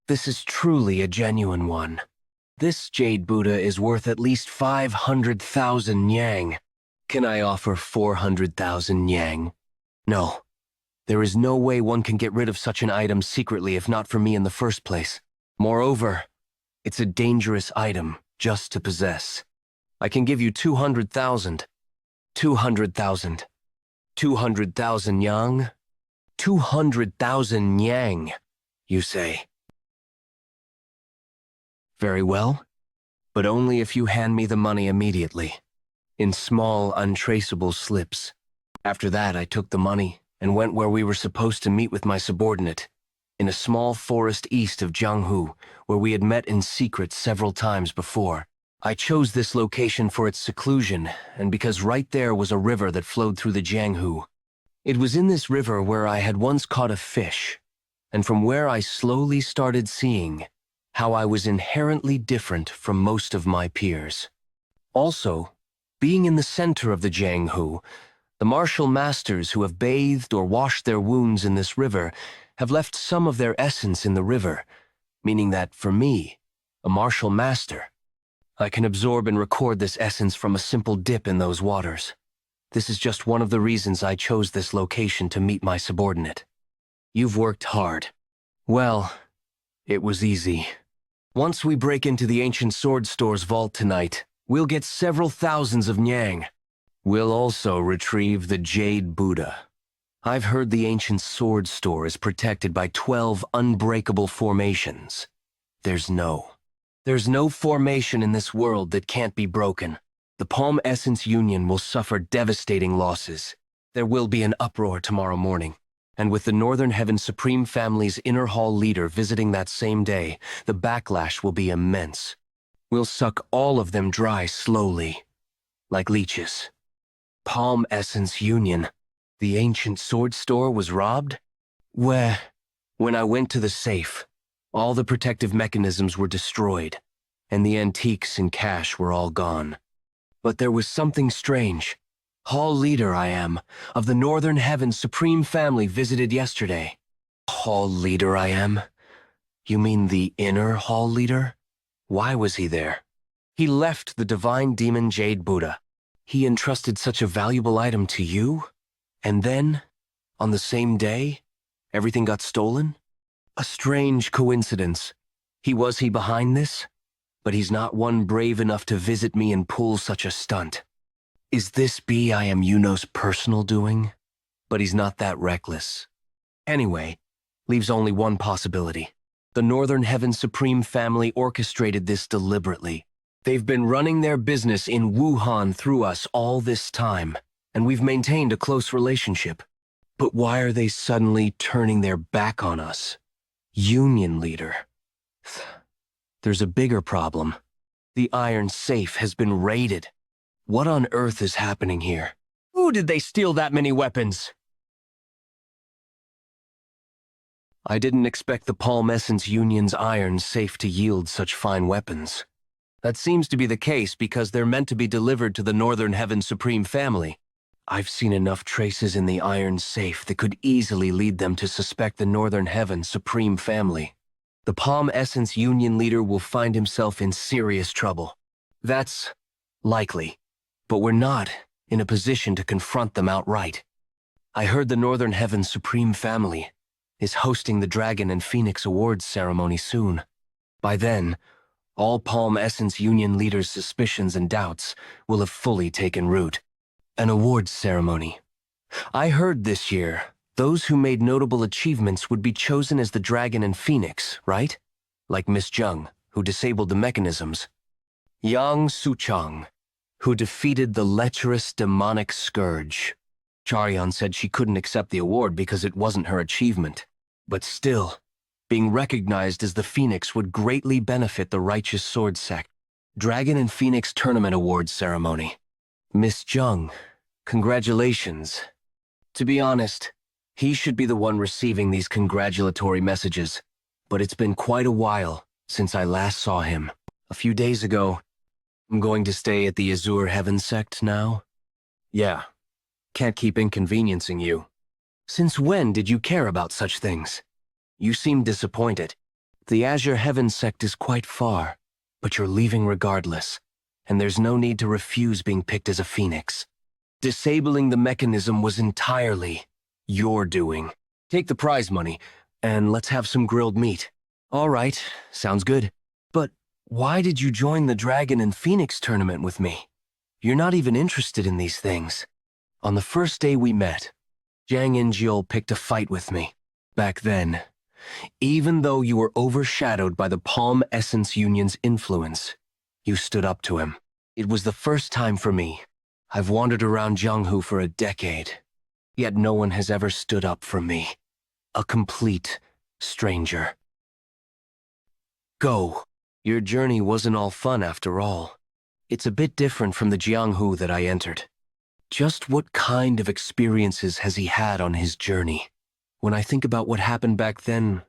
This is truly a genuine one. This Jade Buddha is worth at least 500,000 yang. Can I offer 400,000 yang? No. There is no way one can get rid of such an item secretly if not for me in the first place. Moreover, it's a dangerous item just to possess. I can give you 200,000. 200,000. 200,000 yang? 200,000 yang, you say. Very well, but only if you hand me the money immediately, in small, untraceable slips. After that, I took the money and went where we were supposed to meet with my subordinate, in a small forest east of Jianghu, where we had met in secret several times before. I chose this location for its seclusion, and because right there was a river that flowed through the Jianghu. It was in this river where I had once caught a fish, and from where I slowly started seeing how I was inherently different from most of my peers. Also, being in the center of the Jianghu, the martial masters who have bathed or washed their wounds in this river have left some of their essence in the river, meaning that, for me, a martial master, I can absorb and record this essence from a simple dip in those waters. This is just one of the reasons I chose this location to meet my subordinate. You've worked hard. Well, it was easy. Once we break into the ancient sword store's vault tonight, we'll get several thousands of nyang. We'll also retrieve the Jade Buddha. I've heard the ancient sword store is protected by 12 unbreakable formations. There's no formation in this world that can't be broken. The Palm Essence Union will suffer devastating losses. There will be an uproar tomorrow morning. And with the Northern Heaven Supreme Family's inner hall leader visiting that same day, the backlash will be immense. We'll suck all of them dry slowly, like leeches. Palm Essence Union. The ancient sword store was robbed? When I went to the safe, all the protective mechanisms were destroyed, and the antiques and cash were all gone. But there was something strange. Hall leader I am, of the Northern Heaven Supreme Family visited yesterday. Hall leader I am? You mean the inner hall leader? Why was he there? He left the divine demon Jade Buddha. He entrusted such a valuable item to you? And then, on the same day, everything got stolen? A strange coincidence. Was he behind this? But he's not one brave enough to visit me and pull such a stunt. Is this I am Yuno's personal doing? But he's not that reckless. Anyway, leaves only one possibility. The Northern Heaven Supreme Family orchestrated this deliberately. They've been running their business in Wuhan through us all this time, and we've maintained a close relationship. But why are they suddenly turning their back on us? Union leader. There's a bigger problem. The iron safe has been raided. What on earth is happening here? Who did they steal that many weapons? I didn't expect the Palm Essence Union's iron safe to yield such fine weapons. That seems to be the case because they're meant to be delivered to the Northern Heaven Supreme Family. I've seen enough traces in the iron safe that could easily lead them to suspect the Northern Heaven Supreme Family. The Palm Essence Union leader will find himself in serious trouble. That's likely, but we're not in a position to confront them outright. I heard the Northern Heaven Supreme Family is hosting the Dragon and Phoenix Awards ceremony soon. By then, all Palm Essence Union leaders' suspicions and doubts will have fully taken root. An awards ceremony. I heard this year, those who made notable achievements would be chosen as the Dragon and Phoenix, right? Like Miss Zheng, who disabled the mechanisms. Yang Suchang, who defeated the lecherous demonic scourge. Charyan said she couldn't accept the award because it wasn't her achievement. But still, being recognized as the Phoenix would greatly benefit the righteous sword sect. Dragon and Phoenix Tournament Awards ceremony. Miss Zheng, congratulations. To be honest, he should be the one receiving these congratulatory messages, but it's been quite a while since I last saw him. A few days ago. I'm going to stay at the Azure Heaven sect now? Yeah. Can't keep inconveniencing you. Since when did you care about such things? You seem disappointed. The Azure Heaven sect is quite far, but you're leaving regardless, and there's no need to refuse being picked as a phoenix. Disabling the mechanism was entirely your doing. Take the prize money, and let's have some grilled meat. All right, sounds good. But Why did you join the Dragon and Phoenix tournament with me? You're not even interested in these things. On the first day we met, Jianghu picked a fight with me. Back then, even though you were overshadowed by the Palm Essence Union's influence, you stood up to him. It was the first time for me. I've wandered around Jianghu for a decade, yet no one has ever stood up for me. A complete stranger. Go. Your journey wasn't all fun after all. It's a bit different from the Jianghu that I entered. Just what kind of experiences has he had on his journey? When I think about what happened back then,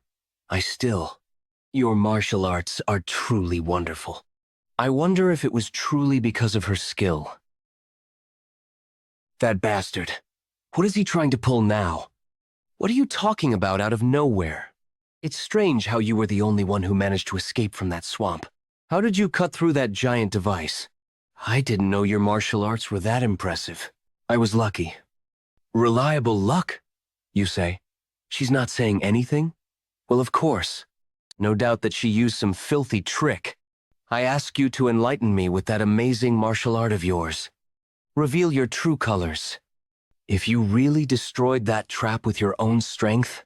Your martial arts are truly wonderful. I wonder if it was truly because of her skill. That bastard. What is he trying to pull now? What are you talking about out of nowhere? It's strange how you were the only one who managed to escape from that swamp. How did you cut through that giant device? I didn't know your martial arts were that impressive. I was lucky. Reliable luck, you say? She's not saying anything? Well, of course. No doubt that she used some filthy trick. I ask you to enlighten me with that amazing martial art of yours. Reveal your true colors. If you really destroyed that trap with your own strength,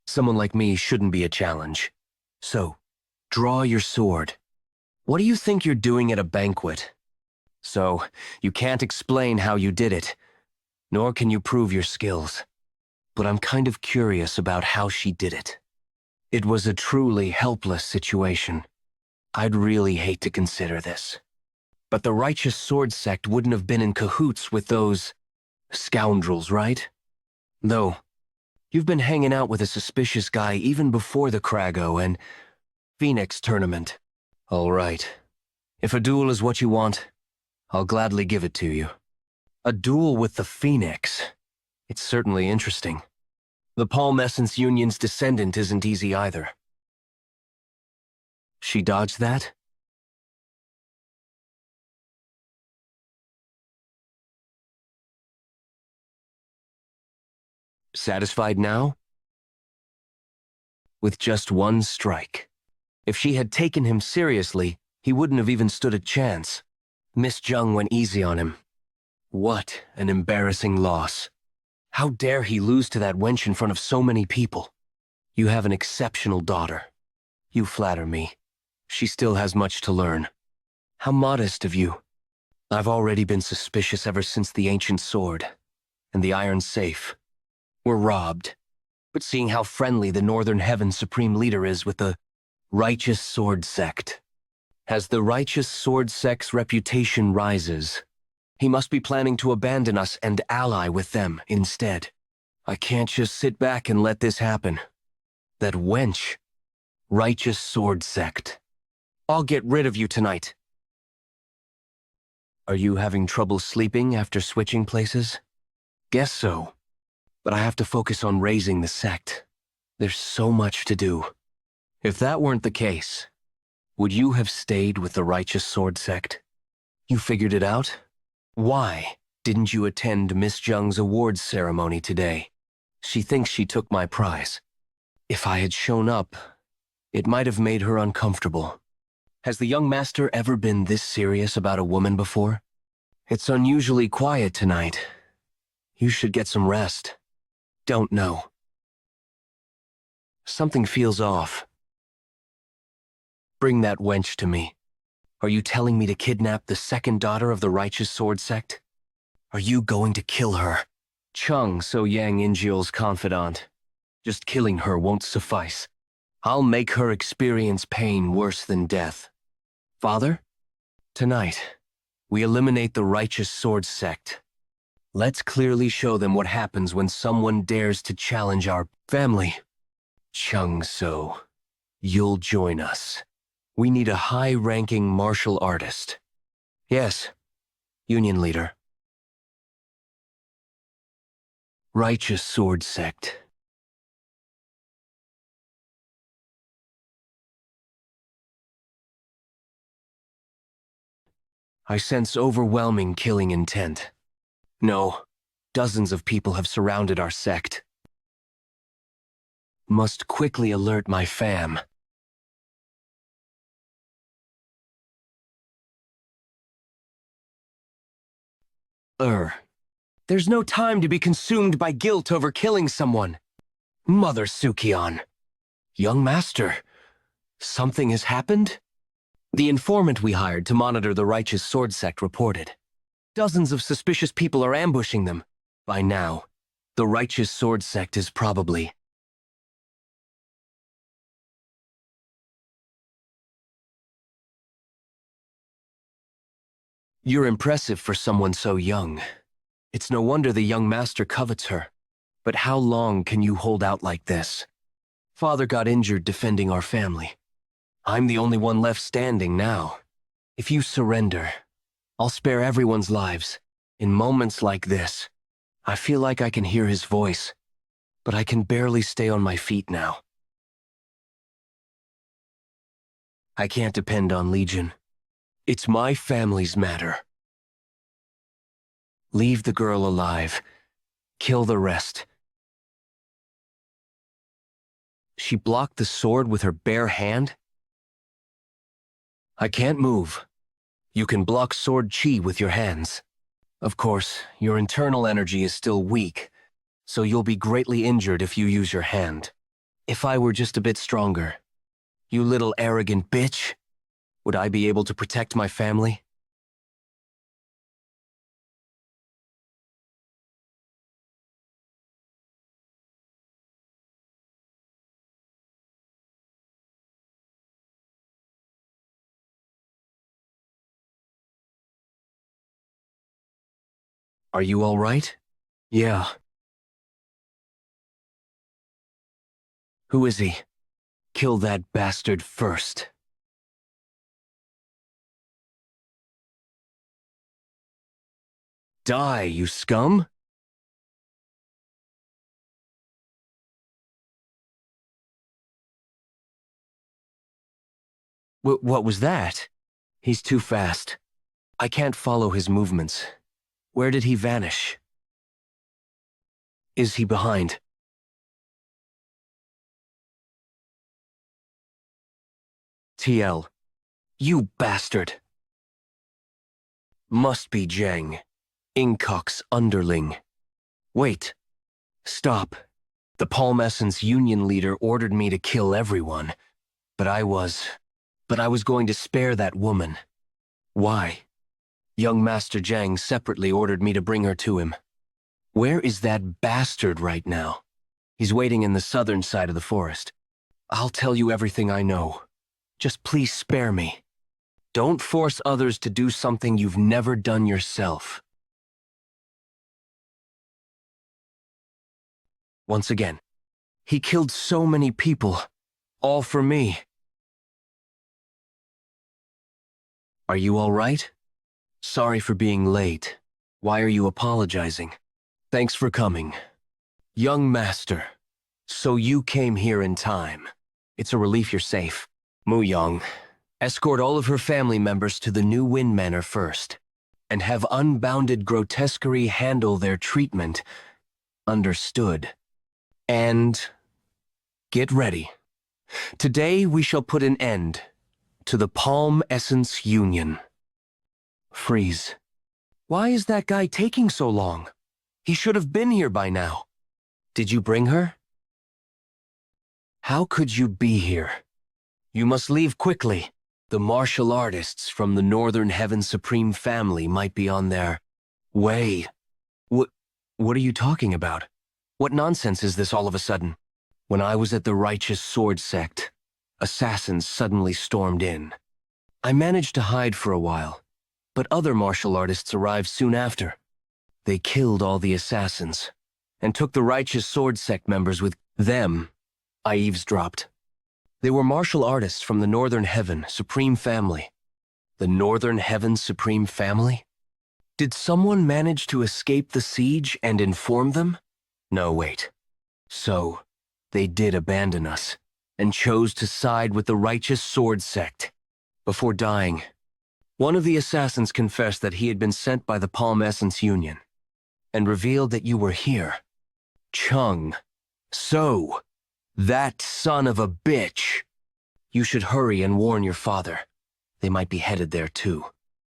someone like me shouldn't be a challenge. So, draw your sword. What do you think you're doing at a banquet? So, you can't explain how you did it, nor can you prove your skills. But I'm kind of curious about how she did it. It was a truly helpless situation. I'd really hate to consider this. But the Righteous Sword Sect wouldn't have been in cahoots with those scoundrels, right? Though, you've been hanging out with a suspicious guy even before the Krago and Phoenix tournament. All right. If a duel is what you want, I'll gladly give it to you. A duel with the Phoenix. It's certainly interesting. The Palm Essence Union's descendant isn't easy either. She dodged that? Satisfied now? With just one strike. If she had taken him seriously, he wouldn't have even stood a chance. Miss Jiang went easy on him. What an embarrassing loss. How dare he lose to that wench in front of so many people? You have an exceptional daughter. You flatter me. She still has much to learn. How modest of you. I've already been suspicious ever since the ancient sword and the iron safe were robbed. But seeing how friendly the Northern Heaven's supreme leader is with the Righteous Sword Sect, as the Righteous Sword Sect's reputation rises, he must be planning to abandon us and ally with them instead. I can't just sit back and let this happen. That wench. Righteous Sword Sect. I'll get rid of you tonight. Are you having trouble sleeping after switching places? Guess so. But I have to focus on raising the sect. There's so much to do. If that weren't the case, would you have stayed with the Righteous Sword Sect? You figured it out? Why didn't you attend Miss Jiang's awards ceremony today? She thinks she took my prize. If I had shown up, it might have made her uncomfortable. Has the young master ever been this serious about a woman before? It's unusually quiet tonight. You should get some rest. Don't know. Something feels off. Bring that wench to me. Are you telling me to kidnap the second daughter of the Righteous Sword Sect? Are you going to kill her? Chung, so Yang Injiel's confidant. Just killing her won't suffice. I'll make her experience pain worse than death. Father? Tonight, we eliminate the Righteous Sword Sect. Let's clearly show them what happens when someone dares to challenge our family. Chung So, you'll join us. We need a high-ranking martial artist. Yes, Union Leader. Righteous Sword Sect. I sense overwhelming killing intent. No, dozens of people have surrounded our sect. Must quickly alert my fam. There's no time to be consumed by guilt over killing someone. Mother Sukion. Young master, something has happened? The informant we hired to monitor the righteous sword sect reported. Dozens of suspicious people are ambushing them. By now, the righteous sword sect is probably... You're impressive for someone so young. It's no wonder the young master covets her. But how long can you hold out like this? Father got injured defending our family. I'm the only one left standing now. If you surrender, I'll spare everyone's lives. In moments like this, I feel like I can hear his voice, but I can barely stay on my feet now. I can't depend on Legion. It's my family's matter. Leave the girl alive. Kill the rest. She blocked the sword with her bare hand? I can't move. You can block sword chi with your hands. Of course, your internal energy is still weak, so you'll be greatly injured if you use your hand. If I were just a bit stronger, you little arrogant bitch, would I be able to protect my family? Are you all right? Yeah. Who is he? Kill that bastard first. Die, you scum! What was that? He's too fast. I can't follow his movements. Where did he vanish? Is he behind? TL. You bastard! Must be Jiang, Incock's underling. Wait. Stop. The Palm Essence Union leader ordered me to kill everyone, but I was going to spare that woman. Why? Young Master Jiang separately ordered me to bring her to him. Where is that bastard right now? He's waiting in the southern side of the forest. I'll tell you everything I know. Just please spare me. Don't force others to do something you've never done yourself. Once again, he killed so many people, all for me. Are you all right? Sorry for being late. Why are you apologizing? Thanks for coming. Young master, so you came here in time. It's a relief you're safe. Muyang, escort all of her family members to the New Wind Manor first, and have unbounded grotesquerie handle their treatment. Understood. And get ready. Today we shall put an end to the Palm Essence Union. Freeze. Why is that guy taking so long? He should have been here by now. Did you bring her? How could you be here? You must leave quickly. The martial artists from the Northern Heaven Supreme family might be on their way. What are you talking about? What nonsense is this all of a sudden? When I was at the Righteous Sword Sect, assassins suddenly stormed in. I managed to hide for a while, but other martial artists arrived soon after. They killed all the assassins, and took the Righteous Sword Sect members with them. I eavesdropped. They were martial artists from the Northern Heaven Supreme family. The Northern Heaven Supreme family? Did someone manage to escape the siege and inform them? No, wait. So, they did abandon us, and chose to side with the Righteous Sword Sect. Before dying, one of the assassins confessed that he had been sent by the Palm Essence Union, and revealed that you were here. Chung. So, that son of a bitch. You should hurry and warn your father. They might be headed there too.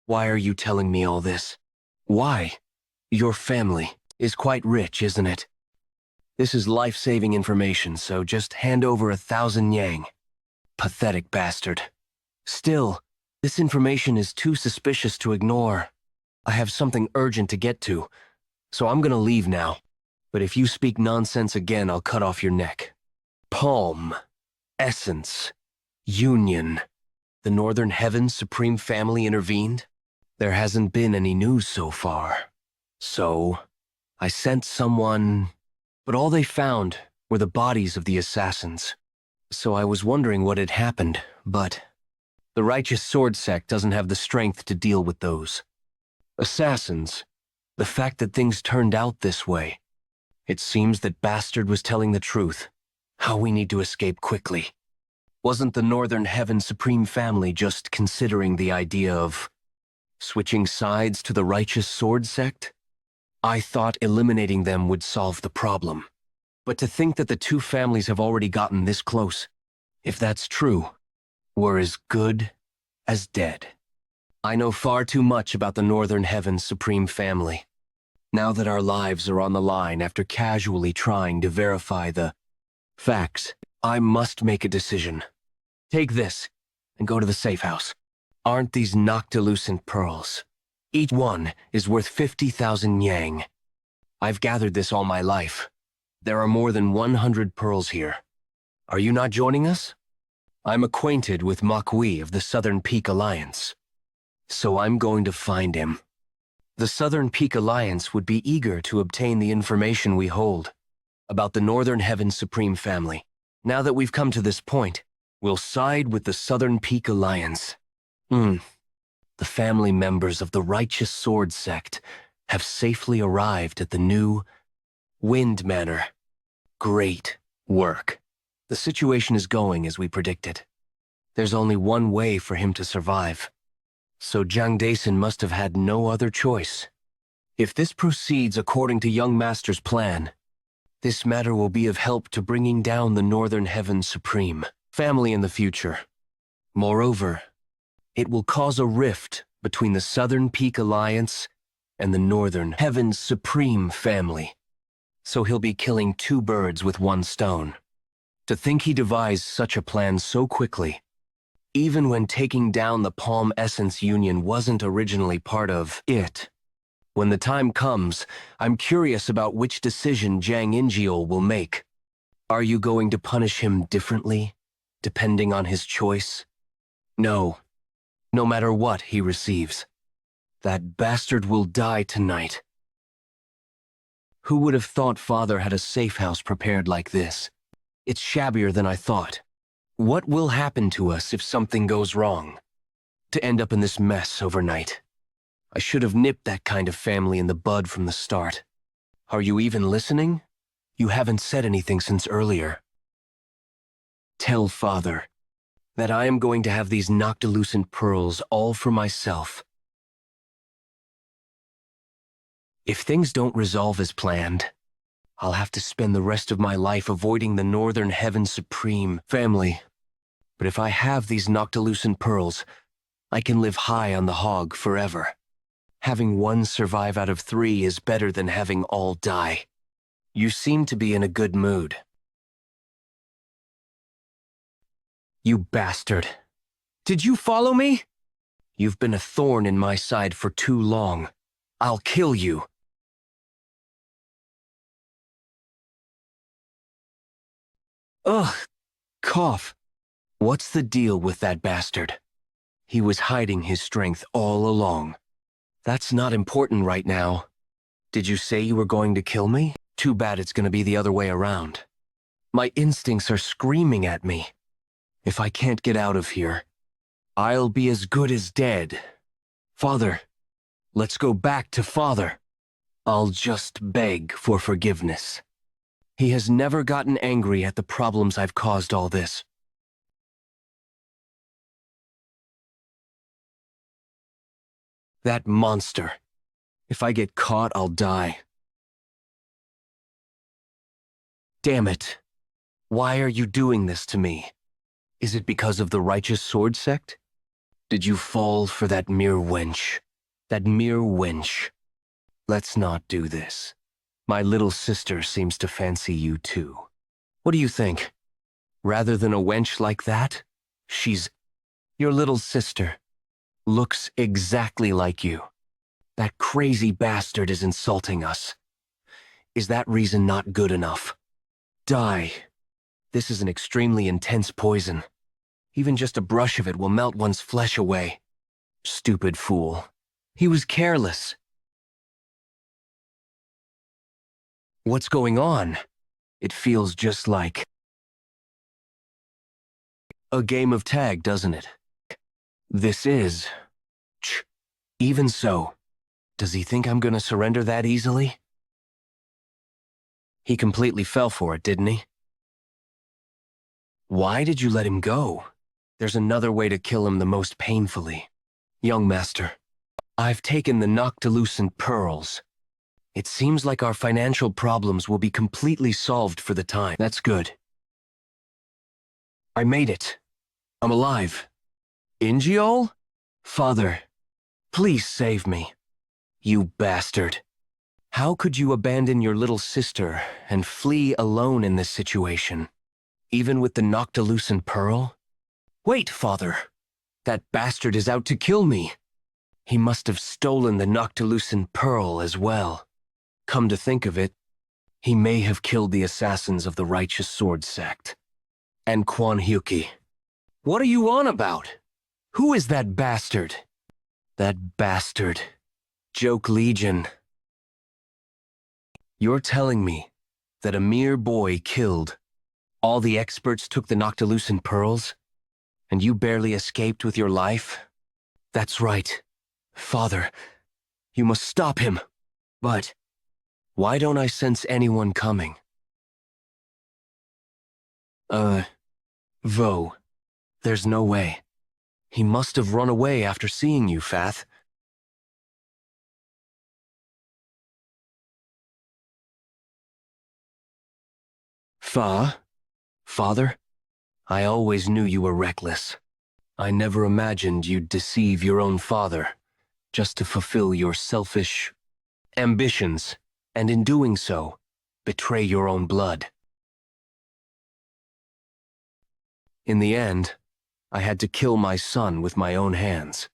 Why are you telling me all this? Why? Your family is quite rich, isn't it? This is life-saving information, so just hand over 1,000 yang. Pathetic bastard. Still, this information is too suspicious to ignore. I have something urgent to get to, so I'm gonna leave now. But if you speak nonsense again, I'll cut off your neck. Palm. Essence. Union. The Northern Heavens Supreme Family intervened? There hasn't been any news so far. So, I sent someone, but all they found were the bodies of the assassins. So I was wondering what had happened, but the Righteous Sword Sect doesn't have the strength to deal with those. Assassins. The fact that things turned out this way. It seems that Bastard was telling the truth. How we need to escape quickly. Wasn't the Northern Heaven Supreme Family just considering the idea of switching sides to the Righteous Sword Sect? I thought eliminating them would solve the problem. But to think that the two families have already gotten this close, if that's true, we're as good as dead. I know far too much about the Northern Heaven Supreme Family. Now that our lives are on the line after casually trying to verify the facts, I must make a decision. Take this and go to the safe house. Aren't these noctilucent pearls? Each one is worth 50,000 yang. I've gathered this all my life. There are more than 100 pearls here. Are you not joining us? I'm acquainted with Makui of the Southern Peak Alliance. So I'm going to find him. The Southern Peak Alliance would be eager to obtain the information we hold about the Northern Heaven Supreme Family. Now that we've come to this point, we'll side with the Southern Peak Alliance. The family members of the Righteous Sword Sect have safely arrived at the new Wind Manor. Great work. The situation is going as we predicted. There's only one way for him to survive. So Jianghu must have had no other choice. If this proceeds according to Young Master's plan, this matter will be of help to bringing down the Northern Heaven Supreme Family in the future. Moreover, it will cause a rift between the Southern Peak Alliance and the Northern Heaven Supreme Family. So he'll be killing two birds with one stone. To think he devised such a plan so quickly, even when taking down the Palm Essence Union wasn't originally part of it. When the time comes, I'm curious about which decision Jiang Injiol will make. Are you going to punish him differently, depending on his choice? No. No matter what he receives. That bastard will die tonight. Who would have thought Father had a safe house prepared like this? It's shabbier than I thought. What will happen to us if something goes wrong? To end up in this mess overnight. I should have nipped that kind of family in the bud from the start. Are you even listening? You haven't said anything since earlier. Tell Father that I am going to have these noctilucent pearls all for myself. If things don't resolve as planned, I'll have to spend the rest of my life avoiding the Northern Heaven Supreme Family. But if I have these noctilucent pearls, I can live high on the hog forever. Having one survive out of 3 is better than having all die. You seem to be in a good mood. You bastard. Did you follow me? You've been a thorn in my side for too long. I'll kill you. Ugh, cough. What's the deal with that bastard? He was hiding his strength all along. That's not important right now. Did you say you were going to kill me? Too bad it's going to be the other way around. My instincts are screaming at me. If I can't get out of here, I'll be as good as dead. Father, let's go back to Father. I'll just beg for forgiveness. He has never gotten angry at the problems I've caused all this. That monster. If I get caught, I'll die. Damn it. Why are you doing this to me? Is it because of the Righteous Sword Sect? Did you fall for that mere wench? That mere wench? Let's not do this. My little sister seems to fancy you too. What do you think? Rather than a wench like that, she's your little sister. Looks exactly like you. That crazy bastard is insulting us. Is that reason not good enough? Die. This is an extremely intense poison. Even just a brush of it will melt one's flesh away. Stupid fool. He was careless. What's going on? It feels just like a game of tag, doesn't it? This is... Even so, does he think I'm gonna surrender that easily? He completely fell for it, didn't he? Why did you let him go? There's another way to kill him the most painfully. Young master, I've taken the noctilucent pearls. It seems like our financial problems will be completely solved for the time. That's good. I made it. I'm alive. Ingiol? Father, please save me. You bastard. How could you abandon your little sister and flee alone in this situation? Even with the noctilucent pearl? Wait, father. That bastard is out to kill me. He must have stolen the noctilucent pearl as well. Come to think of it, he may have killed the assassins of the Righteous Sword sect. And Quan Hyuki. What are you on about? Who is that bastard? That bastard. Joke Legion. You're telling me that a mere boy killed. All the experts took the noctilucent pearls, and you barely escaped with your life? That's right. Father, you must stop him. But why don't I sense anyone coming? Vo. There's no way. He must have run away after seeing you, Fath. Father? I always knew you were reckless. I never imagined you'd deceive your own father, just to fulfill your selfish ambitions, and in doing so, betray your own blood. In the end, I had to kill my son with my own hands.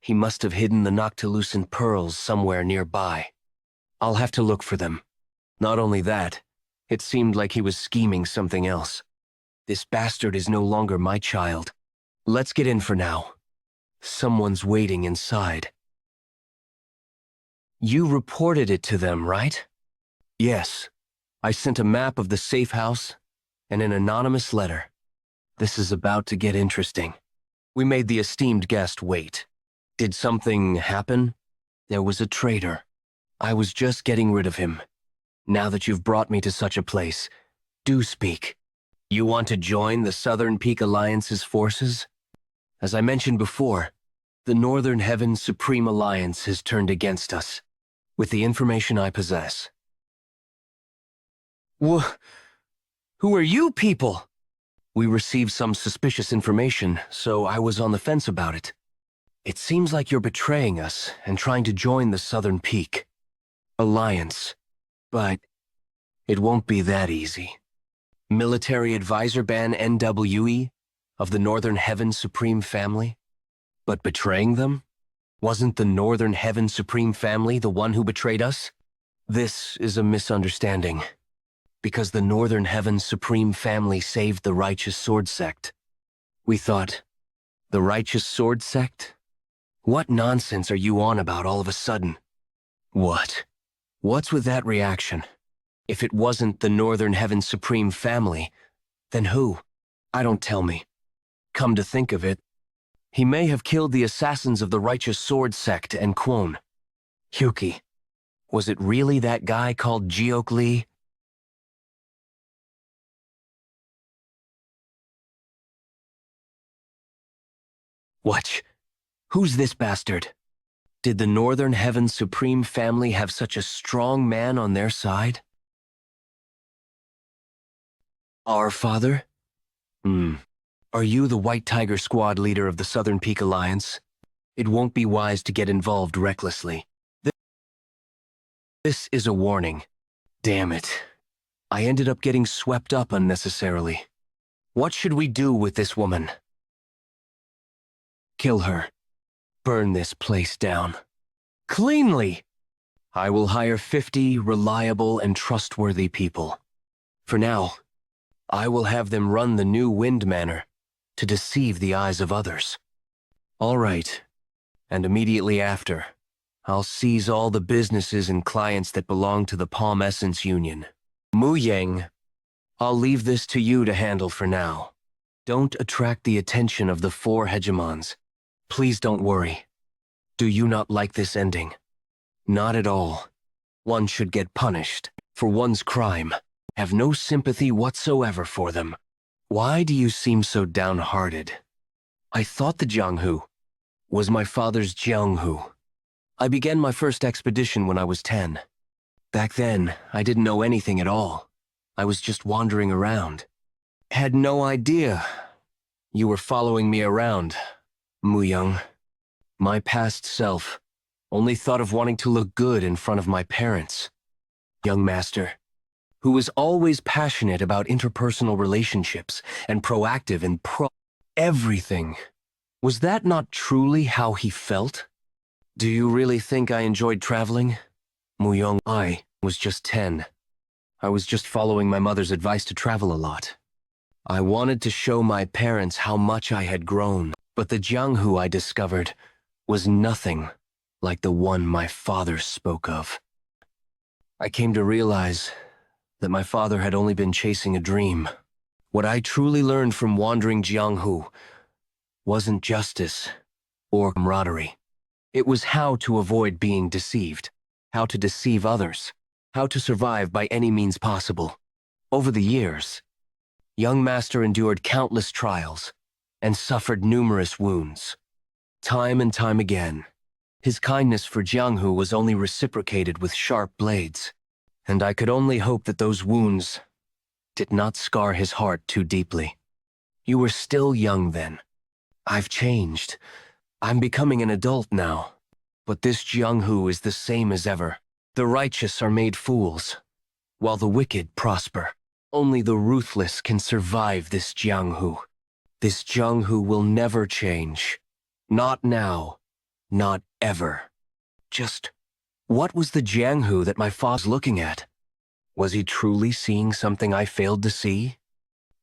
He must have hidden the noctilucent pearls somewhere nearby. I'll have to look for them. Not only that, it seemed like he was scheming something else. This bastard is no longer my child. Let's get in for now. Someone's waiting inside. You reported it to them, right? Yes. I sent a map of the safe house and an anonymous letter. This is about to get interesting. We made the esteemed guest wait. Did something happen? There was a traitor. I was just getting rid of him. Now that you've brought me to such a place, do speak. You want to join the Southern Peak Alliance's forces? As I mentioned before, the Northern Heaven Supreme Alliance has turned against us, with the information I possess. Who are you people? We received some suspicious information, so I was on the fence about it. It seems like you're betraying us and trying to join the Southern Peak Alliance, but it won't be that easy. Military Advisor Ban NWE of the Northern Heaven Supreme Family? But betraying them? Wasn't the Northern Heaven Supreme Family the one who betrayed us? This is a misunderstanding. Because the Northern Heaven Supreme Family saved the Righteous Sword sect. We thought, the Righteous Sword sect? What nonsense are you on about all of a sudden? What? What's with that reaction? If it wasn't the Northern Heaven Supreme Family, then who? Don't tell me. Come to think of it, he may have killed the assassins of the Righteous Sword sect and Kwon. Hyuki. Was it really that guy called Jiok Lee? What? Who's this bastard? Did the Northern Heaven Supreme Family have such a strong man on their side? Our father? Are you the White Tiger Squad leader of the Southern Peak Alliance? It won't be wise to get involved recklessly. This is a warning. Damn it. I ended up getting swept up unnecessarily. What should we do with this woman? Kill her. Burn this place down. Cleanly! I will hire 50 reliable and trustworthy people. For now, I will have them run the new Wind Manor to deceive the eyes of others. All right. And immediately after, I'll seize all the businesses and clients that belong to the Palm Essence Union. Mu Yang, I'll leave this to you to handle for now. Don't attract the attention of the 4 hegemons. Please don't worry. Do you not like this ending? Not at all. One should get punished for one's crime. Have no sympathy whatsoever for them. Why do you seem so downhearted? I thought the Jianghu was my father's Jianghu. I began my first expedition when I was 10. Back then, I didn't know anything at all. I was just wandering around. Had no idea you were following me around, Mu Young. My past self only thought of wanting to look good in front of my parents. Young master, who was always passionate about interpersonal relationships and proactive in everything. Was that not truly how he felt? Do you really think I enjoyed traveling? Mu Young, I was just 10. I was just following my mother's advice to travel a lot. I wanted to show my parents how much I had grown, but the Jianghu I discovered was nothing like the one my father spoke of. I came to realize that my father had only been chasing a dream. What I truly learned from wandering Jianghu wasn't justice or camaraderie. It was how to avoid being deceived, how to deceive others, how to survive by any means possible. Over the years, young master endured countless trials and suffered numerous wounds. Time and time again, his kindness for Jianghu was only reciprocated with sharp blades, and I could only hope that those wounds did not scar his heart too deeply. You were still young then. I've changed. I'm becoming an adult now. But this Jianghu is the same as ever. The righteous are made fools, while the wicked prosper. Only the ruthless can survive this Jianghu. This Jianghu will never change. Not now. Not ever. Just, what was the Jianghu that my father was looking at? Was he truly seeing something I failed to see?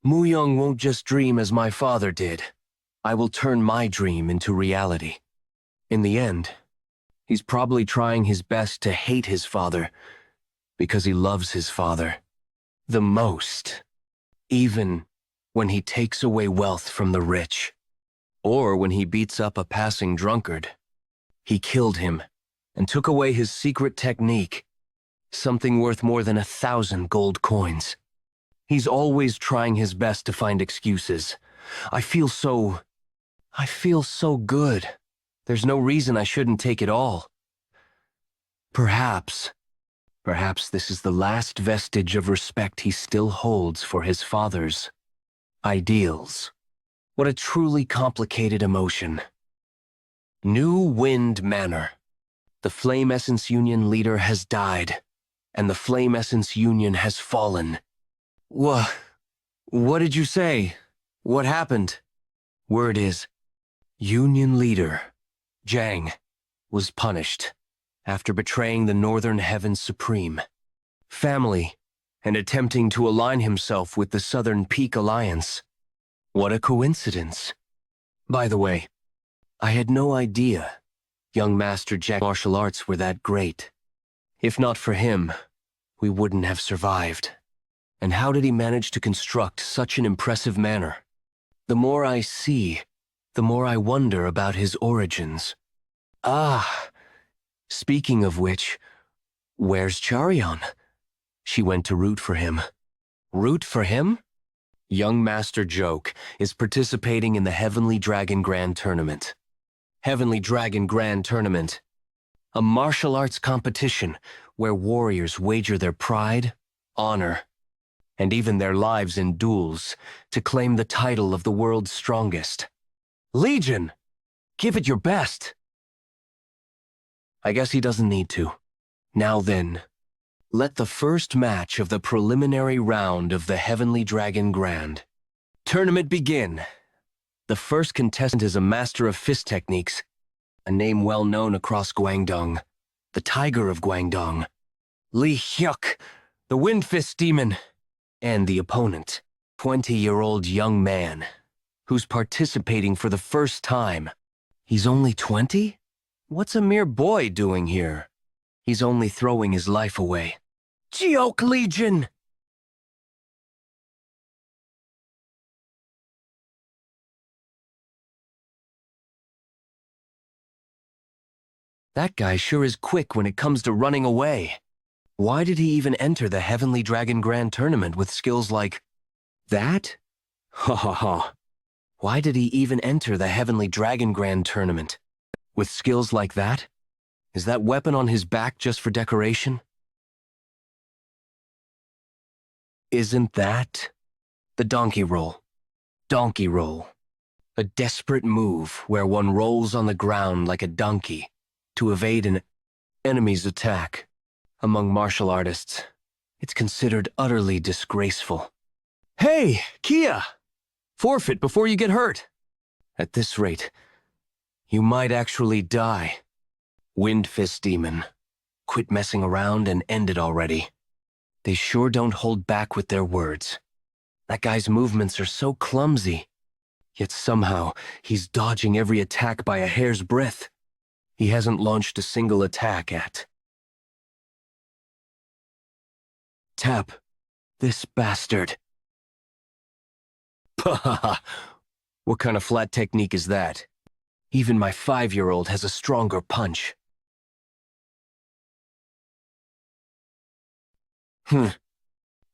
Mu Young won't just dream as my father did. I will turn my dream into reality. In the end, he's probably trying his best to hate his father because he loves his father the most, even when he takes away wealth from the rich, or when he beats up a passing drunkard. He killed him and took away his secret technique, something worth more than 1,000 gold coins. He's always trying his best to find excuses. I feel so good. There's no reason I shouldn't take it all. Perhaps this is the last vestige of respect he still holds for his father's ideals. What a truly complicated emotion. New Wind Manor. The Flame Essence Union leader has died, and the Flame Essence Union has fallen. What did you say? What happened? Word is, Union leader Jiang was punished after betraying the Northern Heavens Supreme family and attempting to align himself with the Southern Peak Alliance. What a coincidence. By the way, I had no idea young Master Jack's martial arts were that great. If not for him, we wouldn't have survived. And how did he manage to construct such an impressive manor? The more I see, the more I wonder about his origins. Ah, speaking of which, where's Charion? She went to root for him. Root for him? Young Master Joke is participating in the Heavenly Dragon Grand Tournament. Heavenly Dragon Grand Tournament, a martial arts competition where warriors wager their pride, honor, and even their lives in duels to claim the title of the world's strongest. Legion! Give it your best! I guess he doesn't need to. Now then, let the first match of the preliminary round of the Heavenly Dragon Grand Tournament begin. The first contestant is a master of fist techniques, a name well known across Guangdong, the Tiger of Guangdong, Li Hyuk, the Wind Fist Demon, and the opponent, 20-year-old young man, who's participating for the first time. He's only 20? What's a mere boy doing here? He's only throwing his life away. Jianghu Legion! That guy sure is quick when it comes to running away. Why did he even enter the Heavenly Dragon Grand Tournament with skills like that? Ha ha ha. Why did he even enter the Heavenly Dragon Grand Tournament with skills like that? Is that weapon on his back just for decoration? Isn't that the donkey roll? Donkey roll. A desperate move where one rolls on the ground like a donkey to evade an enemy's attack. Among martial artists, it's considered utterly disgraceful. Hey, Kia! Forfeit before you get hurt. At this rate, you might actually die. Wind Fist Demon, quit messing around and end it already. They sure don't hold back with their words. That guy's movements are so clumsy, yet somehow he's dodging every attack by a hair's breadth. He hasn't launched a single attack at. Tap. This bastard. Pahaha. What kind of flat technique is that? Even my 5-year-old has a stronger punch.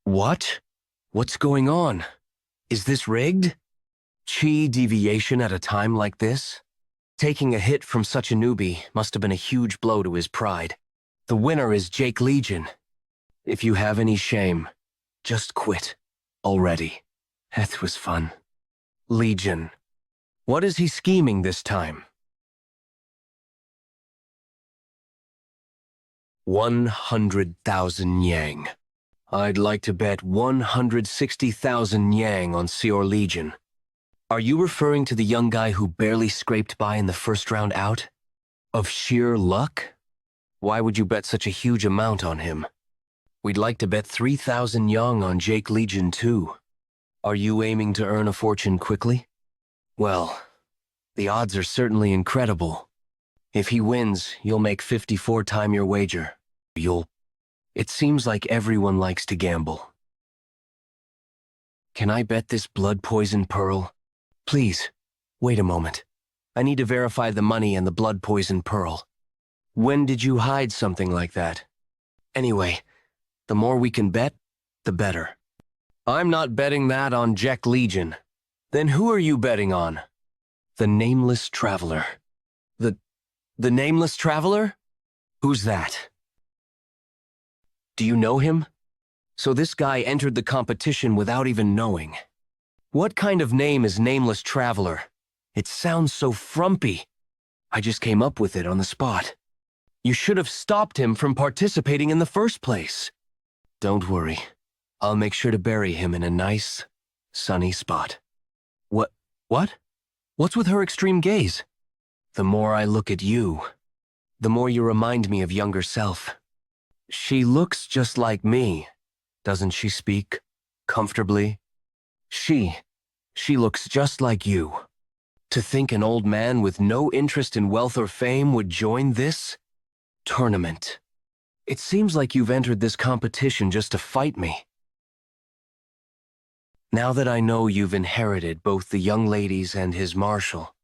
What? What's going on? Is this rigged? Chi deviation at a time like this? Taking a hit from such a newbie must have been a huge blow to his pride. The winner is Jake Legion. If you have any shame, just quit already. That was fun. Legion. What is he scheming this time? 100,000 yang. I'd like to bet 160,000 yang on Seor Legion. Are you referring to the young guy who barely scraped by in the first round out? Of sheer luck? Why would you bet such a huge amount on him? We'd like to bet 3,000 yang on Jake Legion too. Are you aiming to earn a fortune quickly? Well, the odds are certainly incredible. If he wins, you'll make 54 times your wager. It seems like everyone likes to gamble. Can I bet this blood poison pearl? Please, wait a moment. I need to verify the money and the blood poison pearl. When did you hide something like that? Anyway, the more we can bet, the better. I'm not betting that on Jake Legion. Then who are you betting on? The Nameless Traveler. The Nameless Traveler? Who's that? Do you know him? So this guy entered the competition without even knowing. What kind of name is Nameless Traveler? It sounds so frumpy. I just came up with it on the spot. You should have stopped him from participating in the first place. Don't worry. I'll make sure to bury him in a nice, sunny spot. What? What's with her extreme gaze? The more I look at you, the more you remind me of younger self. She looks just like me. Doesn't she speak comfortably? She looks just like you. To think an old man with no interest in wealth or fame would join this tournament. It seems like you've entered this competition just to fight me. Now that I know you've inherited both the young ladies and his martial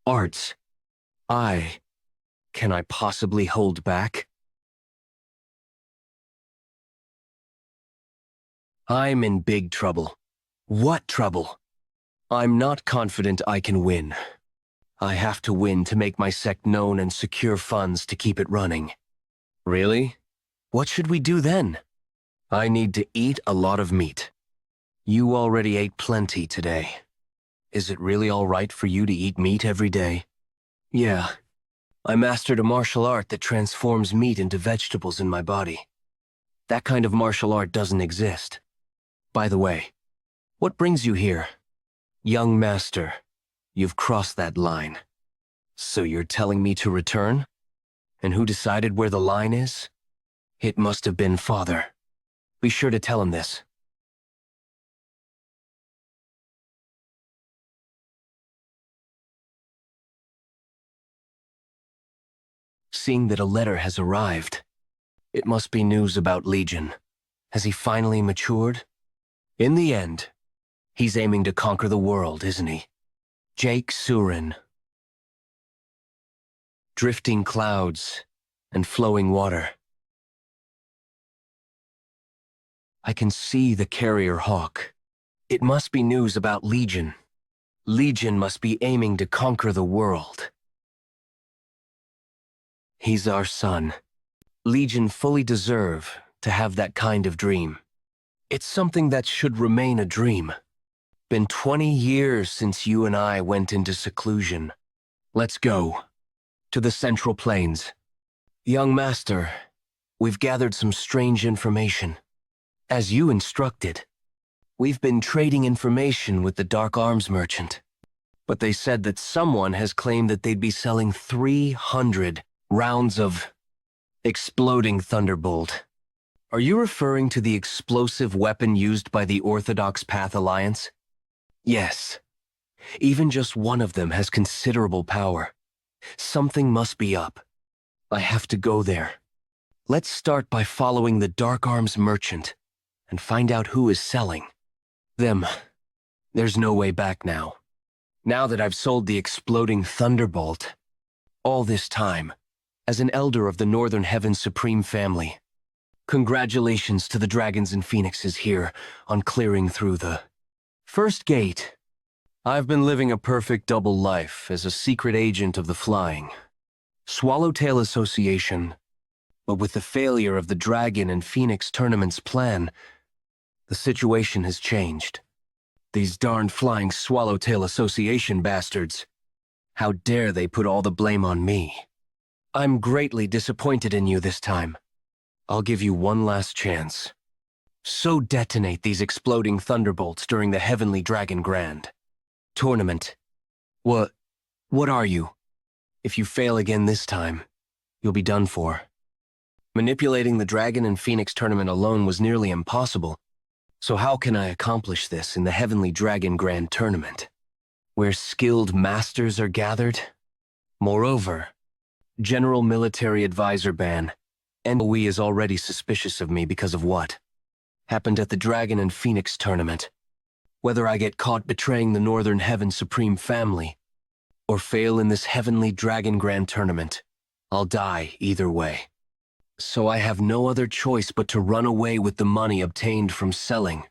arts, can I possibly hold back? I'm in big trouble. What trouble? I'm not confident I can win. I have to win to make my sect known and secure funds to keep it running. Really? What should we do then? I need to eat a lot of meat. You already ate plenty today. Is it really all right for you to eat meat every day? Yeah, I mastered a martial art that transforms meat into vegetables in my body. That kind of martial art doesn't exist. By the way, what brings you here? Young master, you've crossed that line. So you're telling me to return? And who decided where the line is? It must have been father. Be sure to tell him this. Seeing that a letter has arrived. It must be news about Legion. Has he finally matured? In the end, he's aiming to conquer the world, isn't he? Jake Surin. Drifting clouds and flowing water. I can see the carrier hawk. It must be news about Legion. Legion must be aiming to conquer the world. He's our son. Legion fully deserve to have that kind of dream. It's something that should remain a dream. Been 20 years since you and I went into seclusion. Let's go. To the Central Plains. Young master, we've gathered some strange information. As you instructed, we've been trading information with the Dark Arms merchant. But they said that someone has claimed that they'd be selling 300 rounds of exploding thunderbolt. Are you referring to the explosive weapon used by the Orthodox Path Alliance? Yes. Even just one of them has considerable power. Something must be up. I have to go there. Let's start by following the Dark Arms merchant and find out who is selling them. There's no way back now. Now that I've sold the exploding thunderbolt, all this time, as an elder of the Northern Heaven Supreme family, congratulations to the dragons and phoenixes here on clearing through the first gate. I've been living a perfect double life as a secret agent of the Flying Swallowtail Association, but with the failure of the Dragon and Phoenix tournament's plan, the situation has changed. These darn Flying Swallowtail Association bastards. How dare they put all the blame on me? I'm greatly disappointed in you this time. I'll give you one last chance. So detonate these exploding thunderbolts during the Heavenly Dragon Grand tournament. What are you? If you fail again this time, you'll be done for. Manipulating the Dragon and Phoenix tournament alone was nearly impossible, so how can I accomplish this in the Heavenly Dragon Grand Tournament, where skilled masters are gathered? Moreover, General Military Advisor Ban, NOE is already suspicious of me because of what happened at the Dragon and Phoenix tournament. Whether I get caught betraying the Northern Heaven Supreme family, or fail in this Heavenly Dragon Grand Tournament, I'll die either way. So I have no other choice but to run away with the money obtained from selling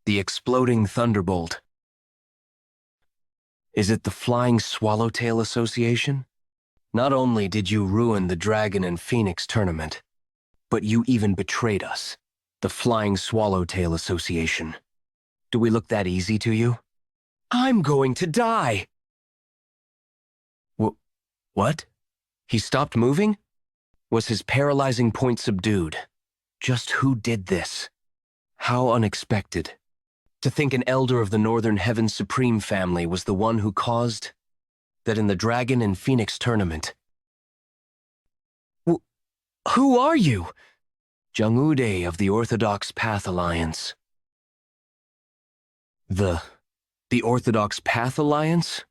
the exploding thunderbolt. Is it the Flying Swallowtail Association? Not only did you ruin the Dragon and Phoenix tournament, but you even betrayed us, the Flying Swallowtail Association. Do we look that easy to you? I'm going to die! What? He stopped moving? Was his paralyzing point subdued? Just who did this? How unexpected. To think an elder of the Northern Heaven Supreme family was the one who caused that in the Dragon and Phoenix tournament. Who are you? Jianghu of the Orthodox Path Alliance. The Orthodox Path Alliance?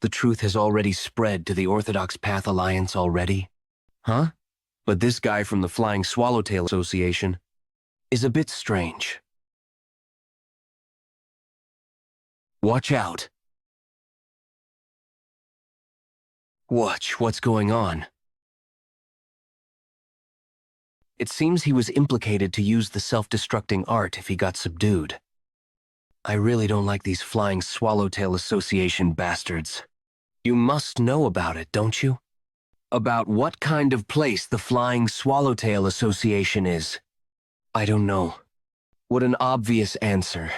The truth has already spread to the Orthodox Path Alliance already? Huh? But this guy from the Flying Swallowtail Association is a bit strange. Watch out. Watch what's going on. It seems he was implicated to use the self-destructing art if he got subdued. I really don't like these Flying Swallowtail Association bastards. You must know about it, don't you? About what kind of place the Flying Swallowtail Association is. I don't know. What an obvious answer,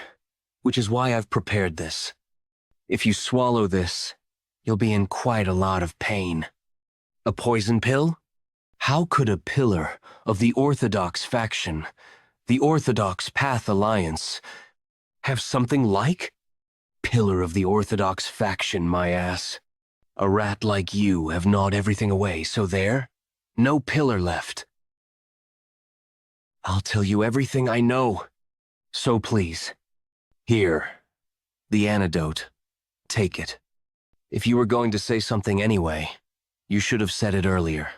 which is why I've prepared this. If you swallow this, you'll be in quite a lot of pain. A poison pill? How could a pillar of the Orthodox faction, the Orthodox Path Alliance, have something like? Pillar of the Orthodox faction, my ass. A rat like you have gnawed everything away, so there? No pillar left. I'll tell you everything I know. So please, here, the antidote. Take it. If you were going to say something anyway, you should have said it earlier.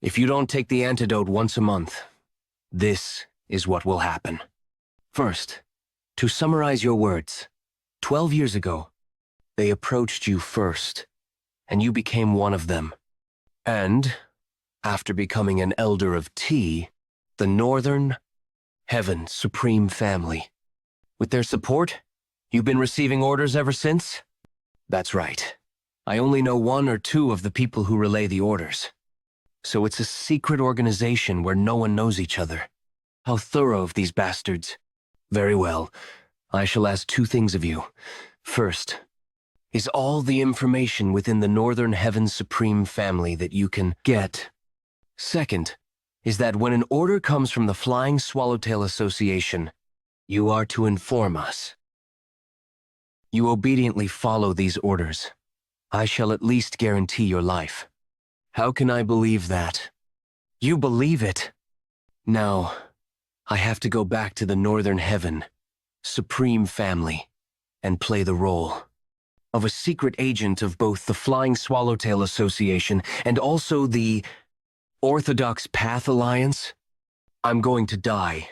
If you don't take the antidote once a month, this is what will happen. First, to summarize your words, 12 years ago, they approached you first, and you became one of them. And, after becoming an elder of T, the Northern Heaven Supreme Family. With their support, you've been receiving orders ever since? That's right. I only know one or two of the people who relay the orders. So it's a secret organization where no one knows each other. How thorough of these bastards. Very well. I shall ask two things of you. First, is all the information within the Northern Heaven Supreme Family that you can get? Second, is that when an order comes from the Flying Swallowtail Association, you are to inform us. You obediently follow these orders. I shall at least guarantee your life. How can I believe that? You believe it? Now, I have to go back to the Northern Heaven Supreme Family and play the role of a secret agent of both the Flying Swallowtail Association and also the Orthodox Path Alliance. I'm going to die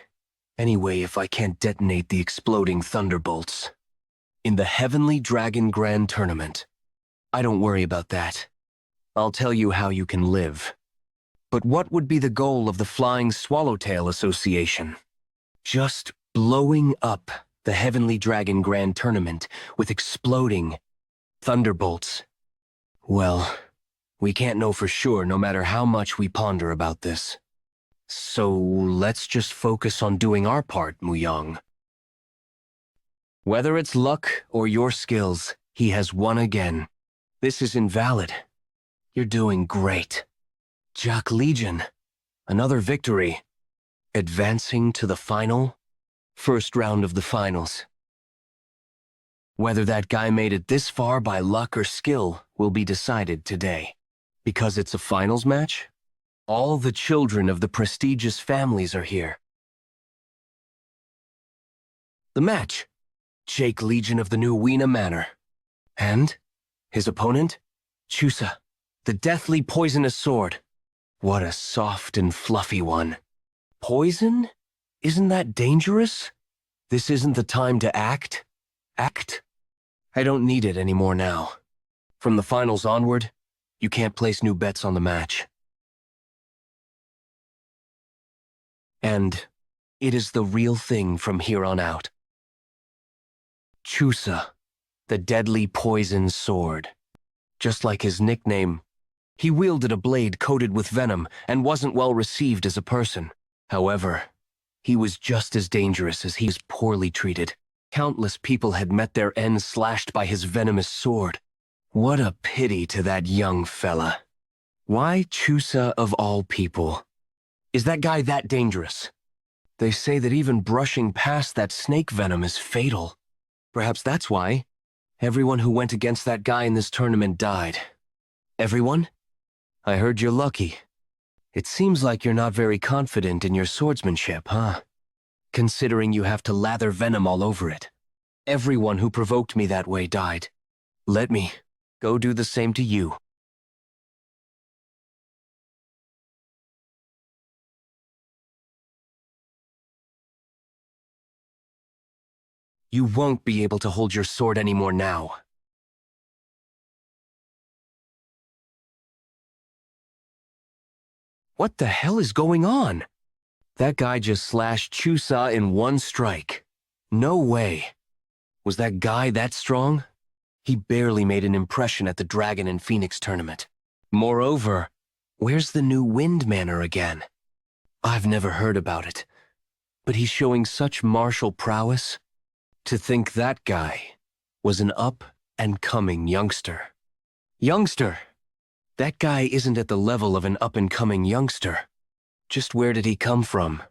anyway if I can't detonate the exploding thunderbolts. In the Heavenly Dragon Grand Tournament. I don't worry about that. I'll tell you how you can live. But what would be the goal of the Flying Swallowtail Association? Just blowing up the Heavenly Dragon Grand Tournament with exploding thunderbolts. Well, we can't know for sure no matter how much we ponder about this. So let's just focus on doing our part, Muyang. Whether it's luck or your skills, he has won again. This is invalid. You're doing great. Jack Legion, another victory. Advancing to the first round of the finals. Whether that guy made it this far by luck or skill will be decided today. Because it's a finals match, all the children of the prestigious families are here. The match, Jake Legion of the New Weena Manor. And his opponent, Chusa, the deathly poisonous sword. What a soft and fluffy one. Poison? Isn't that dangerous? This isn't the time to act. Act? I don't need it anymore now. From the finals onward, you can't place new bets on the match. And it is the real thing from here on out. Chusa, the deadly poison sword. Just like his nickname, he wielded a blade coated with venom and wasn't well received as a person. However, he was just as dangerous as he was poorly treated. Countless people had met their ends slashed by his venomous sword. What a pity to that young fella. Why Chusa of all people? Is that guy that dangerous? They say that even brushing past that snake venom is fatal. Perhaps that's why everyone who went against that guy in this tournament died. Everyone? I heard you're lucky. It seems like you're not very confident in your swordsmanship, huh? Considering you have to lather venom all over it. Everyone who provoked me that way died. Let me go do the same to you. You won't be able to hold your sword anymore now. What the hell is going on? That guy just slashed Chusa in one strike. No way. Was that guy that strong? He barely made an impression at the Dragon and Phoenix tournament. Moreover, where's the new Wind Manor again? I've never heard about it. But he's showing such martial prowess. To think that guy was an up-and-coming youngster. Youngster! That guy isn't at the level of an up-and-coming youngster. Just where did he come from?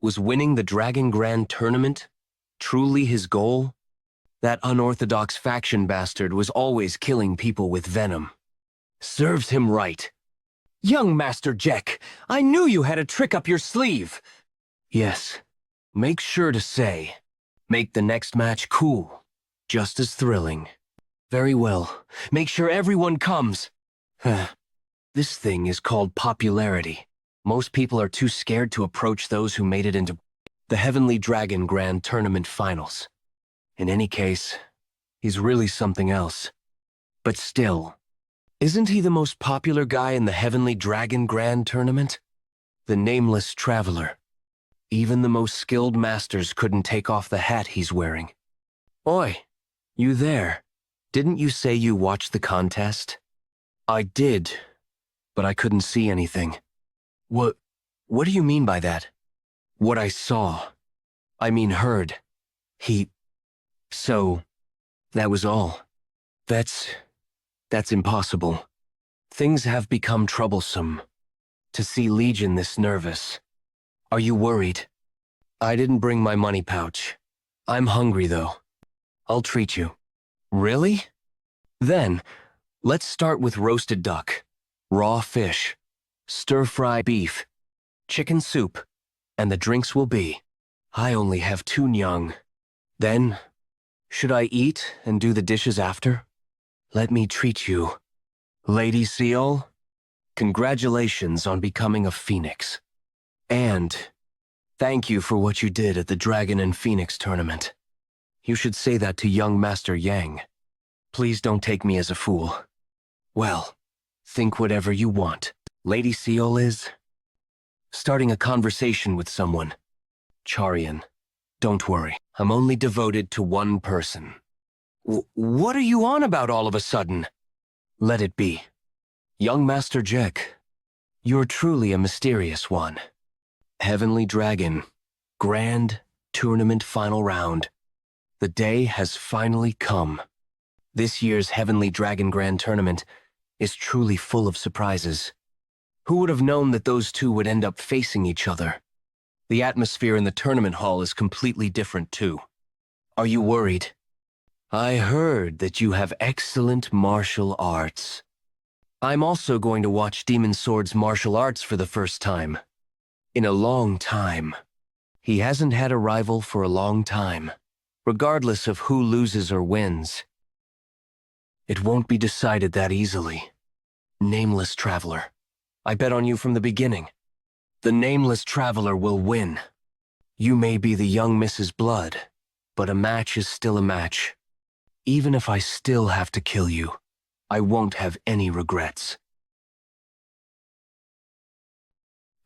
Was winning the Dragon Grand Tournament truly his goal? That unorthodox faction bastard was always killing people with venom. Serves him right. Young Master Jack, I knew you had a trick up your sleeve. Yes, make sure to say, make the next match cool, just as thrilling. Very well, make sure everyone comes. This thing is called popularity. Most people are too scared to approach those who made it into the Heavenly Dragon Grand Tournament Finals. In any case, he's really something else. But still, isn't he the most popular guy in the Heavenly Dragon Grand Tournament? The Nameless Traveler. Even the most skilled masters couldn't take off the hat he's wearing. Oi, you there? Didn't you say you watched the contest? I did, but I couldn't see anything. What do you mean by that? What I saw. I mean heard. So, that was all. That's impossible. Things have become troublesome. To see Legion this nervous. Are you worried? I didn't bring my money pouch. I'm hungry though. I'll treat you. Really? Then, let's start with roasted duck, raw fish, stir-fry beef, chicken soup, and the drinks will be. I only have 2 nyang. Then, should I eat and do the dishes after? Let me treat you. Lady Seol, congratulations on becoming a phoenix. And thank you for what you did at the Dragon and Phoenix tournament. You should say that to young Master Yang. Please don't take me as a fool. Well, think whatever you want. Lady Seol is starting a conversation with someone. Charian, don't worry. I'm only devoted to one person. What are you on about all of a sudden? Let it be. Young Master Jack, you're truly a mysterious one. Heavenly Dragon, Grand Tournament Final Round. The day has finally come. This year's Heavenly Dragon Grand Tournament is truly full of surprises. Who would have known that those two would end up facing each other? The atmosphere in the tournament hall is completely different too. Are you worried? I heard that you have excellent martial arts. I'm also going to watch Demon Sword's martial arts for the first time. In a long time. He hasn't had a rival for a long time, regardless of who loses or wins. It won't be decided that easily. Nameless Traveler, I bet on you from the beginning. The Nameless Traveler will win. You may be the young Mrs. Blood, but a match is still a match. Even if I still have to kill you, I won't have any regrets.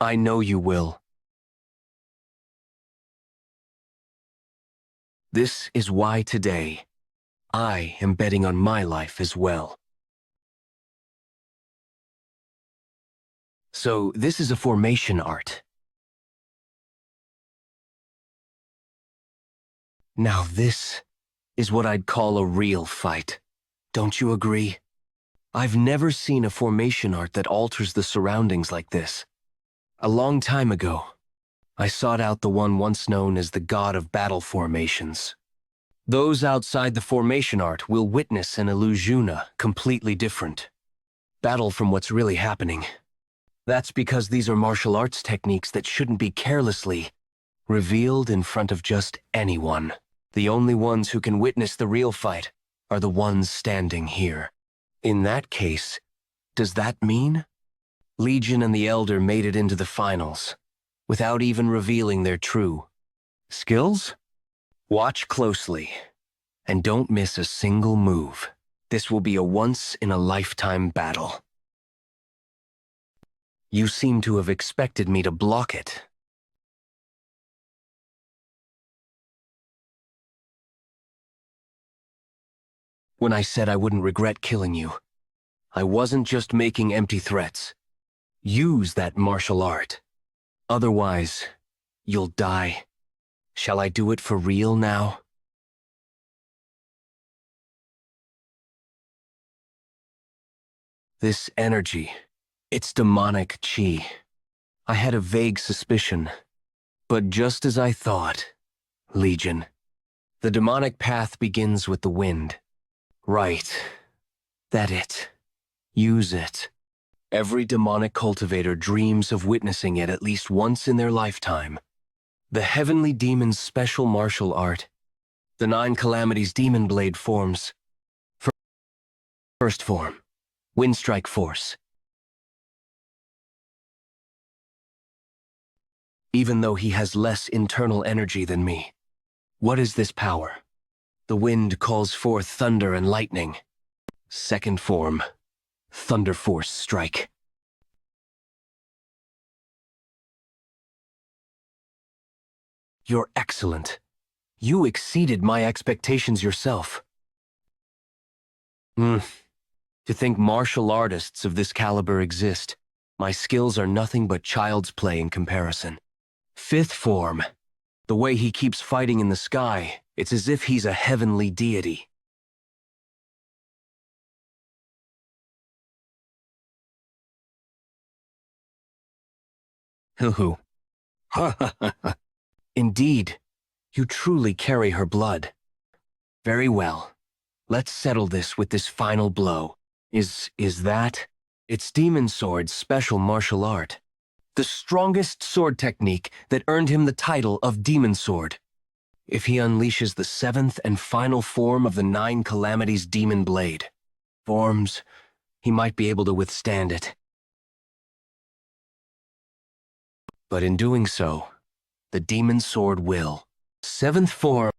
I know you will. This is why today, I am betting on my life as well. So this is a formation art. Now this is what I'd call a real fight. Don't you agree? I've never seen a formation art that alters the surroundings like this. A long time ago, I sought out the one once known as the God of Battle Formations. Those outside the formation art will witness an illusion completely different. Battle from what's really happening. That's because these are martial arts techniques that shouldn't be carelessly revealed in front of just anyone. The only ones who can witness the real fight are the ones standing here. In that case, does that mean Legion and the Elder made it into the finals without even revealing their true skills? Watch closely and don't miss a single move. This will be a once-in-a-lifetime battle. You seem to have expected me to block it. When I said I wouldn't regret killing you, I wasn't just making empty threats. Use that martial art. Otherwise, you'll die. Shall I do it for real now? This energy, it's demonic chi. I had a vague suspicion, but just as I thought, Legion. The demonic path begins with the wind. Right. That it. Use it. Every demonic cultivator dreams of witnessing it at least once in their lifetime. The heavenly demon's special martial art. The 9 calamities demon blade forms. First form. Wind strike force. Even though he has less internal energy than me. What is this power? The wind calls forth thunder and lightning. Second form. Thunder force strike. You're excellent. You exceeded my expectations yourself. To think martial artists of this caliber exist, my skills are nothing but child's play in comparison. Fifth form. The way he keeps fighting in the sky, it's as if he's a heavenly deity. Hoo-hoo. Ha ha ha ha. Indeed, you truly carry her blood. Very well. Let's settle this with this final blow. Is that? It's Demon Sword's special martial art. The strongest sword technique that earned him the title of Demon Sword. If he unleashes the 7th and final form of the 9 calamities demon blade, forms, he might be able to withstand it. But in doing so, the Demon Sword will. 7th form.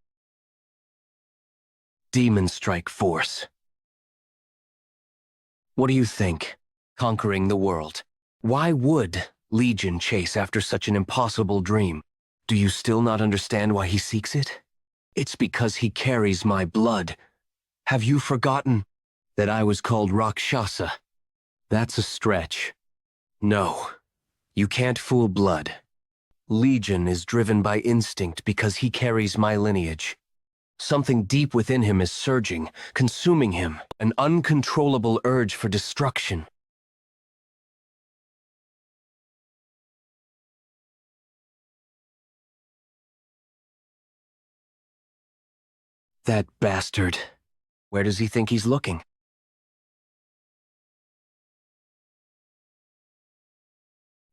Demon Strike Force. What do you think? Conquering the world. Why would Legion chase after such an impossible dream? Do you still not understand why he seeks it? It's because he carries my blood. Have you forgotten that I was called Rakshasa? That's a stretch. No, you can't fool blood. Legion is driven by instinct because he carries my lineage. Something deep within him is surging, consuming him, an uncontrollable urge for destruction. That bastard. Where does he think he's looking?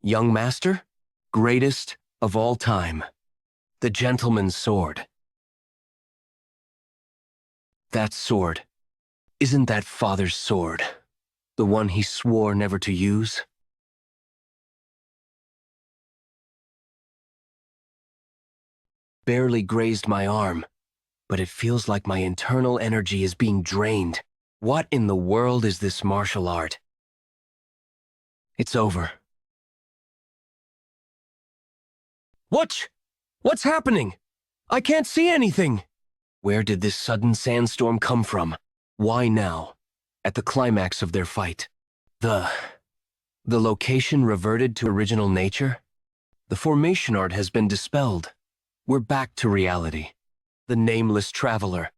Young master? Greatest of all time. The gentleman's sword. That sword. Isn't that father's sword? The one he swore never to use? Barely grazed my arm, but it feels like my internal energy is being drained. What in the world is this martial art? It's over. What's happening? I can't see anything! Where did this sudden sandstorm come from? Why now? At the climax of their fight. The location reverted to original nature? The formation art has been dispelled. We're back to reality. The Nameless Traveler.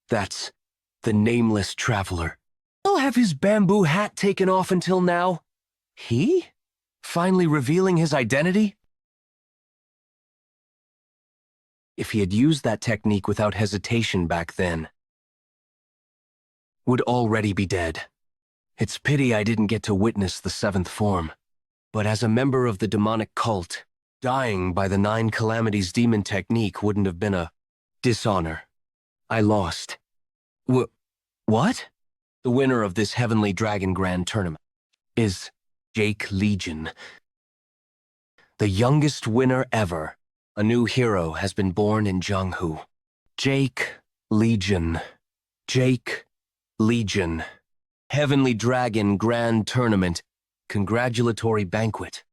That's the Nameless Traveler. He'll have his bamboo hat taken off until now. He? Finally revealing his identity? If he had used that technique without hesitation back then, would already be dead. It's pity I didn't get to witness the 7th form. But as a member of the demonic cult, dying by the 9 calamities demon technique wouldn't have been a dishonor. I lost. What? The winner of this Heavenly Dragon Grand Tournament is Jake Legion. The youngest winner ever. A new hero has been born in Jianghu. Jake Legion. Jake Legion. Heavenly Dragon Grand Tournament. Congratulatory banquet.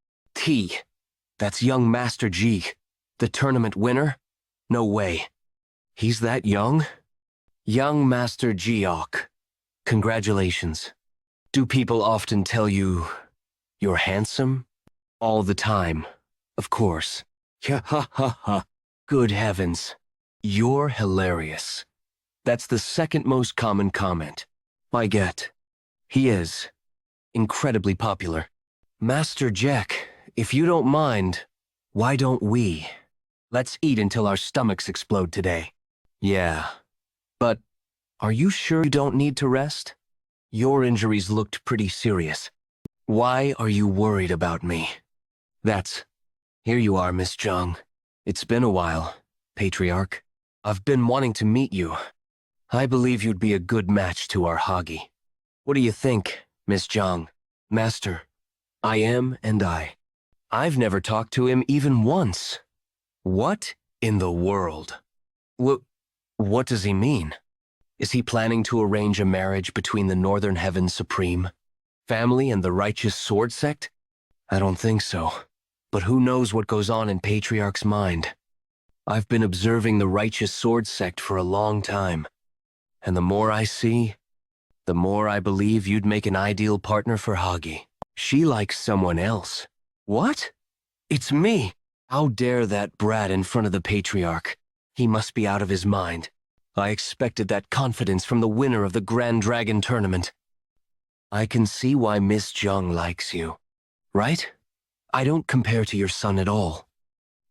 That's young Master G. The tournament winner? No way. He's that young? Young Master Geok. Congratulations. Do people often tell you you're handsome? All the time, of course. Ha ha ha ha. Good heavens. You're hilarious. That's the second most common comment I get. He is. Incredibly popular. Master Jack, if you don't mind, why don't we? Let's eat until our stomachs explode today. Yeah. But are you sure you don't need to rest? Your injuries looked pretty serious. Why are you worried about me? Here you are, Miss Jiang. It's been a while, Patriarch. I've been wanting to meet you. I believe you'd be a good match to our Hagi. What do you think, Miss Jiang? Master, I am and I. I've never talked to him even once. What in the world? What does he mean? Is he planning to arrange a marriage between the Northern Heaven Supreme family and the Righteous Sword Sect? I don't think so. But who knows what goes on in Patriarch's mind? I've been observing the Righteous Sword Sect for a long time. And the more I see, the more I believe you'd make an ideal partner for Hagi. She likes someone else. What? It's me! How dare that brat in front of the Patriarch? He must be out of his mind. I expected that confidence from the winner of the Grand Dragon tournament. I can see why Miss Jiang likes you. Right? I don't compare to your son at all.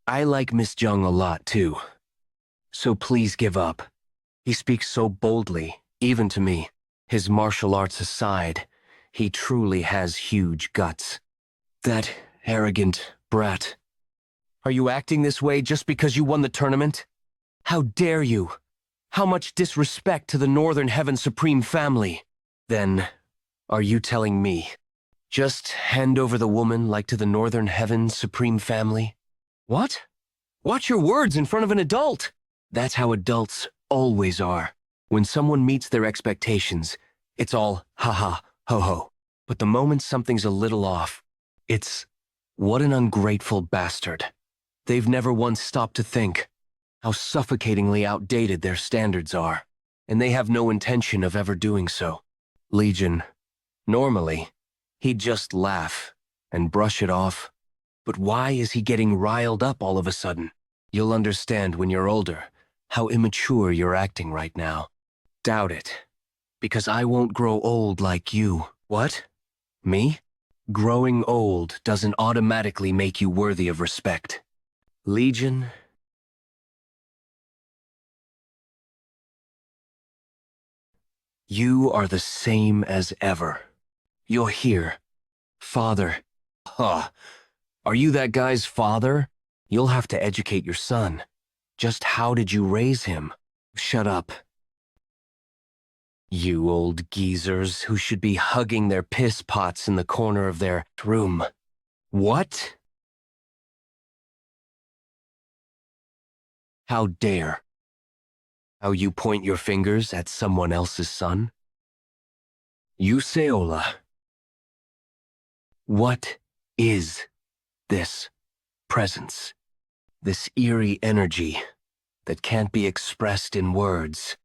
I like Miss Jiang a lot, too. So please give up. He speaks so boldly, even to me. His martial arts aside, he truly has huge guts. That arrogant brat. Are you acting this way just because you won the tournament? How dare you? How much disrespect to the Northern Heaven Supreme family. Then, are you telling me, just hand over the woman like to the Northern Heaven Supreme family? What? Watch your words in front of an adult! That's how adults always are. When someone meets their expectations, it's all ha-ha, ho-ho. But the moment something's a little off, it's, what an ungrateful bastard. They've never once stopped to think how suffocatingly outdated their standards are, and they have no intention of ever doing so. Legion, normally, he'd just laugh and brush it off. But why is he getting riled up all of a sudden? You'll understand when you're older how immature you're acting right now. Doubt it, because I won't grow old like you. What? Me? Growing old doesn't automatically make you worthy of respect. Legion, you are the same as ever. You're here. Father. Huh. Are you that guy's father? You'll have to educate your son. Just how did you raise him? Shut up. You old geezers who should be hugging their piss pots in the corner of their room. What? How dare? How you point your fingers at someone else's son? You Seola. What is this presence? This eerie energy that can't be expressed in words?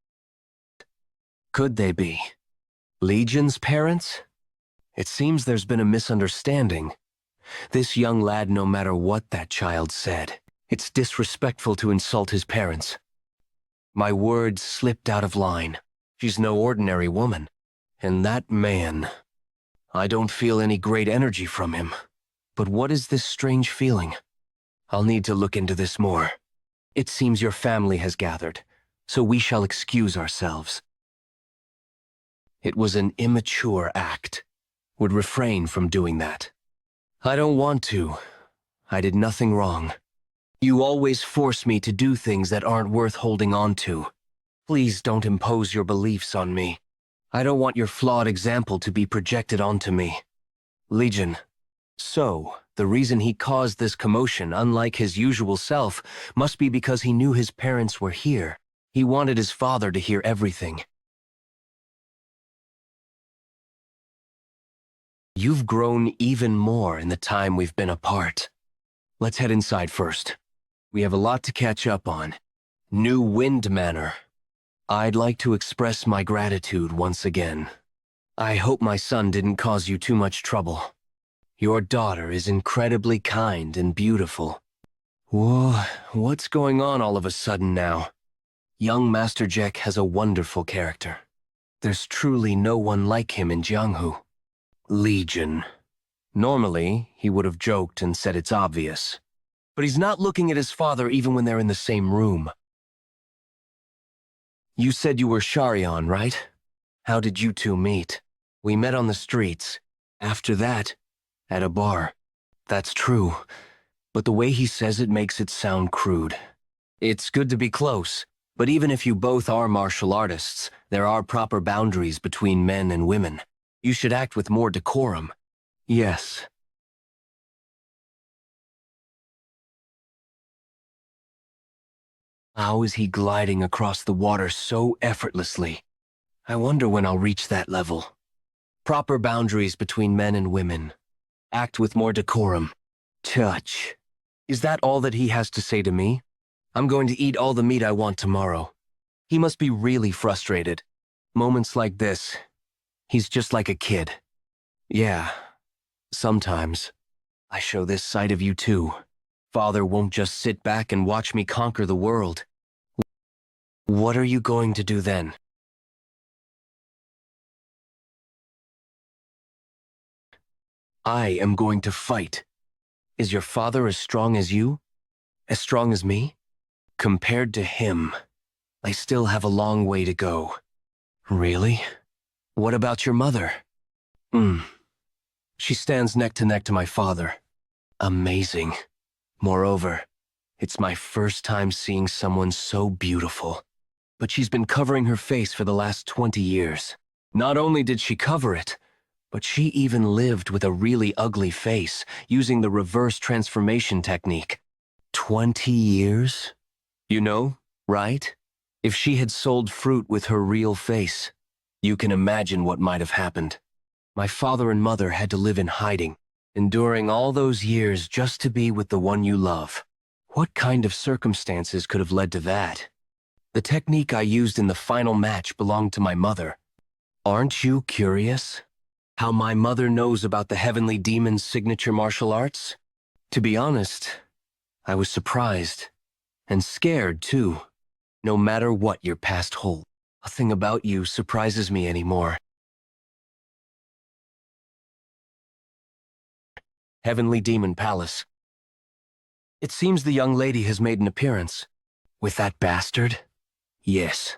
Could they be Legion's parents? It seems there's been a misunderstanding. This young lad, no matter what that child said, it's disrespectful to insult his parents. My words slipped out of line. She's no ordinary woman. And that man, I don't feel any great energy from him. But what is this strange feeling? I'll need to look into this more. It seems your family has gathered, so we shall excuse ourselves. It was an immature act. Would refrain from doing that. I don't want to. I did nothing wrong. You always force me to do things that aren't worth holding on to. Please don't impose your beliefs on me. I don't want your flawed example to be projected onto me. Legion. So, the reason he caused this commotion, unlike his usual self, must be because he knew his parents were here. He wanted his father to hear everything. You've grown even more in the time we've been apart. Let's head inside first. We have a lot to catch up on. New Wind Manor. I'd like to express my gratitude once again. I hope my son didn't cause you too much trouble. Your daughter is incredibly kind and beautiful. Whoa, what's going on all of a sudden now? Young Master Jack has a wonderful character. There's truly no one like him in Jianghu. Legion. Normally, he would have joked and said it's obvious. But he's not looking at his father even when they're in the same room. You said you were Sharion, right? How did you two meet? We met on the streets. After that, at a bar. That's true, but the way he says it makes it sound crude. It's good to be close, but even if you both are martial artists, there are proper boundaries between men and women. You should act with more decorum. Yes. How is he gliding across the water so effortlessly? I wonder when I'll reach that level. Proper boundaries between men and women. Act with more decorum. Touch. Is that all that he has to say to me? I'm going to eat all the meat I want tomorrow. He must be really frustrated. Moments like this, he's just like a kid. Yeah, sometimes. I show this side of you too. Father won't just sit back and watch me conquer the world. What are you going to do then? I am going to fight. Is your father as strong as you? As strong as me? Compared to him, I still have a long way to go. Really? What about your mother? She stands neck to neck to my father. Amazing. Moreover, it's my first time seeing someone so beautiful. But she's been covering her face for the last 20 years. Not only did she cover it, but she even lived with a really ugly face, using the reverse transformation technique. 20 years? You know, right? If she had sold fruit with her real face, you can imagine what might have happened. My father and mother had to live in hiding, enduring all those years just to be with the one you love. What kind of circumstances could have led to that? The technique I used in the final match belonged to my mother. Aren't you curious? How my mother knows about the Heavenly Demon's signature martial arts? To be honest, I was surprised. And scared, too. No matter what your past holds, nothing about you surprises me anymore. Heavenly Demon Palace. It seems the young lady has made an appearance. With that bastard? Yes.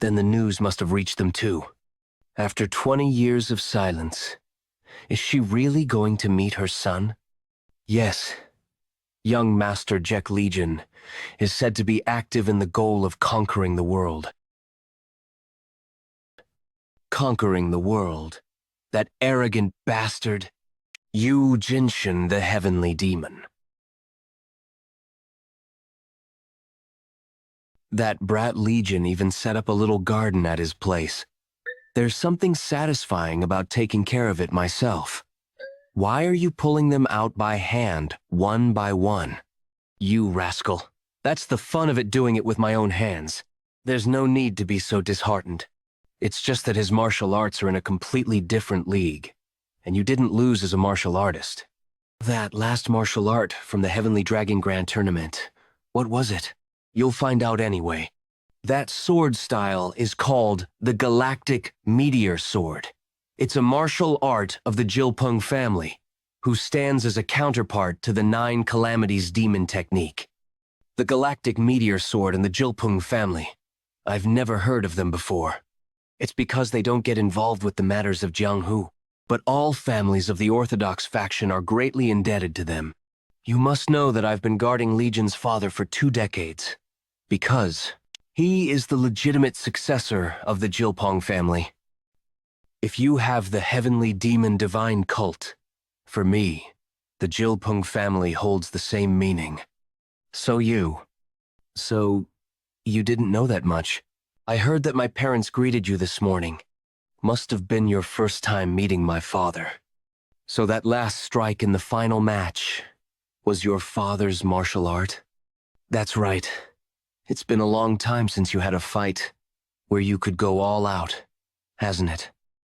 Then the news must have reached them too. After 20 years of silence, is she really going to meet her son? Yes. Young Master Jack Legion is said to be active in the goal of conquering the world. Conquering the world? That arrogant bastard? Yu Jinshin, the Heavenly Demon. That brat Legion even set up a little garden at his place. There's something satisfying about taking care of it myself. Why are you pulling them out by hand, one by one? You rascal. That's the fun of it, doing it with my own hands. There's no need to be so disheartened. It's just that his martial arts are in a completely different league, and you didn't lose as a martial artist. That last martial art from the Heavenly Dragon Grand Tournament, what was it? You'll find out anyway. That sword style is called the Galactic Meteor Sword. It's a martial art of the Jilpung family, who stands as a counterpart to the 9 Calamities demon technique. The Galactic Meteor Sword and the Jilpung family. I've never heard of them before. It's because they don't get involved with the matters of Jianghu, but all families of the Orthodox faction are greatly indebted to them. You must know that I've been guarding Legion's father for 2 decades, because he is the legitimate successor of the Jilpong family. If you have the Heavenly Demon Divine Cult, for me, the Jilpung family holds the same meaning. So you didn't know that much. I heard that my parents greeted you this morning. Must have been your first time meeting my father. So that last strike in the final match was your father's martial art? That's right. It's been a long time since you had a fight where you could go all out, hasn't it?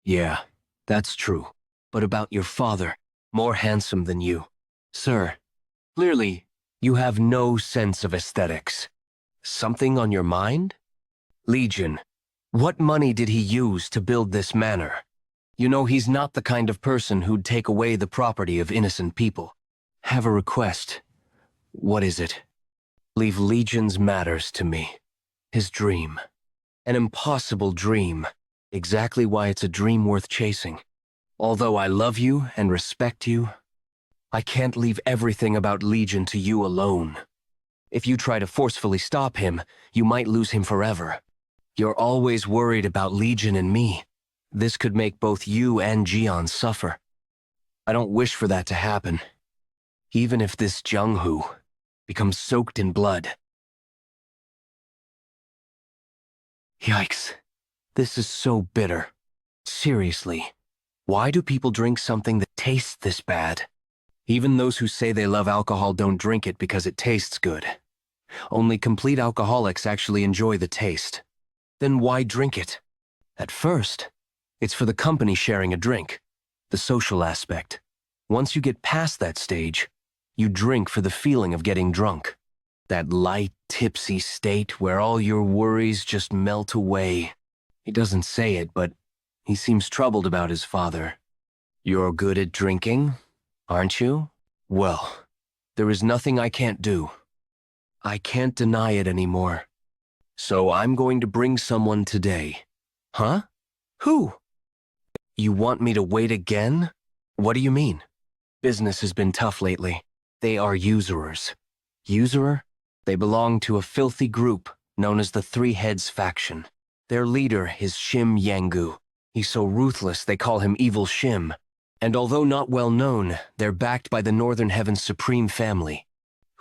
Yeah, that's true. But about your father, more handsome than you. Sir, clearly, you have no sense of aesthetics. Something on your mind? Legion, What money did he use to build this manor? You know, he's not the kind of person who'd take away the property of innocent people. Have a request. What is it? Leave Legion's matters to me. His dream. An impossible dream. Exactly why it's a dream worth chasing. Although I love you and respect you, I can't leave everything about Legion to you alone. If you try to forcefully stop him, you might lose him forever. You're always worried about Legion and me. This could make both you and Jian suffer. I don't wish for that to happen. Even if this Jianghu becomes soaked in blood. Yikes. This is so bitter. Seriously, why do people drink something that tastes this bad? Even those who say they love alcohol don't drink it because it tastes good. Only complete alcoholics actually enjoy the taste. Then why drink it? At first, it's for the company sharing a drink, the social aspect. Once you get past that stage, you drink for the feeling of getting drunk. That light, tipsy state where all your worries just melt away. He doesn't say it, but he seems troubled about his father. You're good at drinking, aren't you? Well, there is nothing I can't do. I can't deny it anymore. So I'm going to bring someone today. Huh? Who? You want me to wait again? What do you mean? Business has been tough lately. They are usurers. Usurer? They belong to a filthy group known as the Three Heads faction. Their leader is Jianghu. He's so ruthless they call him Evil Shim. And although not well known, they're backed by the Northern Heaven's supreme family.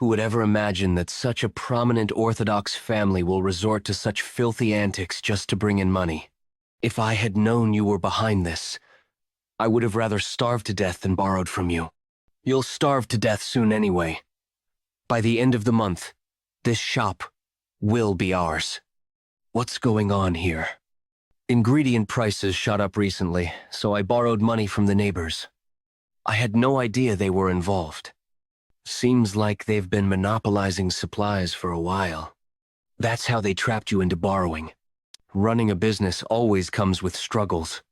Who would ever imagine that such a prominent Orthodox family will resort to such filthy antics just to bring in money? If I had known you were behind this, I would have rather starved to death than borrowed from you. You'll starve to death soon anyway. By the end of the month, this shop will be ours. What's going on here? Ingredient prices shot up recently, so I borrowed money from the neighbors. I had no idea they were involved. Seems like they've been monopolizing supplies for a while. That's how they trapped you into borrowing. Running a business always comes with struggles,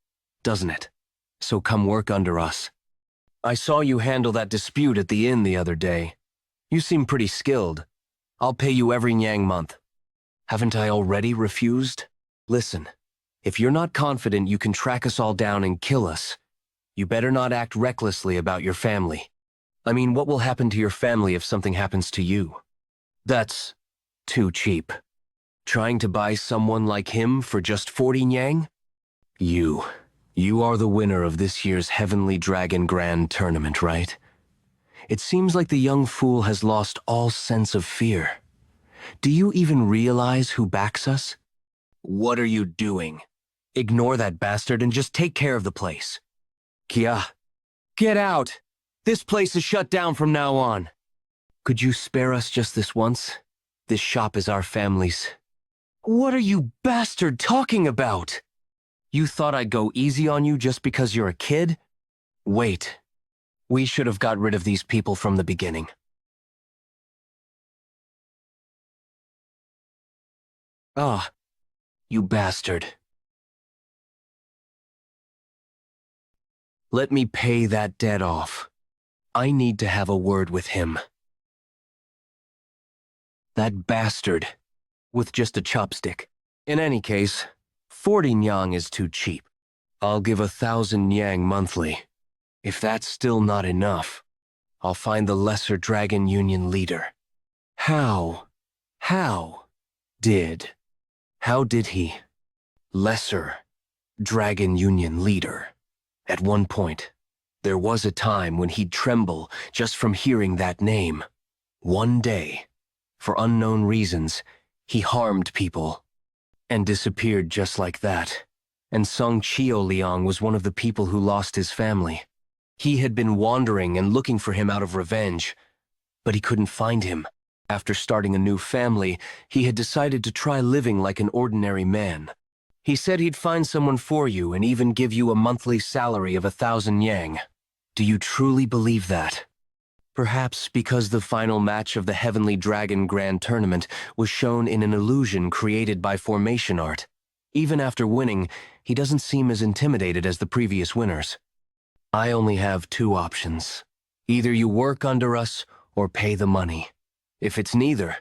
doesn't it? So come work under us. I saw you handle that dispute at the inn the other day. You seem pretty skilled. I'll pay you every Yang month. Haven't I already refused? Listen, if you're not confident you can track us all down and kill us, you better not act recklessly about your family. I mean, what will happen to your family if something happens to you? That's too cheap. Trying to buy someone like him for just 40 Yang? You are the winner of this year's Heavenly Dragon Grand Tournament, right? It seems like the young fool has lost all sense of fear. Do you even realize who backs us? What are you doing? Ignore that bastard and just take care of the place. Kia, get out! This place is shut down from now on. Could you spare us just this once? This shop is our family's. What are you bastard talking about? You thought I'd go easy on you just because you're a kid? Wait. We should have got rid of these people from the beginning. Ah, you bastard. Let me pay that debt off. I need to have a word with him. That bastard. With just a chopstick. In any case, 40 Yang is too cheap. I'll give 1,000 Yang monthly. If that's still not enough, I'll find the Lesser Dragon Union leader. How did he? Lesser Dragon Union leader. At one point, there was a time when he'd tremble just from hearing that name. One day, for unknown reasons, he harmed people and disappeared just like that. And Song Chioliang was one of the people who lost his family. He had been wandering and looking for him out of revenge, but he couldn't find him. After starting a new family, he had decided to try living like an ordinary man. He said he'd find someone for you and even give you a monthly salary of 1,000 Yang. Do you truly believe that? Perhaps because the final match of the Heavenly Dragon Grand Tournament was shown in an illusion created by formation art. Even after winning, he doesn't seem as intimidated as the previous winners. I only have two options. Either you work under us or pay the money. If it's neither,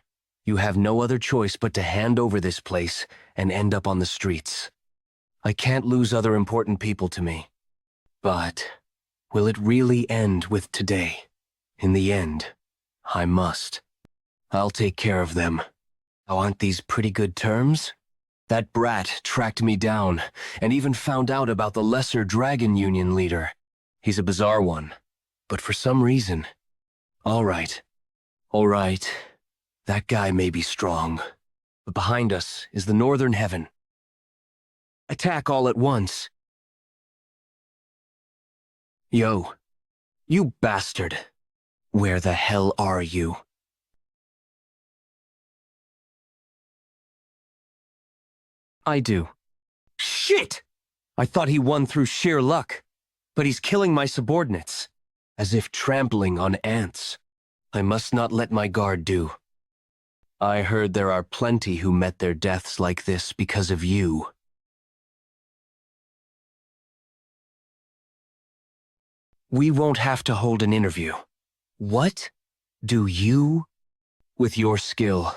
you have no other choice but to hand over this place and end up on the streets. I can't lose other important people to me. But will it really end with today? In the end, I must. I'll take care of them. Oh, aren't these pretty good terms? That brat tracked me down and even found out about the Lesser Dragon Union leader. He's a bizarre one, but for some reason... All right. That guy may be strong, but behind us is the Northern Heaven. Attack all at once. Yo, you bastard. Where the hell are you? I do. Shit! I thought he won through sheer luck, but he's killing my subordinates, as if trampling on ants. I must not let my guard do. I heard there are plenty who met their deaths like this because of you. We won't have to hold an interview. What? Do you? With your skill,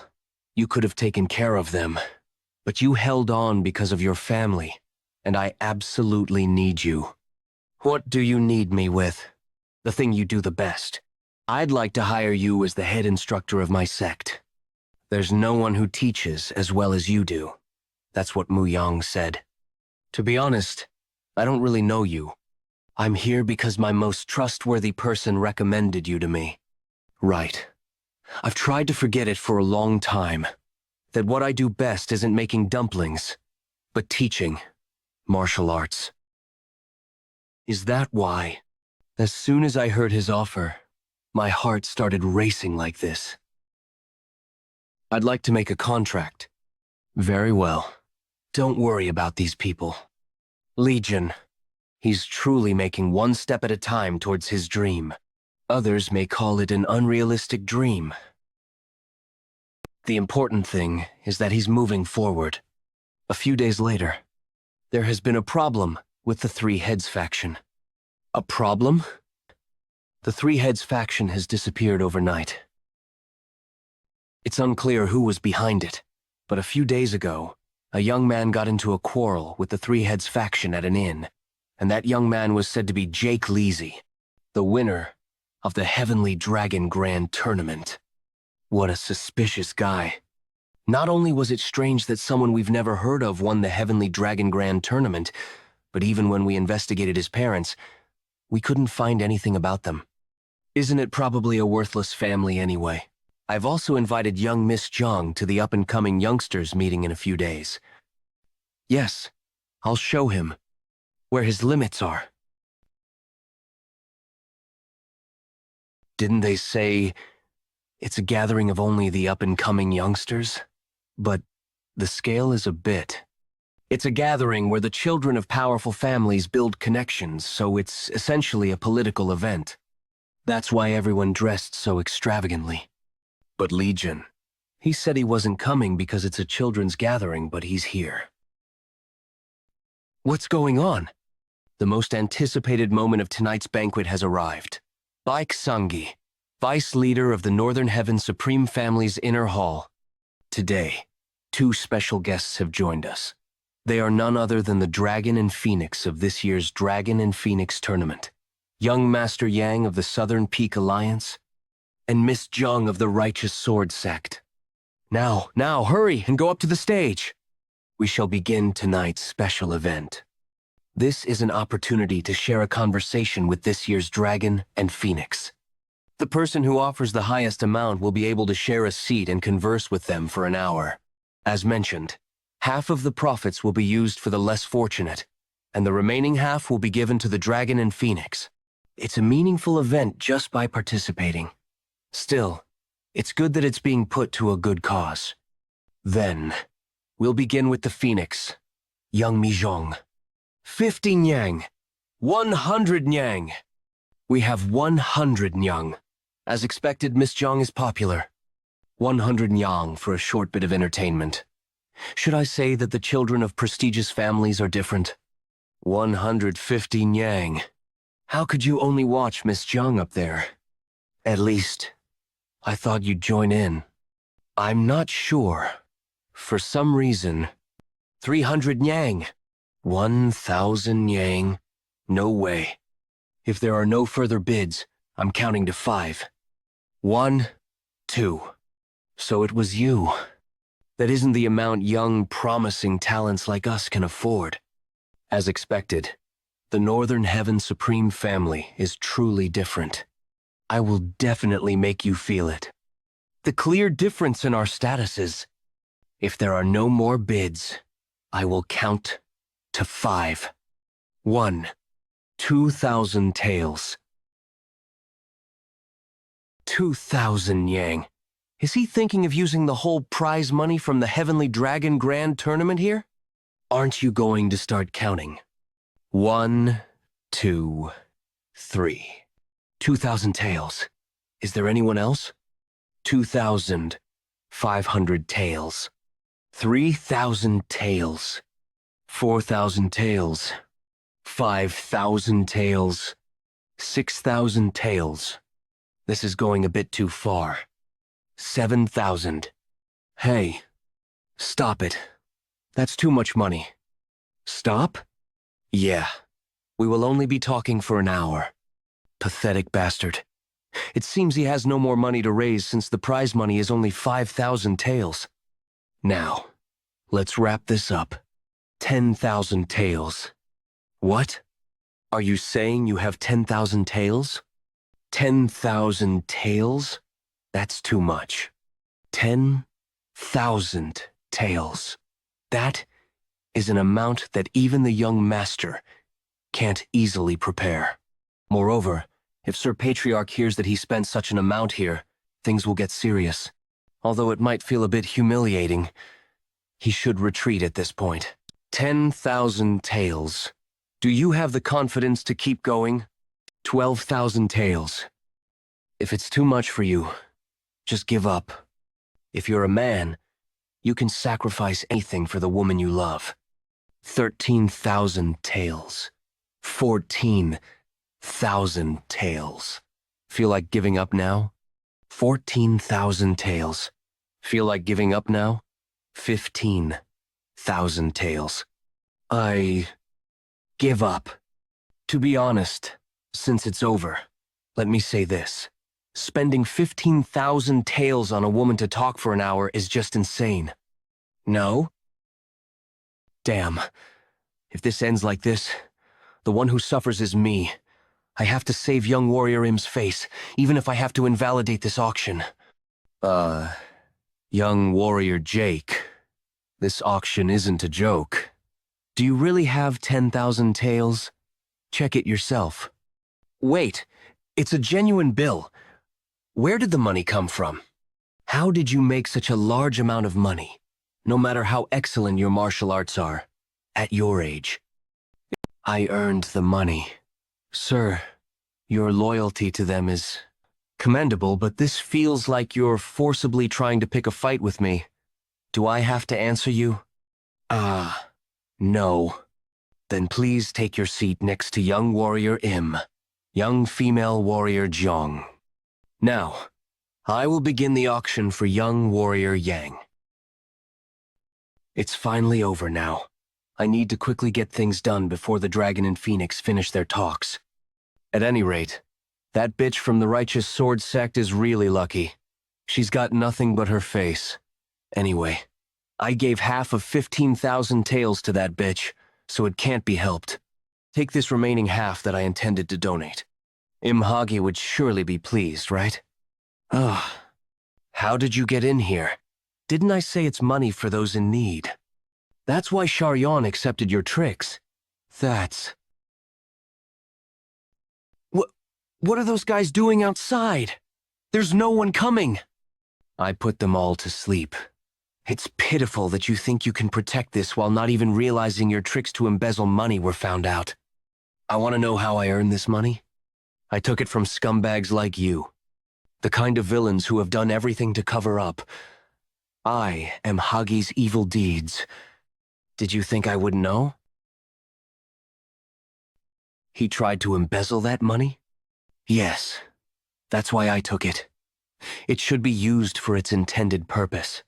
you could have taken care of them. But you held on because of your family, and I absolutely need you. What do you need me with? The thing you do the best. I'd like to hire you as the head instructor of my sect. There's no one who teaches as well as you do. That's what Murim said. To be honest, I don't really know you. I'm here because my most trustworthy person recommended you to me. Right. I've tried to forget it for a long time. That what I do best isn't making dumplings, but teaching martial arts. Is that why? As soon as I heard his offer, my heart started racing like this. I'd like to make a contract. Very well. Don't worry about these people. Legion. He's truly making one step at a time towards his dream. Others may call it an unrealistic dream. The important thing is that he's moving forward. A few days later, there has been a problem with the Three Heads faction. A problem? The Three Heads faction has disappeared overnight. It's unclear who was behind it, but a few days ago, a young man got into a quarrel with the Three Heads faction at an inn, and that young man was said to be Jake Leasy, the winner of the Heavenly Dragon Grand Tournament. What a suspicious guy. Not only was it strange that someone we've never heard of won the Heavenly Dragon Grand Tournament, but even when we investigated his parents, we couldn't find anything about them. Isn't it probably a worthless family anyway? I've also invited young Miss Jianghu to the up-and-coming youngsters meeting in a few days. Yes, I'll show him where his limits are. Didn't they say it's a gathering of only the up-and-coming youngsters? But the scale is a bit. It's a gathering where the children of powerful families build connections, so it's essentially a political event. That's why everyone dressed so extravagantly. But Legion, he said he wasn't coming because it's a children's gathering, but he's here. What's going on? The most anticipated moment of tonight's banquet has arrived. Baik Sangi, Vice Leader of the Northern Heaven Supreme Family's Inner Hall. Today, two special guests have joined us. They are none other than the Dragon and Phoenix of this year's Dragon and Phoenix tournament. Young Master Yang of the Southern Peak Alliance, and Miss Jianghu of the Righteous Sword Sect. Now, hurry and go up to the stage. We shall begin tonight's special event. This is an opportunity to share a conversation with this year's Dragon and Phoenix. The person who offers the highest amount will be able to share a seat and converse with them for an hour. As mentioned, half of the profits will be used for the less fortunate, and the remaining half will be given to the Dragon and Phoenix. It's a meaningful event just by participating. Still, it's good that it's being put to a good cause. Then, we'll begin with the Phoenix, young Mijong. 50 Nyang. 100 Nyang. We have 100 Nyang. As expected, Miss Jianghu is popular. 100 Nyang for a short bit of entertainment. Should I say that the children of prestigious families are different? 150 yang. How could you only watch Miss Jiang up there? At least, I thought you'd join in. I'm not sure. For some reason. 300 yang. 1,000 yang. No way. If there are no further bids, I'm counting to 5. 1, 2. So it was you. That isn't the amount young, promising talents like us can afford. As expected, the Northern Heaven Supreme family is truly different. I will definitely make you feel it. The clear difference in our statuses. If there are no more bids, I will count to 5. 1, 2,000 taels. 2,000 yang. Is he thinking of using the whole prize money from the Heavenly Dragon Grand Tournament here? Aren't you going to start counting? 1, 2, 3. 2,000 taels. Is there anyone else? 2,500 taels. 3,000 taels. 4,000 taels. 5,000 taels. 6,000 taels. This is going a bit too far. 7,000. Hey, stop it. That's too much money. Stop? Yeah. We will only be talking for an hour. Pathetic bastard. It seems he has no more money to raise since the prize money is only 5,000 taels. Now, let's wrap this up. 10,000 taels. What? Are you saying you have 10,000 taels? 10,000 taels? That's too much. 10,000 taels. That is an amount that even the young master can't easily prepare. Moreover, if Sir Patriarch hears that he spent such an amount here, things will get serious. Although it might feel a bit humiliating, he should retreat at this point. 10,000 taels. Do you have the confidence to keep going? 12,000 taels. If it's too much for you, just give up. If you're a man, you can sacrifice anything for the woman you love. 13,000 taels. 14,000 taels. Feel like giving up now? 14,000 taels. Feel like giving up now? 15,000 taels. I give up. To be honest, since it's over, let me say this. Spending 15,000 taels on a woman to talk for an hour is just insane. No? Damn. If this ends like this, the one who suffers is me. I have to save young warrior Im's face, even if I have to invalidate this auction. Young warrior Jake, this auction isn't a joke. Do you really have 10,000 taels? Check it yourself. Wait, it's a genuine bill. Where did the money come from? How did you make such a large amount of money, no matter how excellent your martial arts are, at your age? I earned the money. Sir, your loyalty to them is commendable, but this feels like you're forcibly trying to pick a fight with me. Do I have to answer you? No. Then please take your seat next to young warrior Im, young female warrior Jiang. Now, I will begin the auction for young warrior Yang. It's finally over now. I need to quickly get things done before the Dragon and Phoenix finish their talks. At any rate, that bitch from the Righteous Sword sect is really lucky. She's got nothing but her face. Anyway, I gave half of 15,000 taels to that bitch, so it can't be helped. Take this remaining half that I intended to donate. Imhagi would surely be pleased, right? Ugh. How did you get in here? Didn't I say it's money for those in need? That's why Sharyon accepted your tricks. What are those guys doing outside? There's no one coming. I put them all to sleep. It's pitiful that you think you can protect this while not even realizing your tricks to embezzle money were found out. I want to know how I earned this money? I took it from scumbags like you. The kind of villains who have done everything to cover up. I am Hagi's evil deeds. Did you think I wouldn't know? He tried to embezzle that money? Yes, that's why I took it. It should be used for its intended purpose.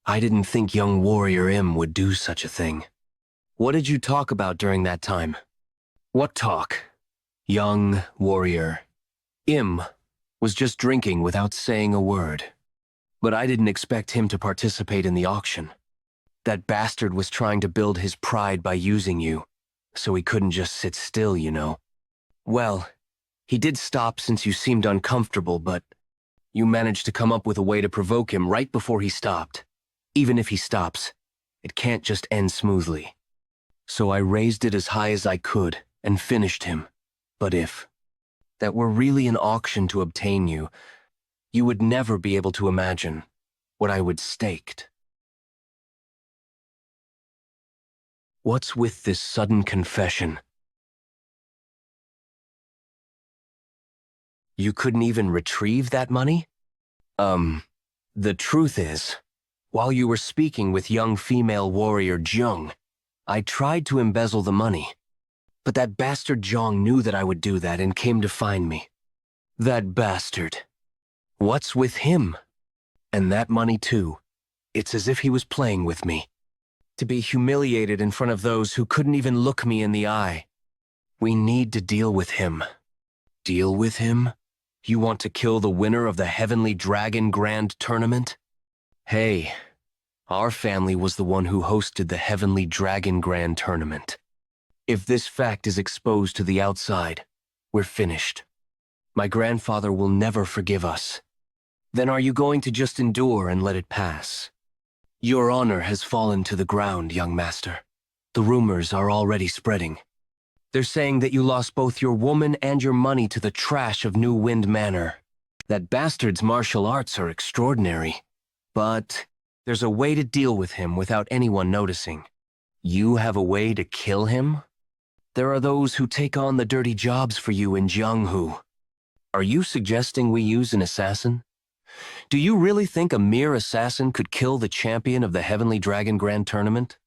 I didn't think young warrior Im would do such a thing. What did you talk about during that time? What talk? Young warrior Im was just drinking without saying a word. But I didn't expect him to participate in the auction. That bastard was trying to build his pride by using you, so he couldn't just sit still, you know. Well, he did stop since you seemed uncomfortable, but you managed to come up with a way to provoke him right before he stopped. Even if he stops, it can't just end smoothly. So I raised it as high as I could and finished him. But if that were really an auction to obtain you, you would never be able to imagine what I would staked. What's with this sudden confession? You couldn't even retrieve that money? The truth is, while you were speaking with young female warrior Jianghu, I tried to embezzle the money. But that bastard Jianghu knew that I would do that and came to find me. That bastard. What's with him? And that money too. It's as if he was playing with me. To be humiliated in front of those who couldn't even look me in the eye. We need to deal with him. Deal with him? You want to kill the winner of the Heavenly Dragon Grand Tournament? Hey, our family was the one who hosted the Heavenly Dragon Grand Tournament. If this fact is exposed to the outside, we're finished. My grandfather will never forgive us. Then are you going to just endure and let it pass? Your honor has fallen to the ground, young master. The rumors are already spreading. They're saying that you lost both your woman and your money to the trash of New Wind Manor. That bastard's martial arts are extraordinary. But there's a way to deal with him without anyone noticing. You have a way to kill him? There are those who take on the dirty jobs for you in Jianghu. Are you suggesting we use an assassin? Do you really think a mere assassin could kill the champion of the Heavenly Dragon Grand Tournament?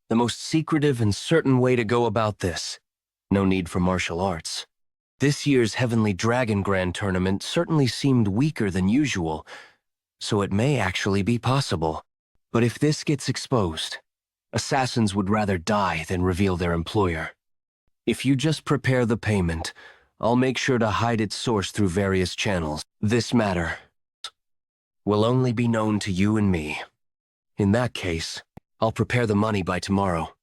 The most secretive and certain way to go about this. No need for martial arts. This year's Heavenly Dragon Grand Tournament certainly seemed weaker than usual, so it may actually be possible. But if this gets exposed, assassins would rather die than reveal their employer. If you just prepare the payment, I'll make sure to hide its source through various channels. This matter will only be known to you and me. In that case, I'll prepare the money by tomorrow.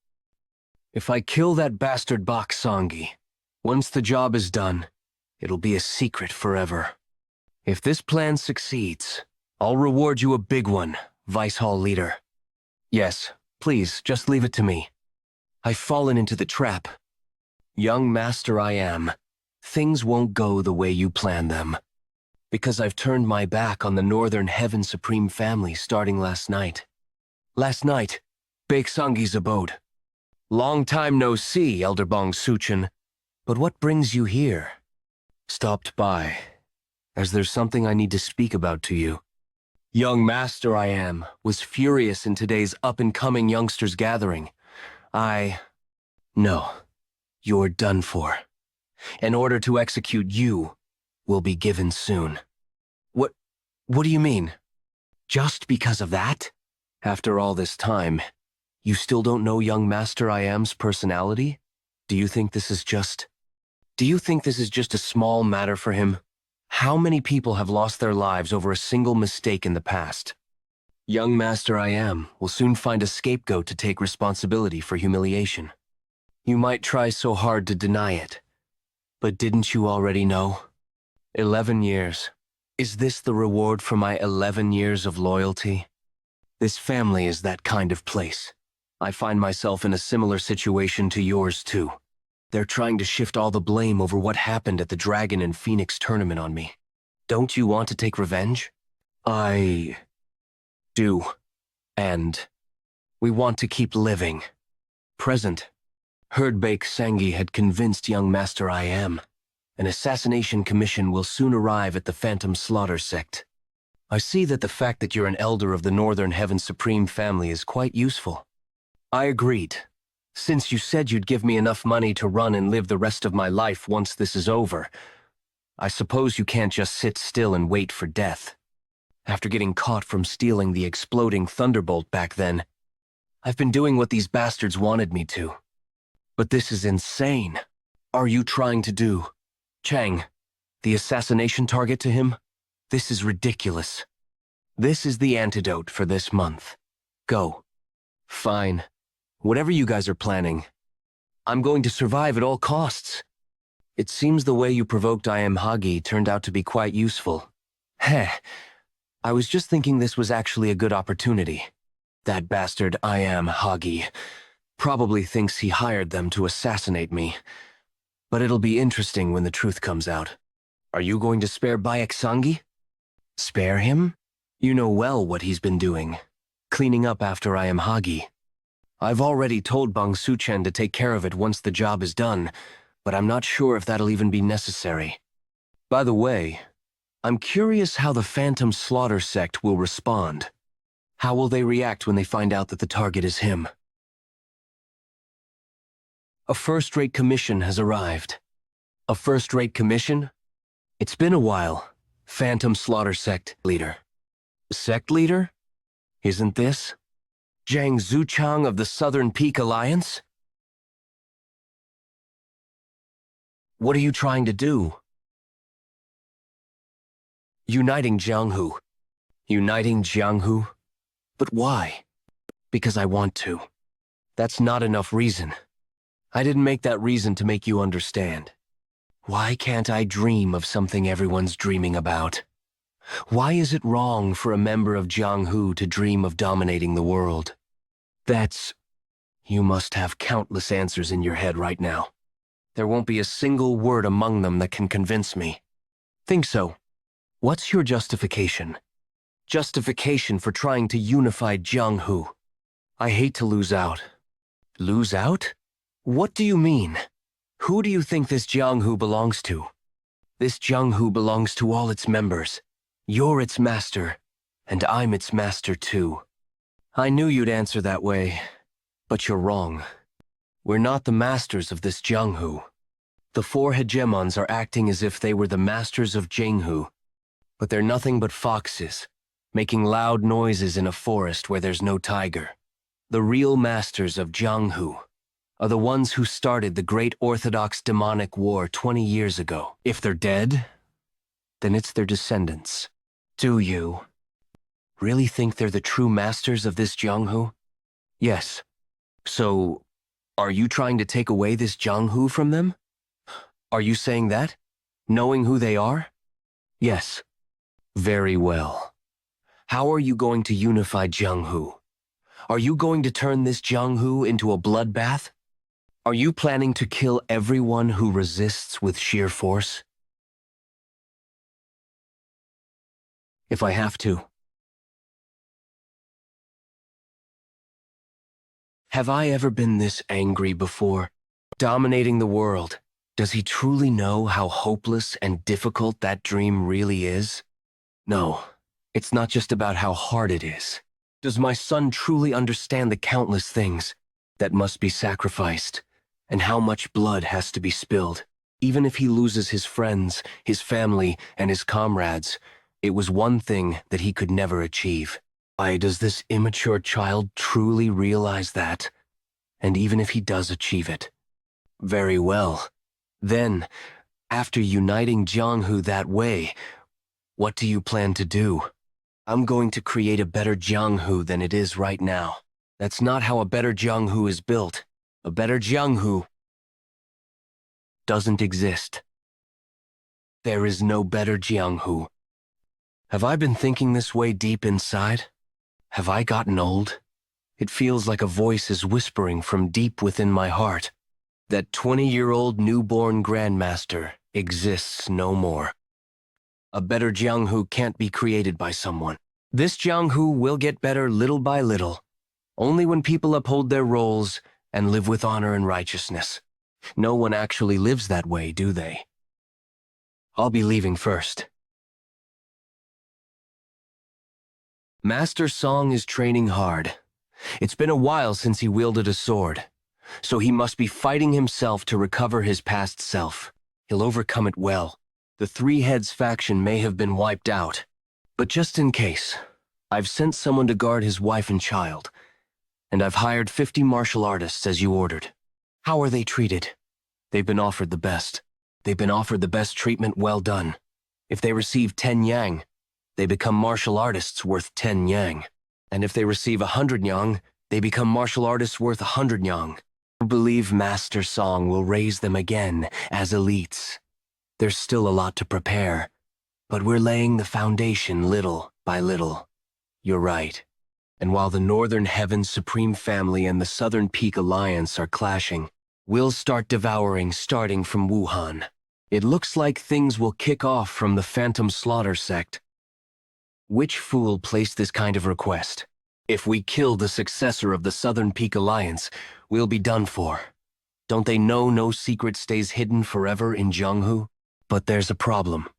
If I kill that bastard Bak Sangi, once the job is done, it'll be a secret forever. If this plan succeeds, I'll reward you a big one, Vice Hall Leader. Yes, please, just leave it to me. I've fallen into the trap. Young master I am, things won't go the way you plan them. Because I've turned my back on the Northern Heaven Supreme family starting last night. Last night, Bak Sangi's abode. Long time no see, Elder Bong Suchin. But what brings you here? Stopped by, as there's something I need to speak about to you. Young master I am, was furious in today's up-and-coming youngsters gathering. No, you're done for. An order to execute you will be given soon. What do you mean? Just because of that? After all this time, you still don't know young master I am's personality? Do you think this is just a small matter for him? How many people have lost their lives over a single mistake in the past? Young master I am will soon find a scapegoat to take responsibility for humiliation. You might try so hard to deny it, but didn't you already know? 11 years. Is this the reward for my 11 years of loyalty? This family is that kind of place. I find myself in a similar situation to yours too. They're trying to shift all the blame over what happened at the Dragon and Phoenix tournament on me. Don't you want to take revenge? I do. And we want to keep living. Present. Heard Bak Sangi had convinced young master I am. An assassination commission will soon arrive at the Phantom Slaughter sect. I see that the fact that you're an elder of the Northern Heaven Supreme family is quite useful. I agreed. Since you said you'd give me enough money to run and live the rest of my life once this is over, I suppose you can't just sit still and wait for death. After getting caught from stealing the exploding thunderbolt back then, I've been doing what these bastards wanted me to. But this is insane. Are you trying to do, Chang, the assassination target to him? This is ridiculous. This is the antidote for this month. Go. Fine. Whatever you guys are planning. I'm going to survive at all costs. It seems the way you provoked I Am Hagi turned out to be quite useful. Heh. I was just thinking this was actually a good opportunity. That bastard I Am Hagi probably thinks he hired them to assassinate me. But it'll be interesting when the truth comes out. Are you going to spare Bayeksangi? Spare him? You know well what he's been doing. Cleaning up after I Am Hagi. I've already told Bang Suchen to take care of it once the job is done, but I'm not sure if that'll even be necessary. By the way, I'm curious how the Phantom Slaughter sect will respond. How will they react when they find out that the target is him? A first-rate commission has arrived. A first-rate commission? It's been a while. Phantom Slaughter sect leader. Sect leader? Isn't this Jiang Zuchang of the Southern Peak Alliance? What are you trying to do? Uniting Jianghu. Uniting Jianghu? But why? Because I want to. That's not enough reason. I didn't make that reason to make you understand. Why can't I dream of something everyone's dreaming about? Why is it wrong for a member of Jianghu to dream of dominating the world? You must have countless answers in your head right now. There won't be a single word among them that can convince me. Think so. What's your justification? Justification for trying to unify Jianghu. I hate to lose out. Lose out? What do you mean? Who do you think this Jianghu belongs to? This Jianghu belongs to all its members. You're its master, and I'm its master too. I knew you'd answer that way, but you're wrong. We're not the masters of this Jianghu. The four hegemons are acting as if they were the masters of Jianghu, but they're nothing but foxes, making loud noises in a forest where there's no tiger. The real masters of Jianghu are the ones who started the Great Orthodox Demonic War 20 years ago. If they're dead, then it's their descendants. Do you really think they're the true masters of this Jianghu? Yes. So, are you trying to take away this Jianghu from them? Are you saying that, knowing who they are? Yes. Very well. How are you going to unify Jianghu? Are you going to turn this Jianghu into a bloodbath? Are you planning to kill everyone who resists with sheer force? If I have to. Have I ever been this angry before? Dominating the world. Does he truly know how hopeless and difficult that dream really is? No, it's not just about how hard it is. Does my son truly understand the countless things that must be sacrificed, and how much blood has to be spilled? Even if he loses his friends, his family, and his comrades, it was one thing that he could never achieve. Why does this immature child truly realize that? And even if he does achieve it? Very well. Then, after uniting Jianghu that way, what do you plan to do? I'm going to create a better Jianghu than it is right now. That's not how a better Jianghu is built. A better Jianghu doesn't exist. There is no better Jianghu. Have I been thinking this way deep inside? Have I gotten old? It feels like a voice is whispering from deep within my heart. That 20-year-old newborn grandmaster exists no more. A better Jianghu can't be created by someone. This Jianghu will get better little by little, only when people uphold their roles and live with honor and righteousness. No one actually lives that way, do they? I'll be leaving first. Master Song is training hard. It's been a while since he wielded a sword, so he must be fighting himself to recover his past self. He'll overcome it well. The Three Heads faction may have been wiped out, but just in case, I've sent someone to guard his wife and child, and I've hired 50 martial artists as you ordered. How are they treated? They've been offered the best. They've been offered the best treatment well done. If they receive 10 yang, they become martial artists worth 10 yang. And if they receive 100 yang, they become martial artists worth 100 yang. I believe Master Song will raise them again as elites. There's still a lot to prepare, but we're laying the foundation little by little. You're right. And while the Northern Heavens Supreme Family and the Southern Peak Alliance are clashing, we'll start devouring starting from Wuhan. It looks like things will kick off from the Phantom Slaughter sect. Which fool placed this kind of request? If we kill the successor of the Southern Peak Alliance, we'll be done for. Don't they know no secret stays hidden forever in Jianghu? But there's a problem.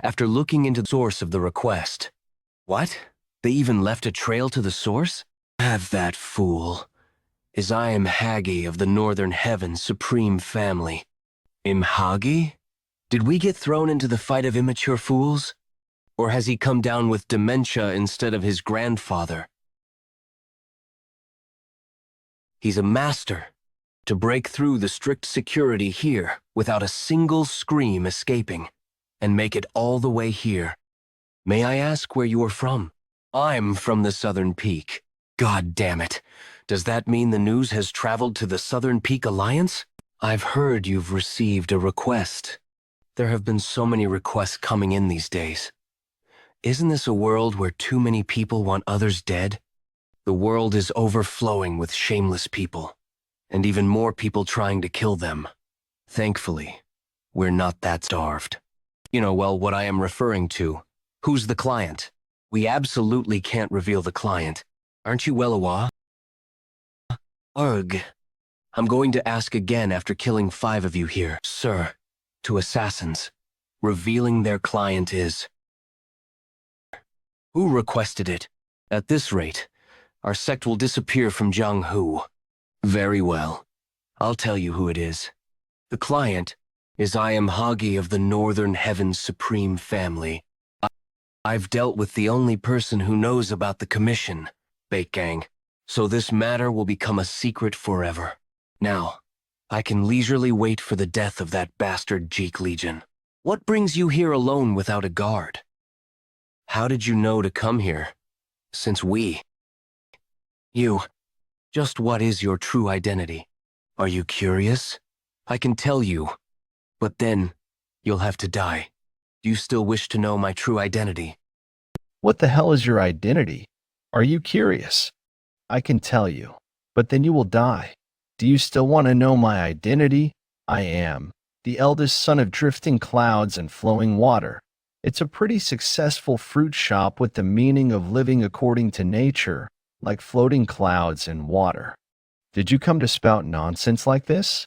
After looking into the source of the request... What? They even left a trail to the source? Have that fool. Is I am Hagi of the Northern Heavens Supreme Family. Imhagi? Did we get thrown into the fight of immature fools? Or has he come down with dementia instead of his grandfather? He's a master. To break through the strict security here without a single scream escaping, and make it all the way here. May I ask where you are from? I'm from the Southern Peak. God damn it. Does that mean the news has traveled to the Southern Peak Alliance? I've heard you've received a request. There have been so many requests coming in these days. Isn't this a world where too many people want others dead? The world is overflowing with shameless people, and even more people trying to kill them. Thankfully, we're not that starved. You know well what I am referring to. Who's the client? We absolutely can't reveal the client. Aren't you well aware? Ugh. I'm going to ask again after killing 5 of you here, sir. To assassins. Revealing their client is... Who requested it? At this rate, our sect will disappear from Jianghu. Very well. I'll tell you who it is. The client is I am Hagi of the Northern Heavens Supreme Family. I've dealt with the only person who knows about the commission, Bait Gang, so this matter will become a secret forever. Now, I can leisurely wait for the death of that bastard Jeek Legion. What brings you here alone without a guard? How did you know to come here? Since You. Just what is your true identity? Are you curious? I can tell you, but then you'll have to die. Do you still wish to know my true identity? What the hell is your identity? Are you curious? I can tell you, but then you will die. Do you still want to know my identity? I am the eldest son of drifting clouds and flowing water. It's a pretty successful fruit shop with the meaning of living according to nature, like floating clouds in water. Did you come to spout nonsense like this?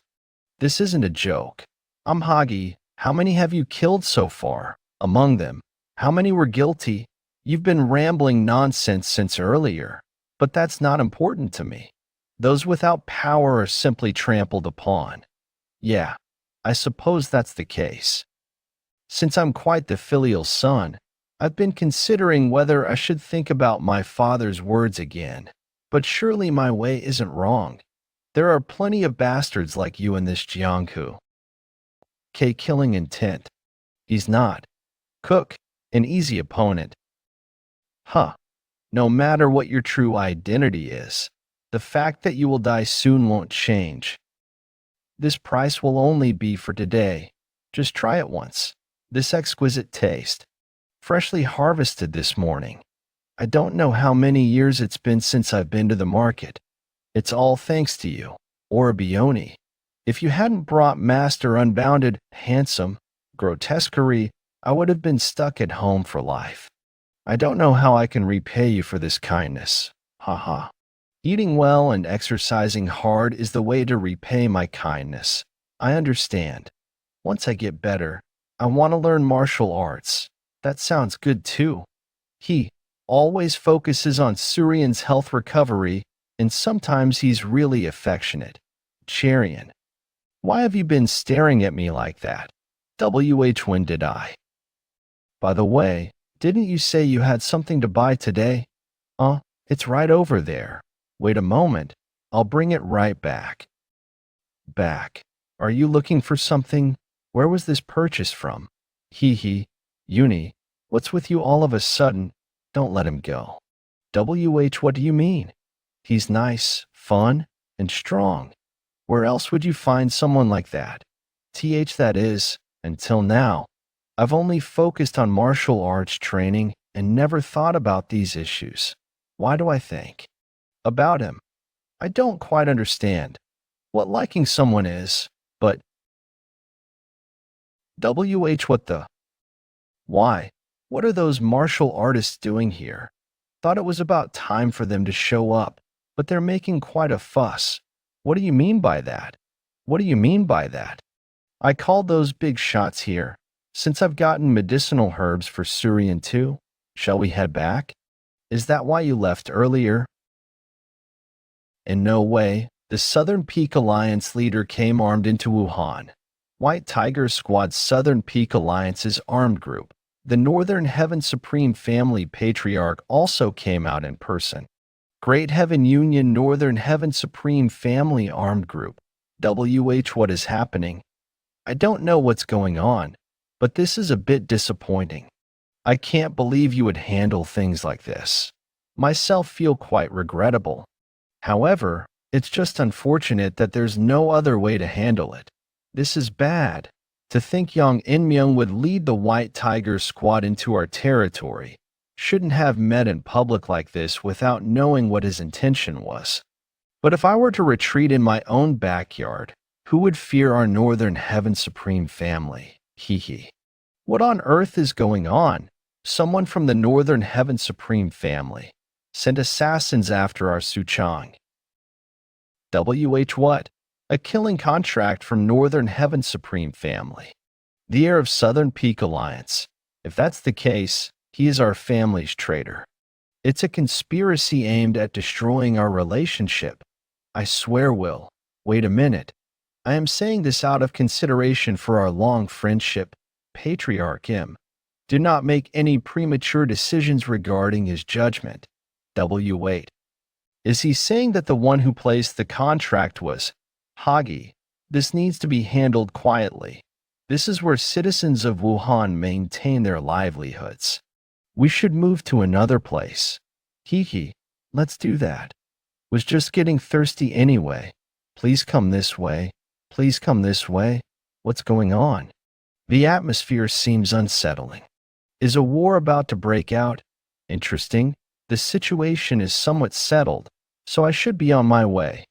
This isn't a joke. I'm Hagi. How many have you killed so far? Among them, how many were guilty? You've been rambling nonsense since earlier, but that's not important to me. Those without power are simply trampled upon. Yeah, I suppose that's the case. Since I'm quite the filial son, I've been considering whether I should think about my father's words again. But surely my way isn't wrong. There are plenty of bastards like you in this Jianghu. Killing intent. He's not. Cook, an easy opponent. Huh. No matter what your true identity is, the fact that you will die soon won't change. This price will only be for today. Just try it once. This exquisite taste. Freshly harvested this morning. I don't know how many years it's been since I've been to the market. It's all thanks to you, or Bioni. If you hadn't brought Master Unbounded, handsome, grotesquerie, I would have been stuck at home for life. I don't know how I can repay you for this kindness. Haha. Eating well and exercising hard is the way to repay my kindness. I understand. Once I get better, I want to learn martial arts. That sounds good too. always focuses on Surian's health recovery, and sometimes he's really affectionate. Cherian. Why have you been staring at me like that? When did I? By the way, didn't you say you had something to buy today? It's right over there. Wait a moment. I'll bring it right back. Back. Are you looking for something? Where was this purchase from? Uni. What's with you all of a sudden? Don't let him go. What do you mean? He's nice, fun, and strong. Where else would you find someone like that? That is, until now, I've only focused on martial arts training and never thought about these issues. Why do I think about him? I don't quite understand what liking someone is, but what the? Why? What are those martial artists doing here? Thought it was about time for them to show up, but they're making quite a fuss. What do you mean by that? What do you mean by that? I called those big shots here. Since I've gotten medicinal herbs for Surian too, shall we head back? Is that why you left earlier? In no way. The Southern Peak Alliance leader came armed into Wuhan. White Tiger Squad's Southern Peak Alliance's armed group. The Northern Heaven Supreme Family Patriarch also came out in person. Great Heaven Union Northern Heaven Supreme Family Armed Group. What is happening? I don't know what's going on, but this is a bit disappointing. I can't believe you would handle things like this. Myself feel quite regrettable. However, it's just unfortunate that there's no other way to handle it. This is bad. To think Yang Inmyung would lead the White Tiger Squad into our territory. Shouldn't have met in public like this without knowing what his intention was. But if I were to retreat in my own backyard, who would fear our Northern Heaven Supreme family? What on earth is going on? Someone from the Northern Heaven Supreme family sent assassins after our Suchang. What? A killing contract from Northern Heaven Supreme family. The heir of Southern Peak Alliance. If that's the case, he is our family's traitor. It's a conspiracy aimed at destroying our relationship. I swear, Will. Wait a minute. I am saying this out of consideration for our long friendship. Patriarch M. Do not make any premature decisions regarding his judgment. Wait. Is he saying that the one who placed the contract was Hagi? This needs to be handled quietly. This is where citizens of Wuhan maintain their livelihoods. We should move to another place. Let's do that. Was just getting thirsty anyway. Please come this way. Please come this way. What's going on? The atmosphere seems unsettling. Is a war about to break out? Interesting. The situation is somewhat settled, so I should be on my way.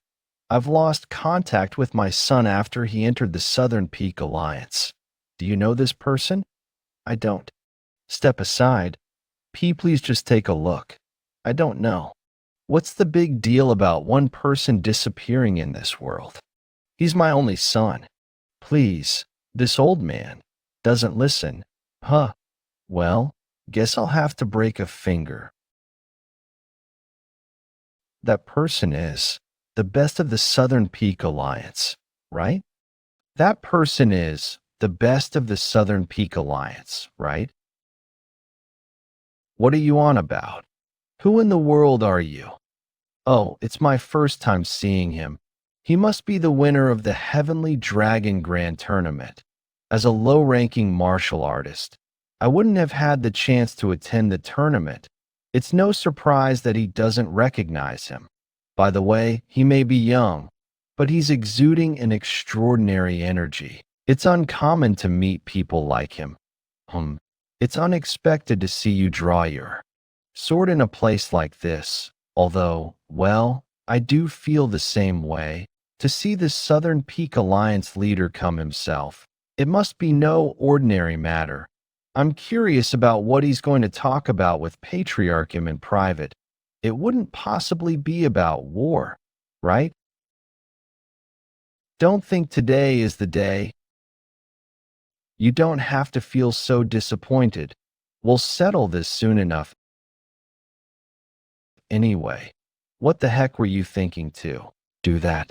I've lost contact with my son after he entered the Southern Peak Alliance. Do you know this person? I don't. Step aside. Please just take a look. I don't know. What's the big deal about one person disappearing in this world? He's my only son. Please, this old man doesn't listen. Well, guess I'll have to break a finger. That person is the best of the Southern Peak Alliance, right? That person is the best of the Southern Peak Alliance, right? What are you on about? Who in the world are you? Oh, it's my first time seeing him. He must be the winner of the Heavenly Dragon Grand Tournament. As a low-ranking martial artist, I wouldn't have had the chance to attend the tournament. It's no surprise that he doesn't recognize him. By the way, he may be young, but he's exuding an extraordinary energy. It's uncommon to meet people like him. It's unexpected to see you draw your sword in a place like this, although, well, I do feel the same way. To see the Southern Peak Alliance leader come himself, it must be no ordinary matter. I'm curious about what he's going to talk about with Patriarch M in private. It wouldn't possibly be about war, right? Don't think today is the day. You don't have to feel so disappointed. We'll settle this soon enough. anyway. What the heck were you thinking to do that?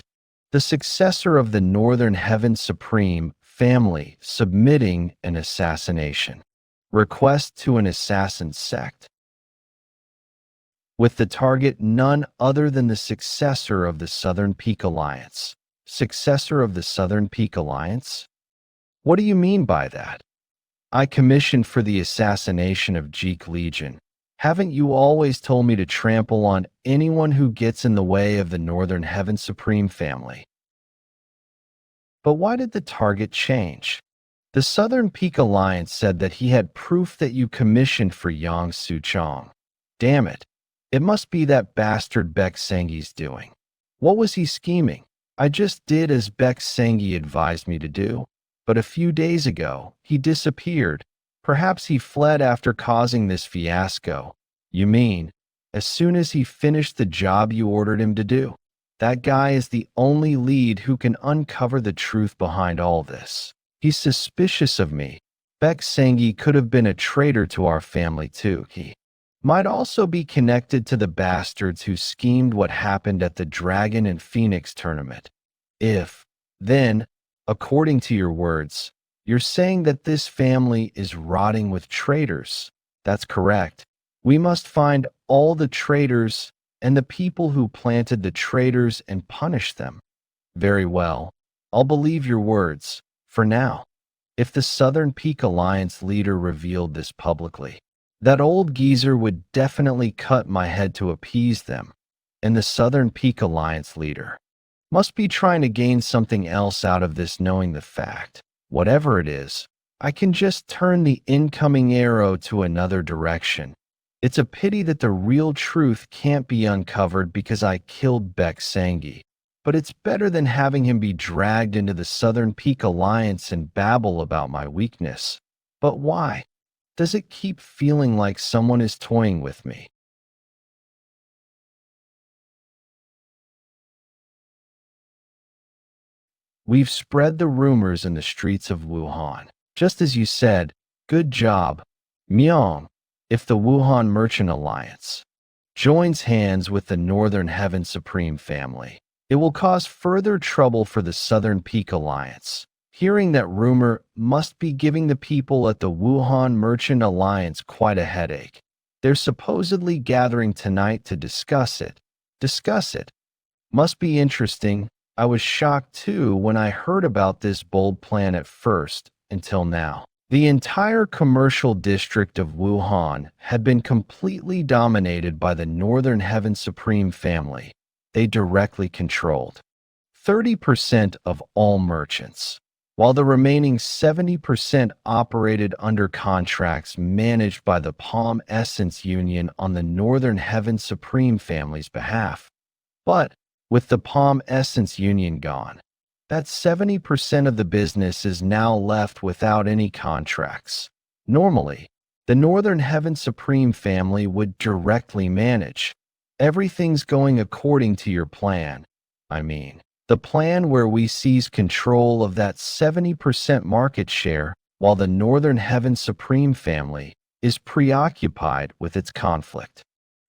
The successor of the Northern Heaven Supreme family submitting an assassination request to an assassin sect, with the target none other than the successor of the Southern Peak Alliance. Successor of the Southern Peak Alliance? What do you mean by that? I commissioned for the assassination of Jeek Legion. Haven't you always told me to trample on anyone who gets in the way of the Northern Heaven Supreme family? But why did the target change? The Southern Peak Alliance said that he had proof that you commissioned for Yang Suchong. Damn it. It must be that bastard Beck Sengi's doing. What was he scheming? I just did as Beck Sengi advised me to do. But a few days ago, he disappeared. Perhaps he fled after causing this fiasco. You mean, as soon as he finished the job you ordered him to do? That guy is the only lead who can uncover the truth behind all this. He's suspicious of me. Beck Sengi could have been a traitor to our family too. He might also be connected to the bastards who schemed what happened at the Dragon and Phoenix tournament. Then, according to your words, you're saying that this family is rotting with traitors. That's correct. We must find all the traitors and the people who planted the traitors and punish them. Very well. I'll believe your words, for now. If the Southern Peak Alliance leader revealed this publicly, that old geezer would definitely cut my head to appease them. And the Southern Peak Alliance leader must be trying to gain something else out of this, knowing the fact. Whatever it is, I can just turn the incoming arrow to another direction. It's a pity that the real truth can't be uncovered because I killed Beck Sengi. But it's better than having him be dragged into the Southern Peak Alliance and babble about my weakness. But why? Does it keep feeling like someone is toying with me? We've spread the rumors in the streets of Wuhan. Just as you said, good job, Myung. If the Wuhan Merchant Alliance joins hands with the Northern Heaven Supreme family, it will cause further trouble for the Southern Peak Alliance. Hearing that rumor must be giving the people at the Wuhan Merchant Alliance quite a headache. They're supposedly gathering tonight to discuss it. Discuss it. Must be interesting. I was shocked too when I heard about this bold plan at first, until now. The entire commercial district of Wuhan had been completely dominated by the Northern Heaven Supreme family. They directly controlled 30% of all merchants, while the remaining 70% operated under contracts managed by the Palm Essence Union on the Northern Heaven Supreme family's behalf. But with the Palm Essence Union gone, that 70% of the business is now left without any contracts. Normally, the Northern Heaven Supreme family would directly manage. Everything's going according to your plan. I mean, the plan where we seize control of that 70% market share while the Northern Heaven Supreme family is preoccupied with its conflict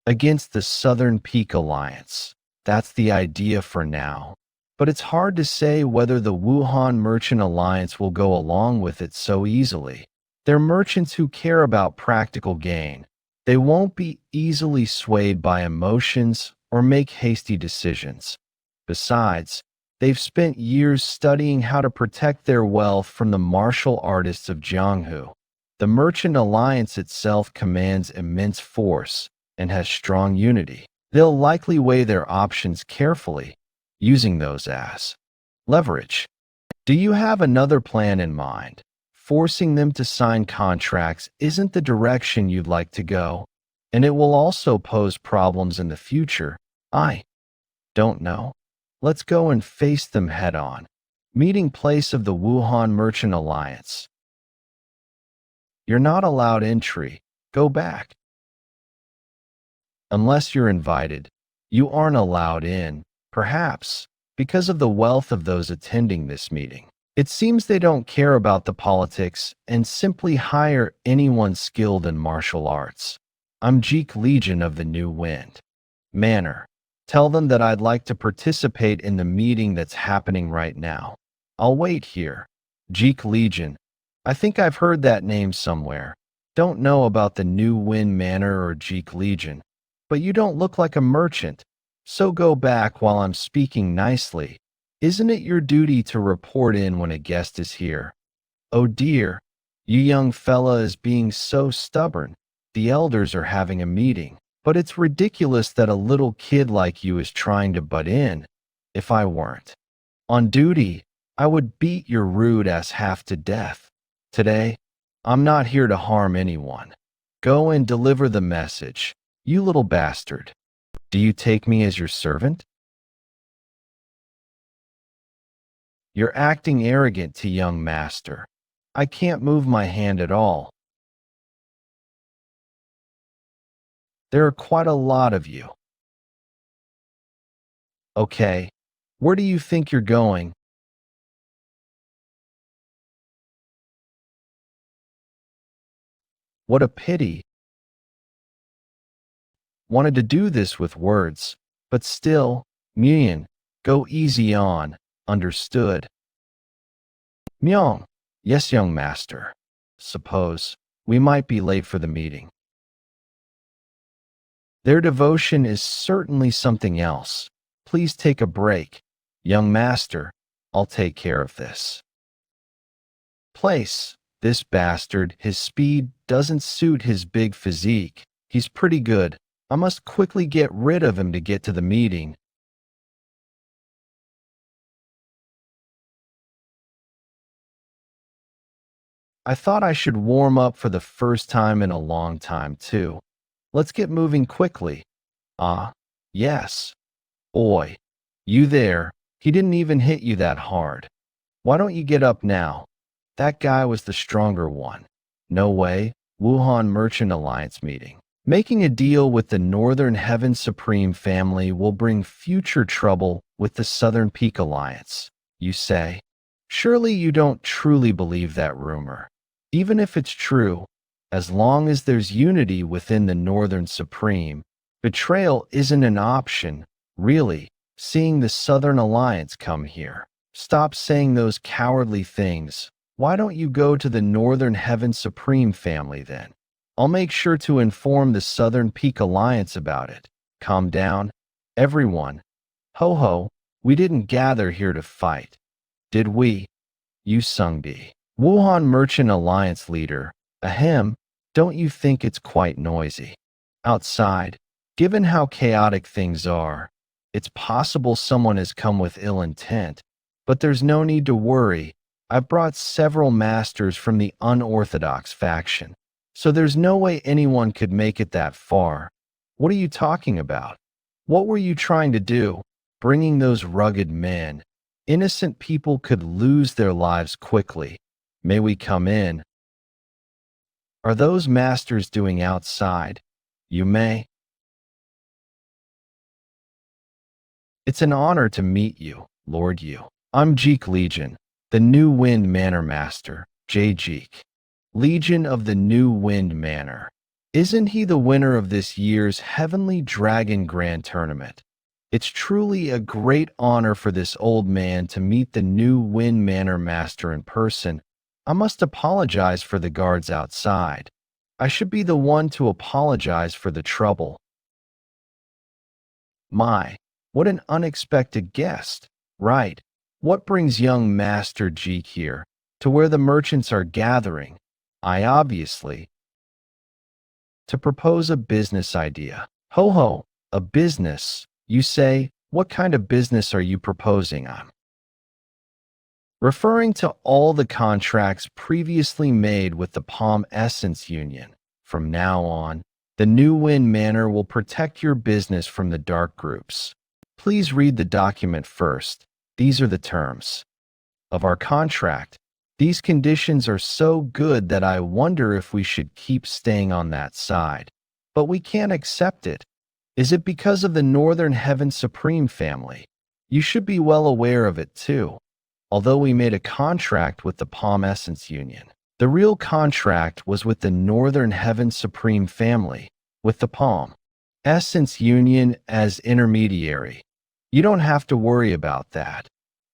against the Southern Peak Alliance. That's the idea for now. But it's hard to say whether the Wuhan Merchant Alliance will go along with it so easily. They're merchants who care about practical gain. They won't be easily swayed by emotions or make hasty decisions. Besides, they've spent years studying how to protect their wealth from the martial artists of Jianghu. The Merchant Alliance itself commands immense force and has strong unity. They'll likely weigh their options carefully, using those as leverage. Do you have another plan in mind? Forcing them to sign contracts isn't the direction you'd like to go, and it will also pose problems in the future. I don't know. Let's go and face them head on. Meeting place of the Wuhan Merchant Alliance. You're not allowed entry. Go back. Unless you're invited, you aren't allowed in. Perhaps, because of the wealth of those attending this meeting. It seems they don't care about the politics and simply hire anyone skilled in martial arts. I'm Jeek Legion of the New Wind. Manor. Tell them that I'd like to participate in the meeting that's happening right now. I'll wait here. Jeek Legion. I think I've heard that name somewhere. Don't know about the New Wind Manor or Jeek Legion, but you don't look like a merchant, so go back while I'm speaking nicely. Isn't it your duty to report in when a guest is here? Oh dear, you young fella is being so stubborn. The elders are having a meeting, but it's ridiculous that a little kid like you is trying to butt in. If I weren't on duty, I would beat your rude ass half to death. Today, I'm not here to harm anyone. Go and deliver the message, you little bastard. Do you take me as your servant? You're acting arrogant to young master. I can't move my hand at all. There are quite a lot of you. Okay, where do you think you're going? What a pity. Wanted to do this with words, but still, Murim, go easy on, understood? Myung, yes, young master. Suppose we might be late for the meeting. Their devotion is certainly something else. Please take a break. Young master, I'll take care of this. Place, this bastard, his speed doesn't suit his big physique. He's pretty good. I must quickly get rid of him to get to the meeting. I thought I should warm up for the first time in a long time, too. Let's get moving quickly. Ah, yes. Oi, you there. He didn't even hit you that hard. Why don't you get up now? That guy was the stronger one. No way. Wuhan Merchant Alliance meeting. Making a deal with the Northern Heaven Supreme family will bring future trouble with the Southern Peak Alliance, you say? Surely you don't truly believe that rumor. Even if it's true, as long as there's unity within the Northern Supreme, betrayal isn't an option, really. Seeing the Southern Alliance come here. Stop saying those cowardly things. Why don't you go to the Northern Heaven Supreme family then? I'll make sure to inform the Southern Peak Alliance about it. Calm down, everyone. Ho ho, we didn't gather here to fight. Did we? You Sungbi. Wuhan Merchant Alliance leader. Ahem, don't you think it's quite noisy? Outside, given how chaotic things are, it's possible someone has come with ill intent. But there's no need to worry. I've brought several masters from the unorthodox faction. So there's no way anyone could make it that far. What are you talking about? What were you trying to do? Bringing those rugged men. Innocent people could lose their lives quickly. May we come in? Are those masters doing outside? You may. It's an honor to meet you, Lord Yu. I'm Jeek Legion, the New Wind Manor Master, J. Jeek. Legion of the New Wind Manor. Isn't he the winner of this year's Heavenly Dragon Grand Tournament? It's truly a great honor for this old man to meet the New Wind Manor Master in person. I must apologize for the guards outside. I should be the one to apologize for the trouble. My, what an unexpected guest. Right. What brings young Master Jeek here, to where the merchants are gathering? I obviously. To propose a business idea. Ho ho, a business. You say, what kind of business are you proposing on? Referring to all the contracts previously made with the Palm Essence Union. From now on, the New Wind Manor will protect your business from the dark groups. Please read the document first. These are the terms of our contract. These conditions are so good that I wonder if we should keep staying on that side. But we can't accept it. Is it because of the Northern Heaven Supreme family? You should be well aware of it too. Although we made a contract with the Palm Essence Union, the real contract was with the Northern Heaven Supreme family, with the Palm. Essence Union as intermediary. You don't have to worry about that.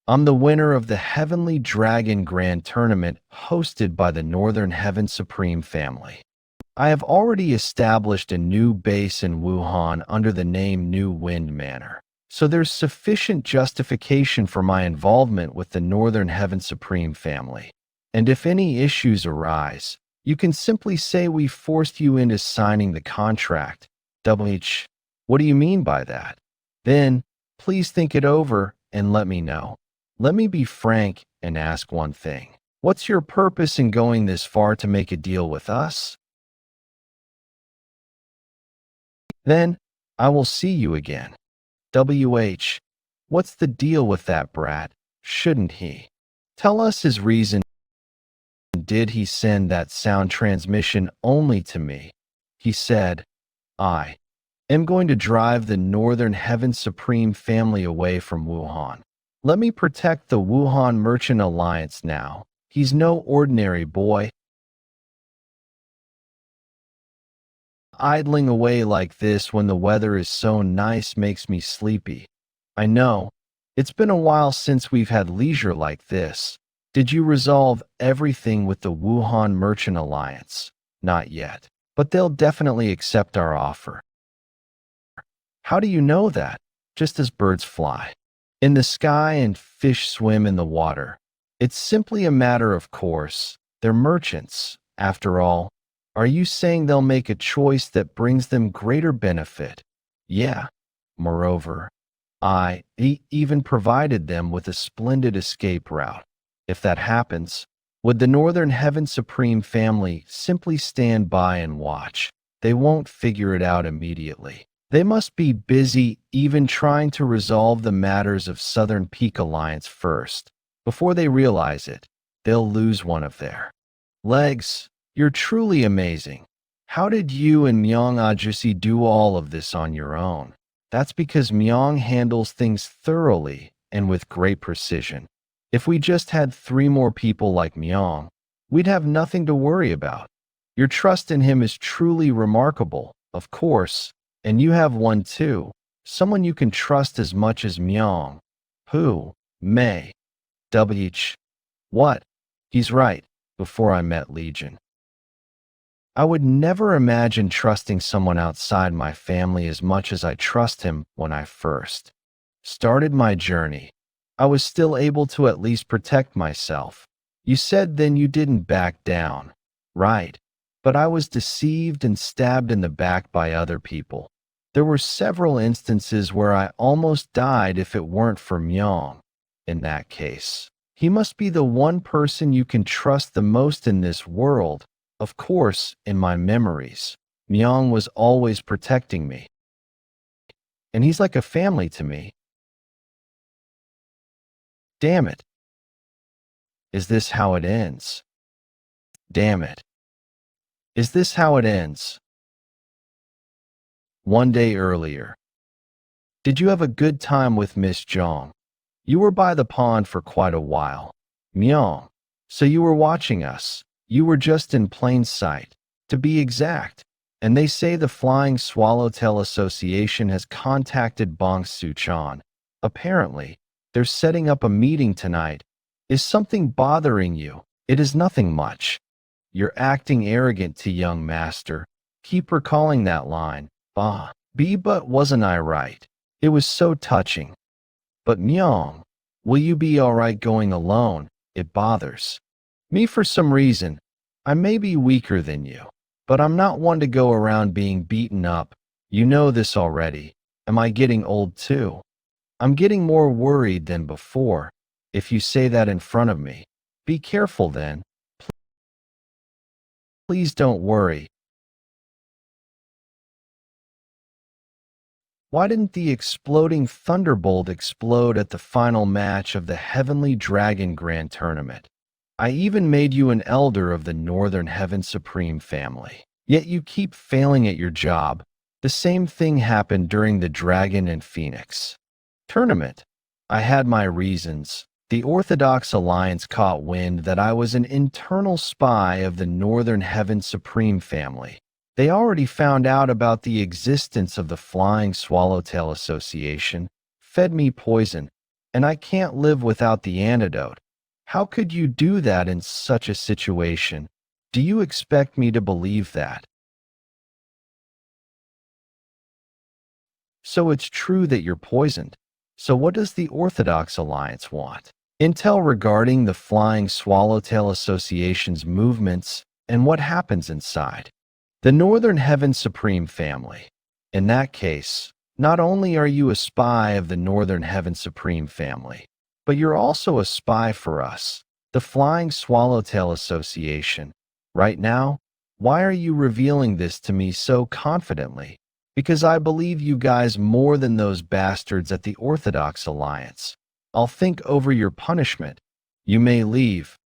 I'm the winner of the Heavenly Dragon Grand Tournament hosted by the Northern Heaven Supreme family. I have already established a new base in Wuhan under the name New Wind Manor, so there's sufficient justification for my involvement with the Northern Heaven Supreme family. And if any issues arise, you can simply say we forced you into signing the contract. What do you mean by that? Then, please think it over and let me know. Let me be frank and ask one thing. What's your purpose in going this far to make a deal with us? Then, I will see you again. What's the deal with that brat? Shouldn't he tell us his reason? Did he send that sound transmission only to me? He said, I am going to drive the Northern Heaven Supreme family away from Wuhan. Let me protect the Wuhan Merchant Alliance now. He's no ordinary boy. Idling away like this when the weather is so nice makes me sleepy. I know. It's been a while since we've had leisure like this. Did you resolve everything with the Wuhan Merchant Alliance? Not yet, but they'll definitely accept our offer. How do you know that? Just as birds fly in the sky and fish swim in the water. It's simply a matter of course. They're merchants, after all. Are you saying they'll make a choice that brings them greater benefit? Yeah. Moreover, I even provided them with a splendid escape route. If that happens, would the Northern Heaven Supreme family simply stand by and watch? They won't figure it out immediately. They must be busy even trying to resolve the matters of Southern Peak Alliance first. Before they realize it, they'll lose one of their legs. You're truly amazing. How did you and Myung Ajusi do all of this on your own? That's because Myung handles things thoroughly and with great precision. If we just had 3 more people like Myung, we'd have nothing to worry about. Your trust in him is truly remarkable, of course, and you have one too, someone you can trust as much as Myung. Who? May. What? He's right, before I met Legion. I would never imagine trusting someone outside my family as much as I trust him when I first started my journey. I was still able to at least protect myself. You said then you didn't back down. Right. But I was deceived and stabbed in the back by other people. There were several instances where I almost died if it weren't for Myung. In that case, he must be the one person you can trust the most in this world. Of course, in my memories, Myung was always protecting me. And he's like a family to me. Damn it. Is this how it ends? Damn it. Is this how it ends? One day earlier. Did you have a good time with Miss Zhang? You were by the pond for quite a while. Myung. So you were watching us. You were just in plain sight, to be exact. And they say the Flying Swallowtail Association has contacted Bong Suchan. Apparently, they're setting up a meeting tonight. Is something bothering you? It is nothing much. You're acting arrogant to young master. Keep recalling that line. But wasn't I right? It was so touching. But Myung, will you be alright going alone? It bothers me for some reason. I may be weaker than you, but I'm not one to go around being beaten up. You know this already. Am I getting old too? I'm getting more worried than before. If you say that in front of me, be careful then. Please don't worry. Why didn't the exploding thunderbolt explode at the final match of the Heavenly Dragon Grand Tournament? I even made you an elder of the Northern Heaven Supreme family. Yet you keep failing at your job. The same thing happened during the Dragon and Phoenix tournament. I had my reasons. The Orthodox Alliance caught wind that I was an internal spy of the Northern Heaven Supreme family. They already found out about the existence of the Flying Swallowtail Association, fed me poison, and I can't live without the antidote. How could you do that in such a situation? Do you expect me to believe that? So it's true that you're poisoned. So what does the Orthodox Alliance want? Intel regarding the Flying Swallowtail Association's movements and what happens inside. The Northern Heaven Supreme family. In that case, not only are you a spy of the Northern Heaven Supreme family, but you're also a spy for us, the Flying Swallowtail Association. Right now, why are you revealing this to me so confidently? Because I believe you guys more than those bastards at the Orthodox Alliance. I'll think over your punishment. You may leave.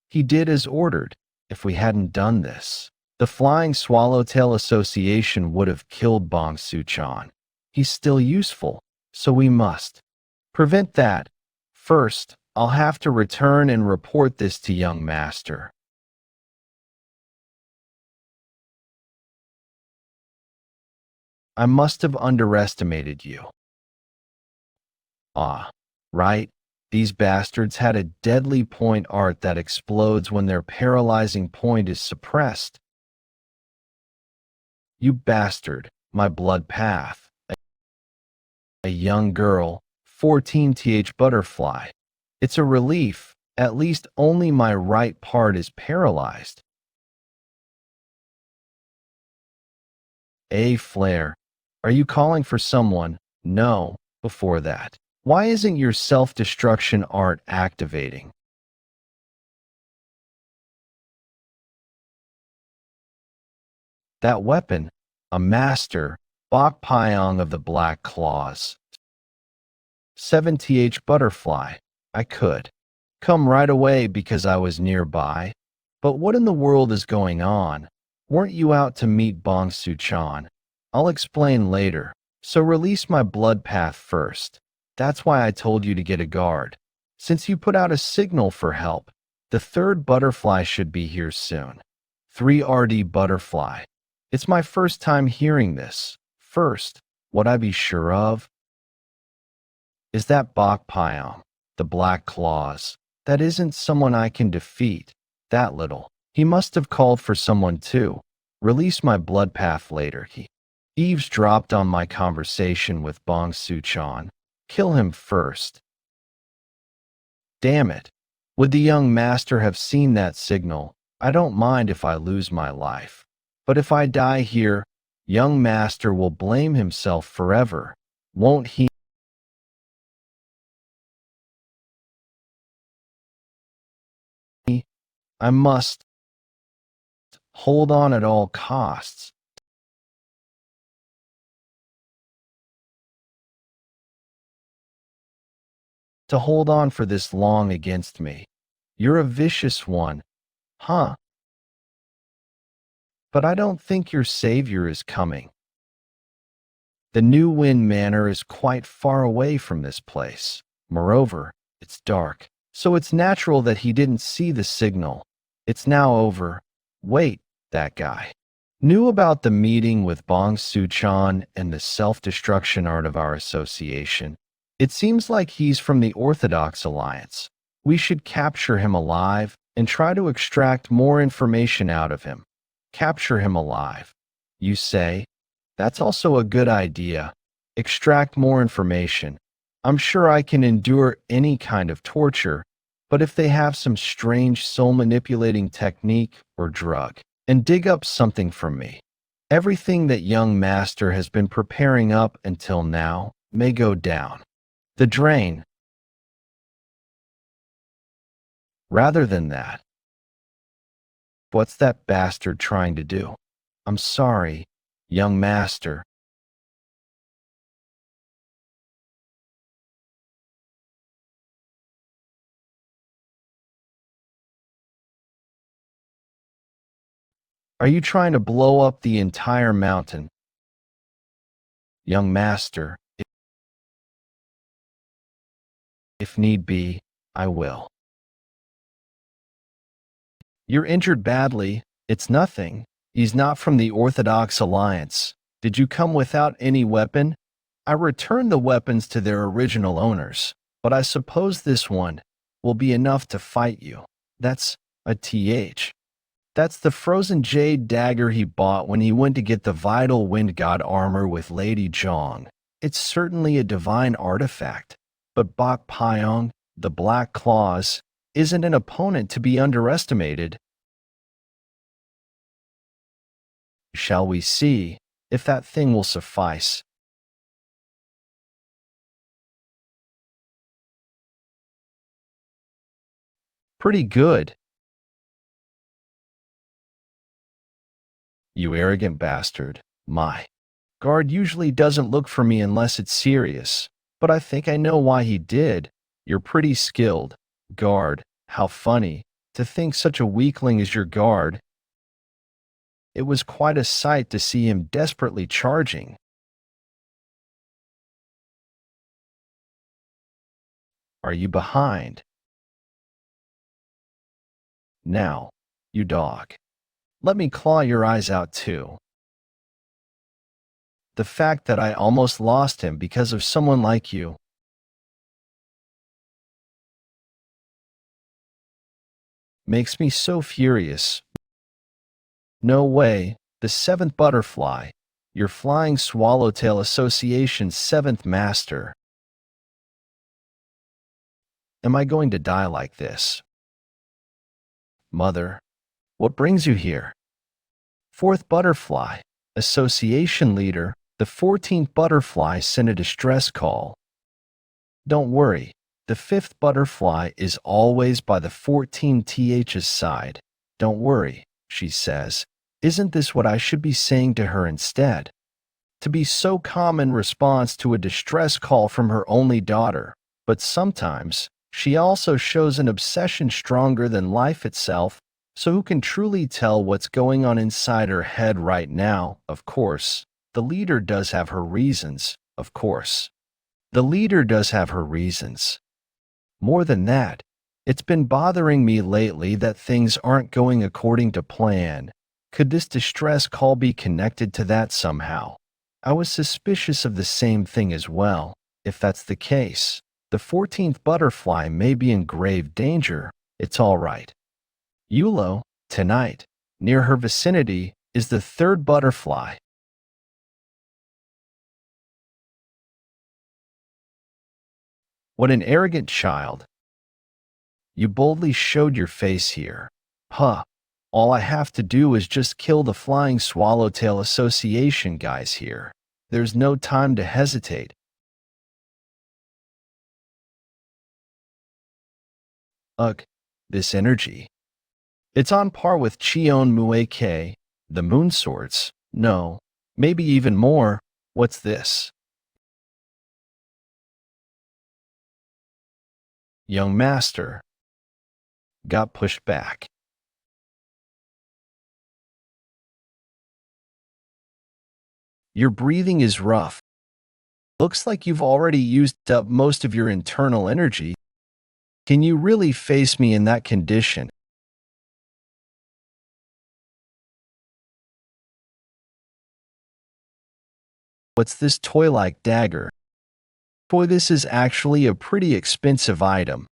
He did as ordered. If we hadn't done this, the Flying Swallowtail Association would have killed Bong Su-chan. He's still useful, so we must prevent that. First, I'll have to return and report this to young master. I must have underestimated you. Ah, right. These bastards had a deadly point art that explodes when their paralyzing point is suppressed. You bastard, my blood path. A young girl, 14th butterfly. It's a relief. At least only my right part is paralyzed. A flare. Are you calling for someone? No, before that. Why isn't your self-destruction art activating? That weapon, a master, Bok Pyong of the Black Claws. 7th butterfly. I could come right away because I was nearby. But what in the world is going on? Weren't you out to meet Bong Su-chan? I'll explain later, so release my blood path first. That's why I told you to get a guard. Since you put out a signal for help, the third butterfly should be here soon. 3RD butterfly. It's my first time hearing this. First, what I be sure of is that Bok Pyong, the Black Claws. That isn't someone I can defeat. That little. He must have called for someone too. Release my blood path later. He eavesdropped on my conversation with Bong Su-chan. Kill him first. Damn it. Would the young master have seen that signal? I don't mind if I lose my life. But if I die here, young master will blame himself forever, won't he? I must hold on at all costs. To hold on for this long against me. You're a vicious one, huh? But I don't think your savior is coming. The New Wind Manor is quite far away from this place. Moreover, it's dark, so it's natural that he didn't see the signal. It's now over. Wait, that guy knew about the meeting with Bong Su-chan and the self-destruction art of our association. It seems like he's from the Orthodox Alliance. We should capture him alive and try to extract more information out of him. Capture him alive, you say? That's also a good idea. Extract more information. I'm sure I can endure any kind of torture, but if they have some strange soul-manipulating technique or drug, and dig up something from me, everything that young master has been preparing up until now may go down the drain. Rather than that, what's that bastard trying to do? I'm sorry, young master. Are you trying to blow up the entire mountain? Young master, if need be, I will. You're injured badly. It's nothing. He's not from the Orthodox Alliance. Did you come without any weapon? I returned the weapons to their original owners, but I suppose this one will be enough to fight you. That's a TH. That's the frozen jade dagger he bought when he went to get the vital wind god armor with Lady Zhong. It's certainly a divine artifact, but Bak Pyong, the Black Claws, isn't an opponent to be underestimated. Shall we see if that thing will suffice? Pretty good. You arrogant bastard. My guard usually doesn't look for me unless it's serious, but I think I know why he did. You're pretty skilled. Guard, how funny. To think such a weakling is your guard. It was quite a sight to see him desperately charging. Are you behind? Now, you dog. Let me claw your eyes out too. The fact that I almost lost him because of someone like you. Makes me so furious. No way, the seventh butterfly, your Flying Swallowtail Association's seventh master. Am I going to die like this? Mother, what brings you here? Fourth butterfly, association leader, the 14th butterfly sent a distress call. Don't worry, the fifth butterfly is always by the 14th's side. Don't worry, she says. Isn't this what I should be saying to her instead? To be so calm in response to a distress call from her only daughter, but sometimes she also shows an obsession stronger than life itself, so who can truly tell what's going on inside her head right now? Of course, the leader does have her reasons, of course. The leader does have her reasons. More than that, it's been bothering me lately that things aren't going according to plan. Could this distress call be connected to that somehow? I was suspicious of the same thing as well. If that's the case, the 14th butterfly may be in grave danger. It's all right. Yulo, tonight, near her vicinity, is the third butterfly. What an arrogant child. You boldly showed your face here. Huh. All I have to do is just kill the Flying Swallowtail Association guys here. There's no time to hesitate. Ugh, this energy. It's on par with Chion Mueke, the moon swords. No, maybe even more. What's this? Young master. Got pushed back. Your breathing is rough. Looks like you've already used up most of your internal energy. Can you really face me in that condition? What's this toy-like dagger? Boy, this is actually a pretty expensive item.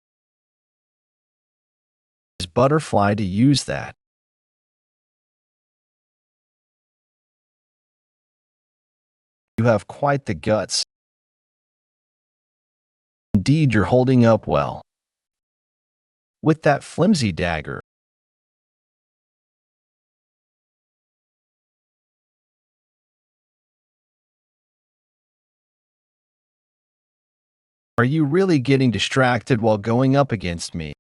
Is Butterfly to use that? You have quite the guts. Indeed, you're holding up well. With that flimsy dagger. Are you really getting distracted while going up against me?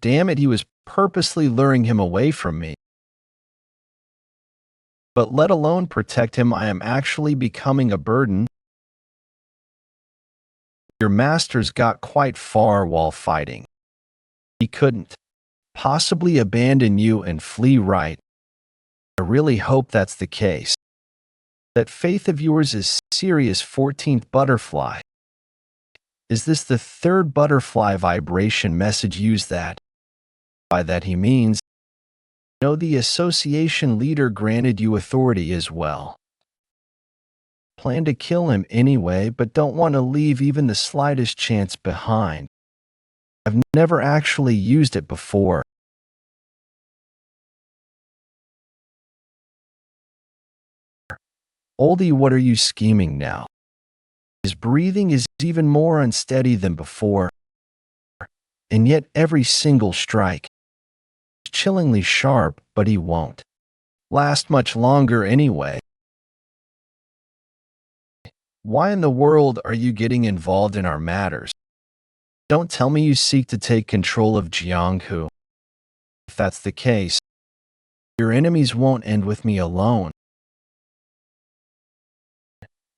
Damn it, he was purposely luring him away from me. But let alone protect him, I am actually becoming a burden. Your master's got quite far while fighting. He couldn't possibly abandon you and flee, right? I really hope that's the case. That faith of yours is serious 14th butterfly. Is this the third butterfly vibration message? Use that. By that he means, no, the association leader granted you authority as well. Plan to kill him anyway, but don't want to leave even the slightest chance behind. I've never actually used it before. Oldie, what are you scheming now? His breathing is even more unsteady than before, and yet every single strike is chillingly sharp, but he won't last much longer anyway. Why in the world are you getting involved in our matters? Don't tell me you seek to take control of Jianghu. If that's the case, your enemies won't end with me alone.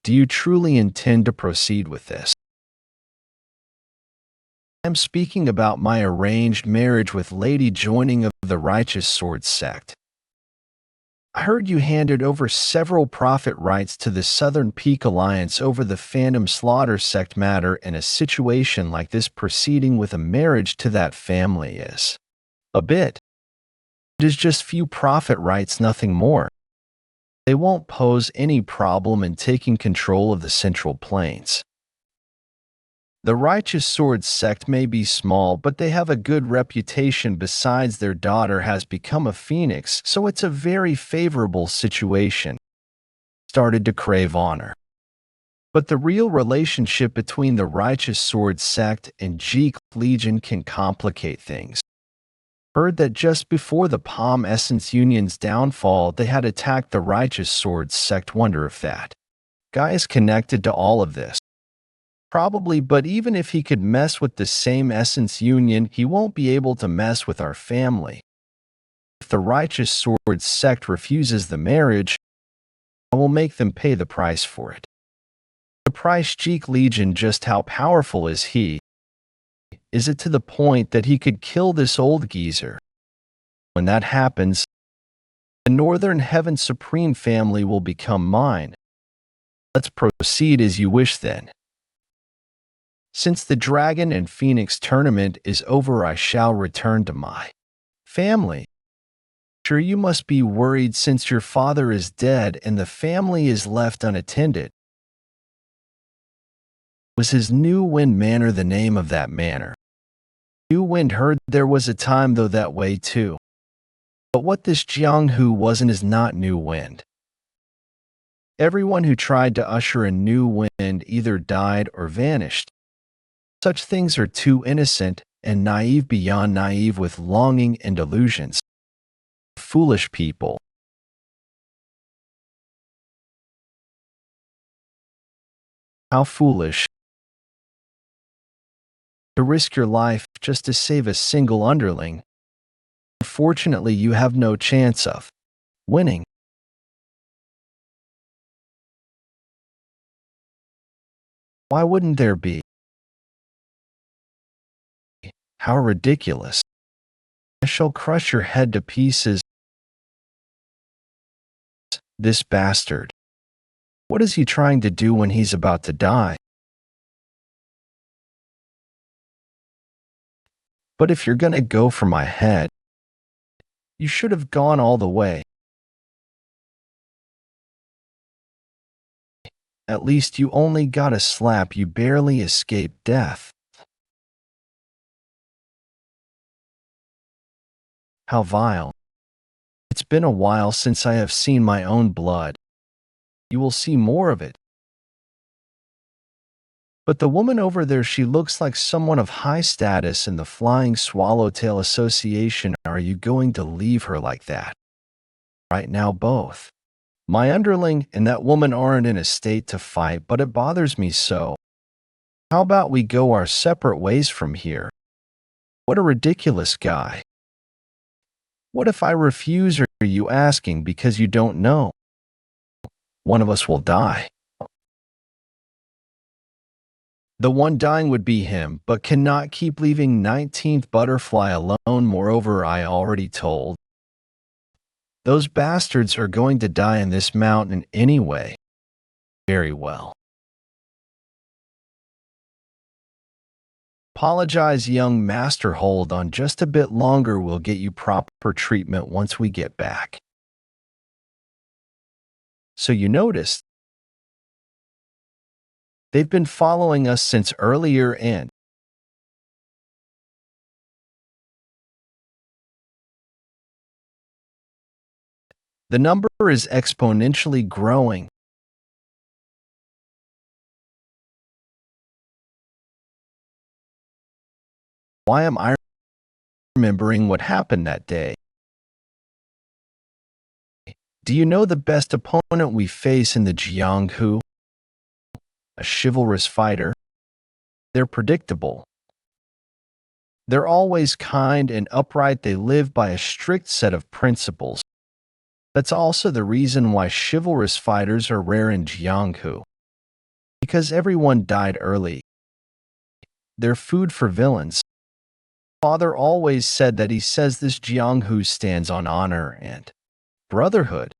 Do you truly intend to proceed with this? I'm speaking about my arranged marriage with Lady Joining of the Righteous Sword sect. I heard you handed over several prophet rights to the Southern Peak Alliance over the Phantom Slaughter sect matter. In a situation like this, proceeding with a marriage to that family is a bit. It is just few prophet rights, nothing more. They won't pose any problem in taking control of the Central Plains. The Righteous Sword sect may be small, but they have a good reputation. Besides, their daughter has become a phoenix, so it's a very favorable situation. Started to crave honor. But the real relationship between the Righteous Sword sect and Geek Legion can complicate things. Heard that just before the Palm Essence Union's downfall, they had attacked the Righteous Sword sect. Wonder if that guy is connected to all of this. Probably, but even if he could mess with the same Essence Union, he won't be able to mess with our family. If the Righteous Sword sect refuses the marriage, I will make them pay the price for it. The price. Geek Legion, just how powerful is he? Is it to the point that he could kill this old geezer? When that happens, the Northern Heaven Supreme family will become mine. Let's proceed as you wish then. Since the Dragon and Phoenix tournament is over, I shall return to my family. Sure, you must be worried since your father is dead and the family is left unattended. Was his New Wind Manor the name of that manor? New Wind. Heard there was a time though that way too. But what this Jianghu wasn't is not New Wind. Everyone who tried to usher in New Wind either died or vanished. Such things are too innocent and naive, beyond naive, with longing and illusions. Foolish people. How foolish. To risk your life just to save a single underling. Unfortunately, you have no chance of winning. Why wouldn't there be? How ridiculous. I shall crush your head to pieces. This bastard. What is he trying to do when he's about to die? But if you're gonna go for my head, you should have gone all the way. At least you only got a slap, you barely escaped death. How vile. It's been a while since I have seen my own blood. You will see more of it. But the woman over there, she looks like someone of high status in the Flying Swallowtail Association. Are you going to leave her like that? Right now, both my underling and that woman aren't in a state to fight, but it bothers me so. How about we go our separate ways from here? What a ridiculous guy. What if I refuse, or are you asking because you don't know? One of us will die. The one dying would be him, but cannot keep leaving 19th Butterfly alone. Moreover, I already told. Those bastards are going to die in this mountain anyway. Very well. Apologize, young master. Hold on just a bit longer. We'll get you proper treatment once we get back. So you noticed they've been following us since earlier, and the number is exponentially growing. Why am I remembering what happened that day? Do you know the best opponent we face in the Jianghu? A chivalrous fighter. They're predictable. They're always kind and upright. They live by a strict set of principles. That's also the reason why chivalrous fighters are rare in Jianghu. Because everyone died early. They're food for villains. Father always said that. He says this Jianghu stands on honor and brotherhood.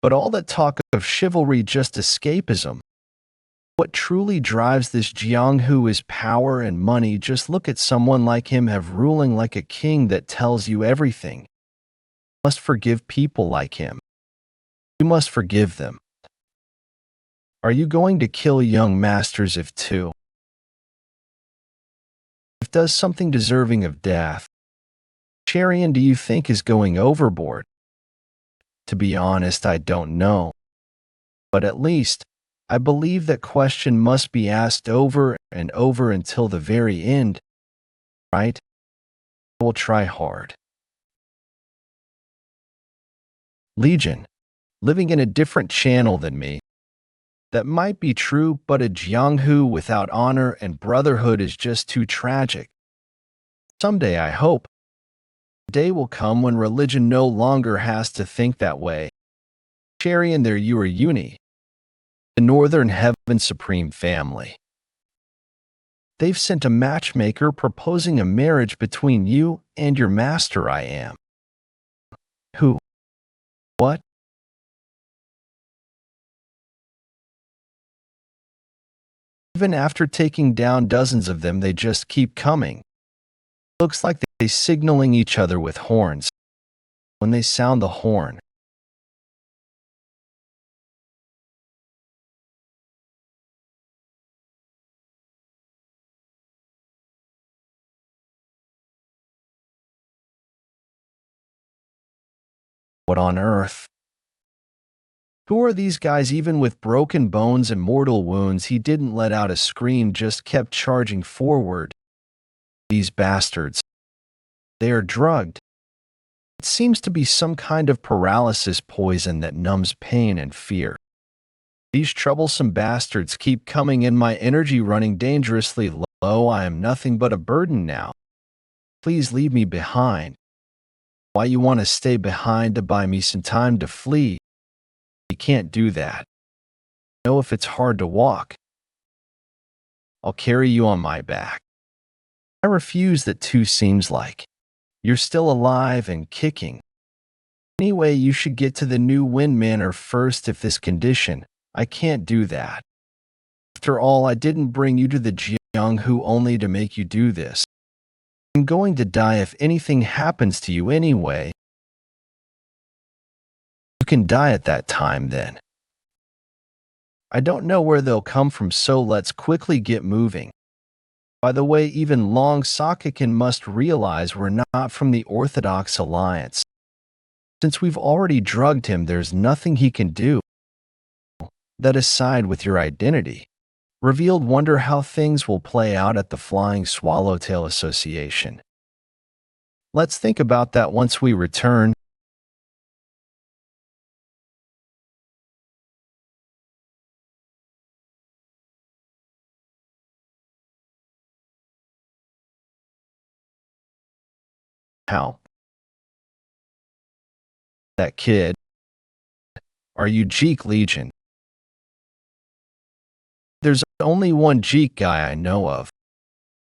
But all that talk of chivalry just escapism. What truly drives this Jianghu is power and money. Just look at someone like him have ruling like a king that tells you everything. You must forgive people like him. You must forgive them. Are you going to kill young masters if does something deserving of death? Charian, do you think is going overboard? To be honest, I don't know. But at least, I believe that question must be asked over and over until the very end, right? I will try hard. Legion, living in a different channel than me. That might be true, but a Jianghu without honor and brotherhood is just too tragic. Someday, I hope, the day will come when religion no longer has to think that way. Charian, there you are, Uni, the Northern Heaven Supreme family. They've sent a matchmaker proposing a marriage between you and your master. I am. Who? What? Even after taking down dozens of them, they just keep coming. Looks like they're signaling each other with horns. When they sound the horn, what on earth? Who are these guys? Even with broken bones and mortal wounds, he didn't let out a scream, just kept charging forward. These bastards. They are drugged. It seems to be some kind of paralysis poison that numbs pain and fear. These troublesome bastards keep coming in, my energy running dangerously low. I am nothing but a burden now. Please leave me behind. Why you want to stay behind? To buy me some time to flee? You can't do that. Know if it's hard to walk. I'll carry you on my back. I refuse. That too seems like you're still alive and kicking. Anyway, you should get to the new Wind Manor first. If this condition, I can't do that. After all, I didn't bring you to the Jianghu only to make you do this. I'm going to die if anything happens to you anyway. You can die at that time then. I don't know where they'll come from, so let's quickly get moving. By the way, even Long Sakakin must realize we're not from the Orthodox Alliance. Since we've already drugged him, there's nothing he can do. That aside, with your identity revealed, wonder how things will play out at the Flying Swallowtail Association. Let's think about that once we return. How? That kid? Are you Jeek Legion? There's only one Jeek guy I know of.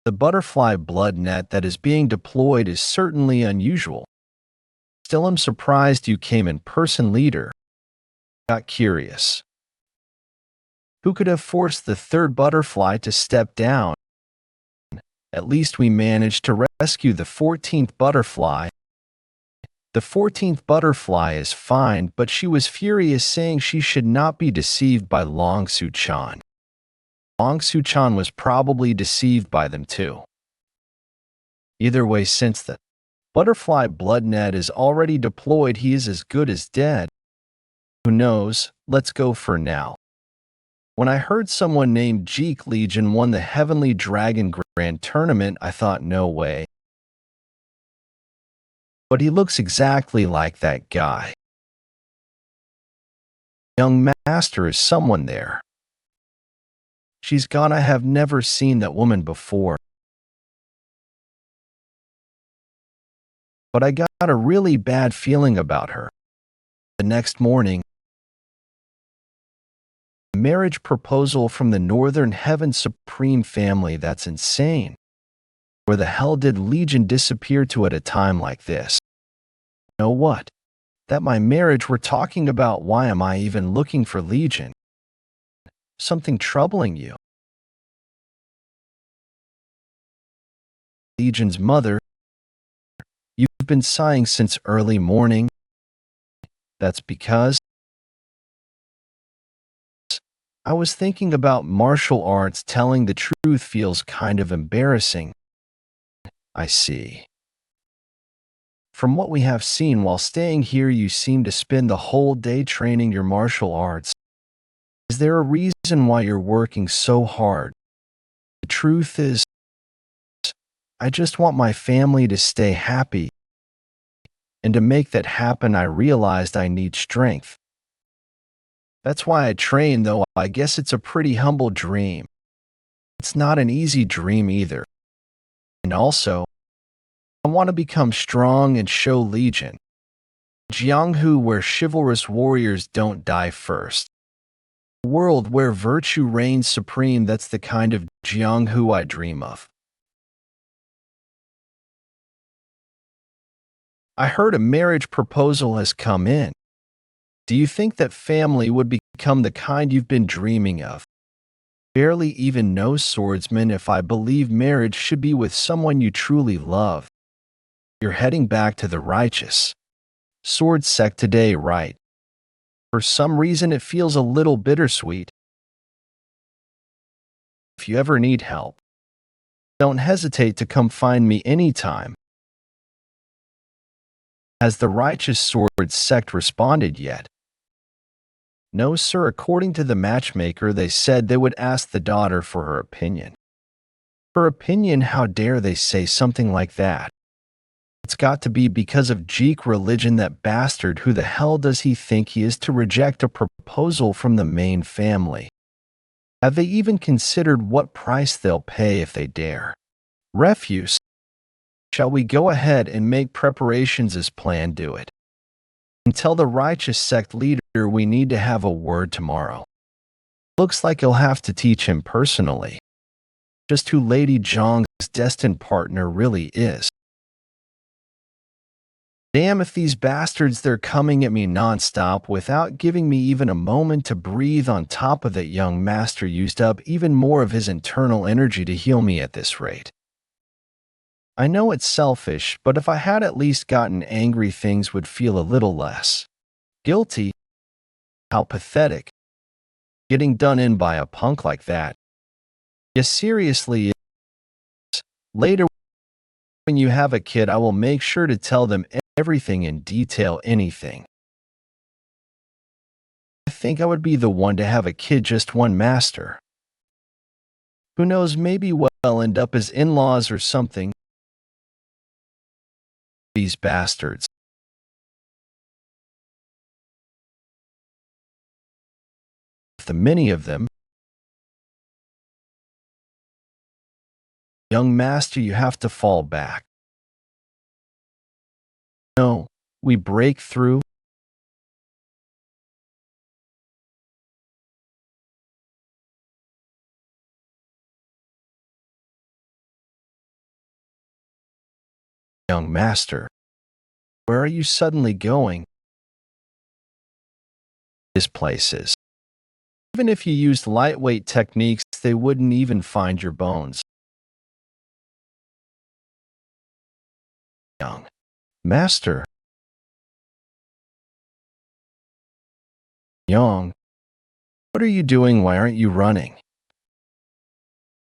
The butterfly blood net that is being deployed is certainly unusual. Still, I'm surprised you came in person, leader. Got curious. Who could have forced the third butterfly to step down? At least we managed to rescue the 14th butterfly. The 14th butterfly is fine, but she was furious, saying she should not be deceived by Long Su-chan. Long Su-chan was probably deceived by them too. Either way, since the butterfly blood net is already deployed, he is as good as dead. Who knows? Let's go for now. When I heard someone named Jeek Legion won the Heavenly Dragon Grand Tournament, I thought, no way. But he looks exactly like that guy. Young Master, is someone there? She's gone. I have never seen that woman before. But I got a really bad feeling about her. The next morning, a marriage proposal from the Northern Heaven Supreme family. That's insane. Where the hell did Legion disappear to at a time like this? You know what? That my marriage we're talking about. Why am I even looking for Legion? Something troubling you? Legion's mother. You've been sighing since early morning. That's because I was thinking about martial arts. Telling the truth feels kind of embarrassing. I see. From what we have seen while staying here, you seem to spend the whole day training your martial arts. Is there a reason why you're working so hard? The truth is, I just want my family to stay happy. And to make that happen, I realized I need strength. That's why I train, though I guess it's a pretty humble dream. It's not an easy dream either. And also, I want to become strong and show Legion. Jianghu, where chivalrous warriors don't die first. A world where virtue reigns supreme. That's the kind of Jianghu I dream of. I heard a marriage proposal has come in. Do you think that family would become the kind you've been dreaming of? Barely even know swordsman. If I believe marriage should be with someone you truly love. You're heading back to the righteous sword sect today, right? For some reason it feels a little bittersweet. If you ever need help, don't hesitate to come find me anytime. Has the righteous sword sect responded yet? No, sir. According to the matchmaker, they said they would ask the daughter for her opinion. Her opinion? How dare they say something like that? It's got to be because of Jeek religion. That bastard, who the hell does he think he is to reject a proposal from the main family? Have they even considered what price they'll pay if they dare? Refuse. Shall we go ahead and make preparations as planned? Do it. And tell the righteous sect leader we need to have a word tomorrow. Looks like you'll have to teach him personally. Just who Lady Zhang's destined partner really is. Damn, if these bastards, they're coming at me nonstop without giving me even a moment to breathe. On top of that, young master used up even more of his internal energy to heal me at this rate. I know it's selfish, but if I had at least gotten angry, things would feel a little less guilty. How pathetic. Getting done in by a punk like that. Yes, seriously. Later, when you have a kid, I will make sure to tell them everything in detail. Anything. I think I would be the one to have a kid, just one master. Who knows, maybe we'll end up as in-laws or something. These bastards. The many of them. Young master, you have to fall back. No, we break through. Young master, where are you suddenly going? This place is Even if you used lightweight techniques, they wouldn't even find your bones. Young. Master. Young. What are you doing? Why aren't you running?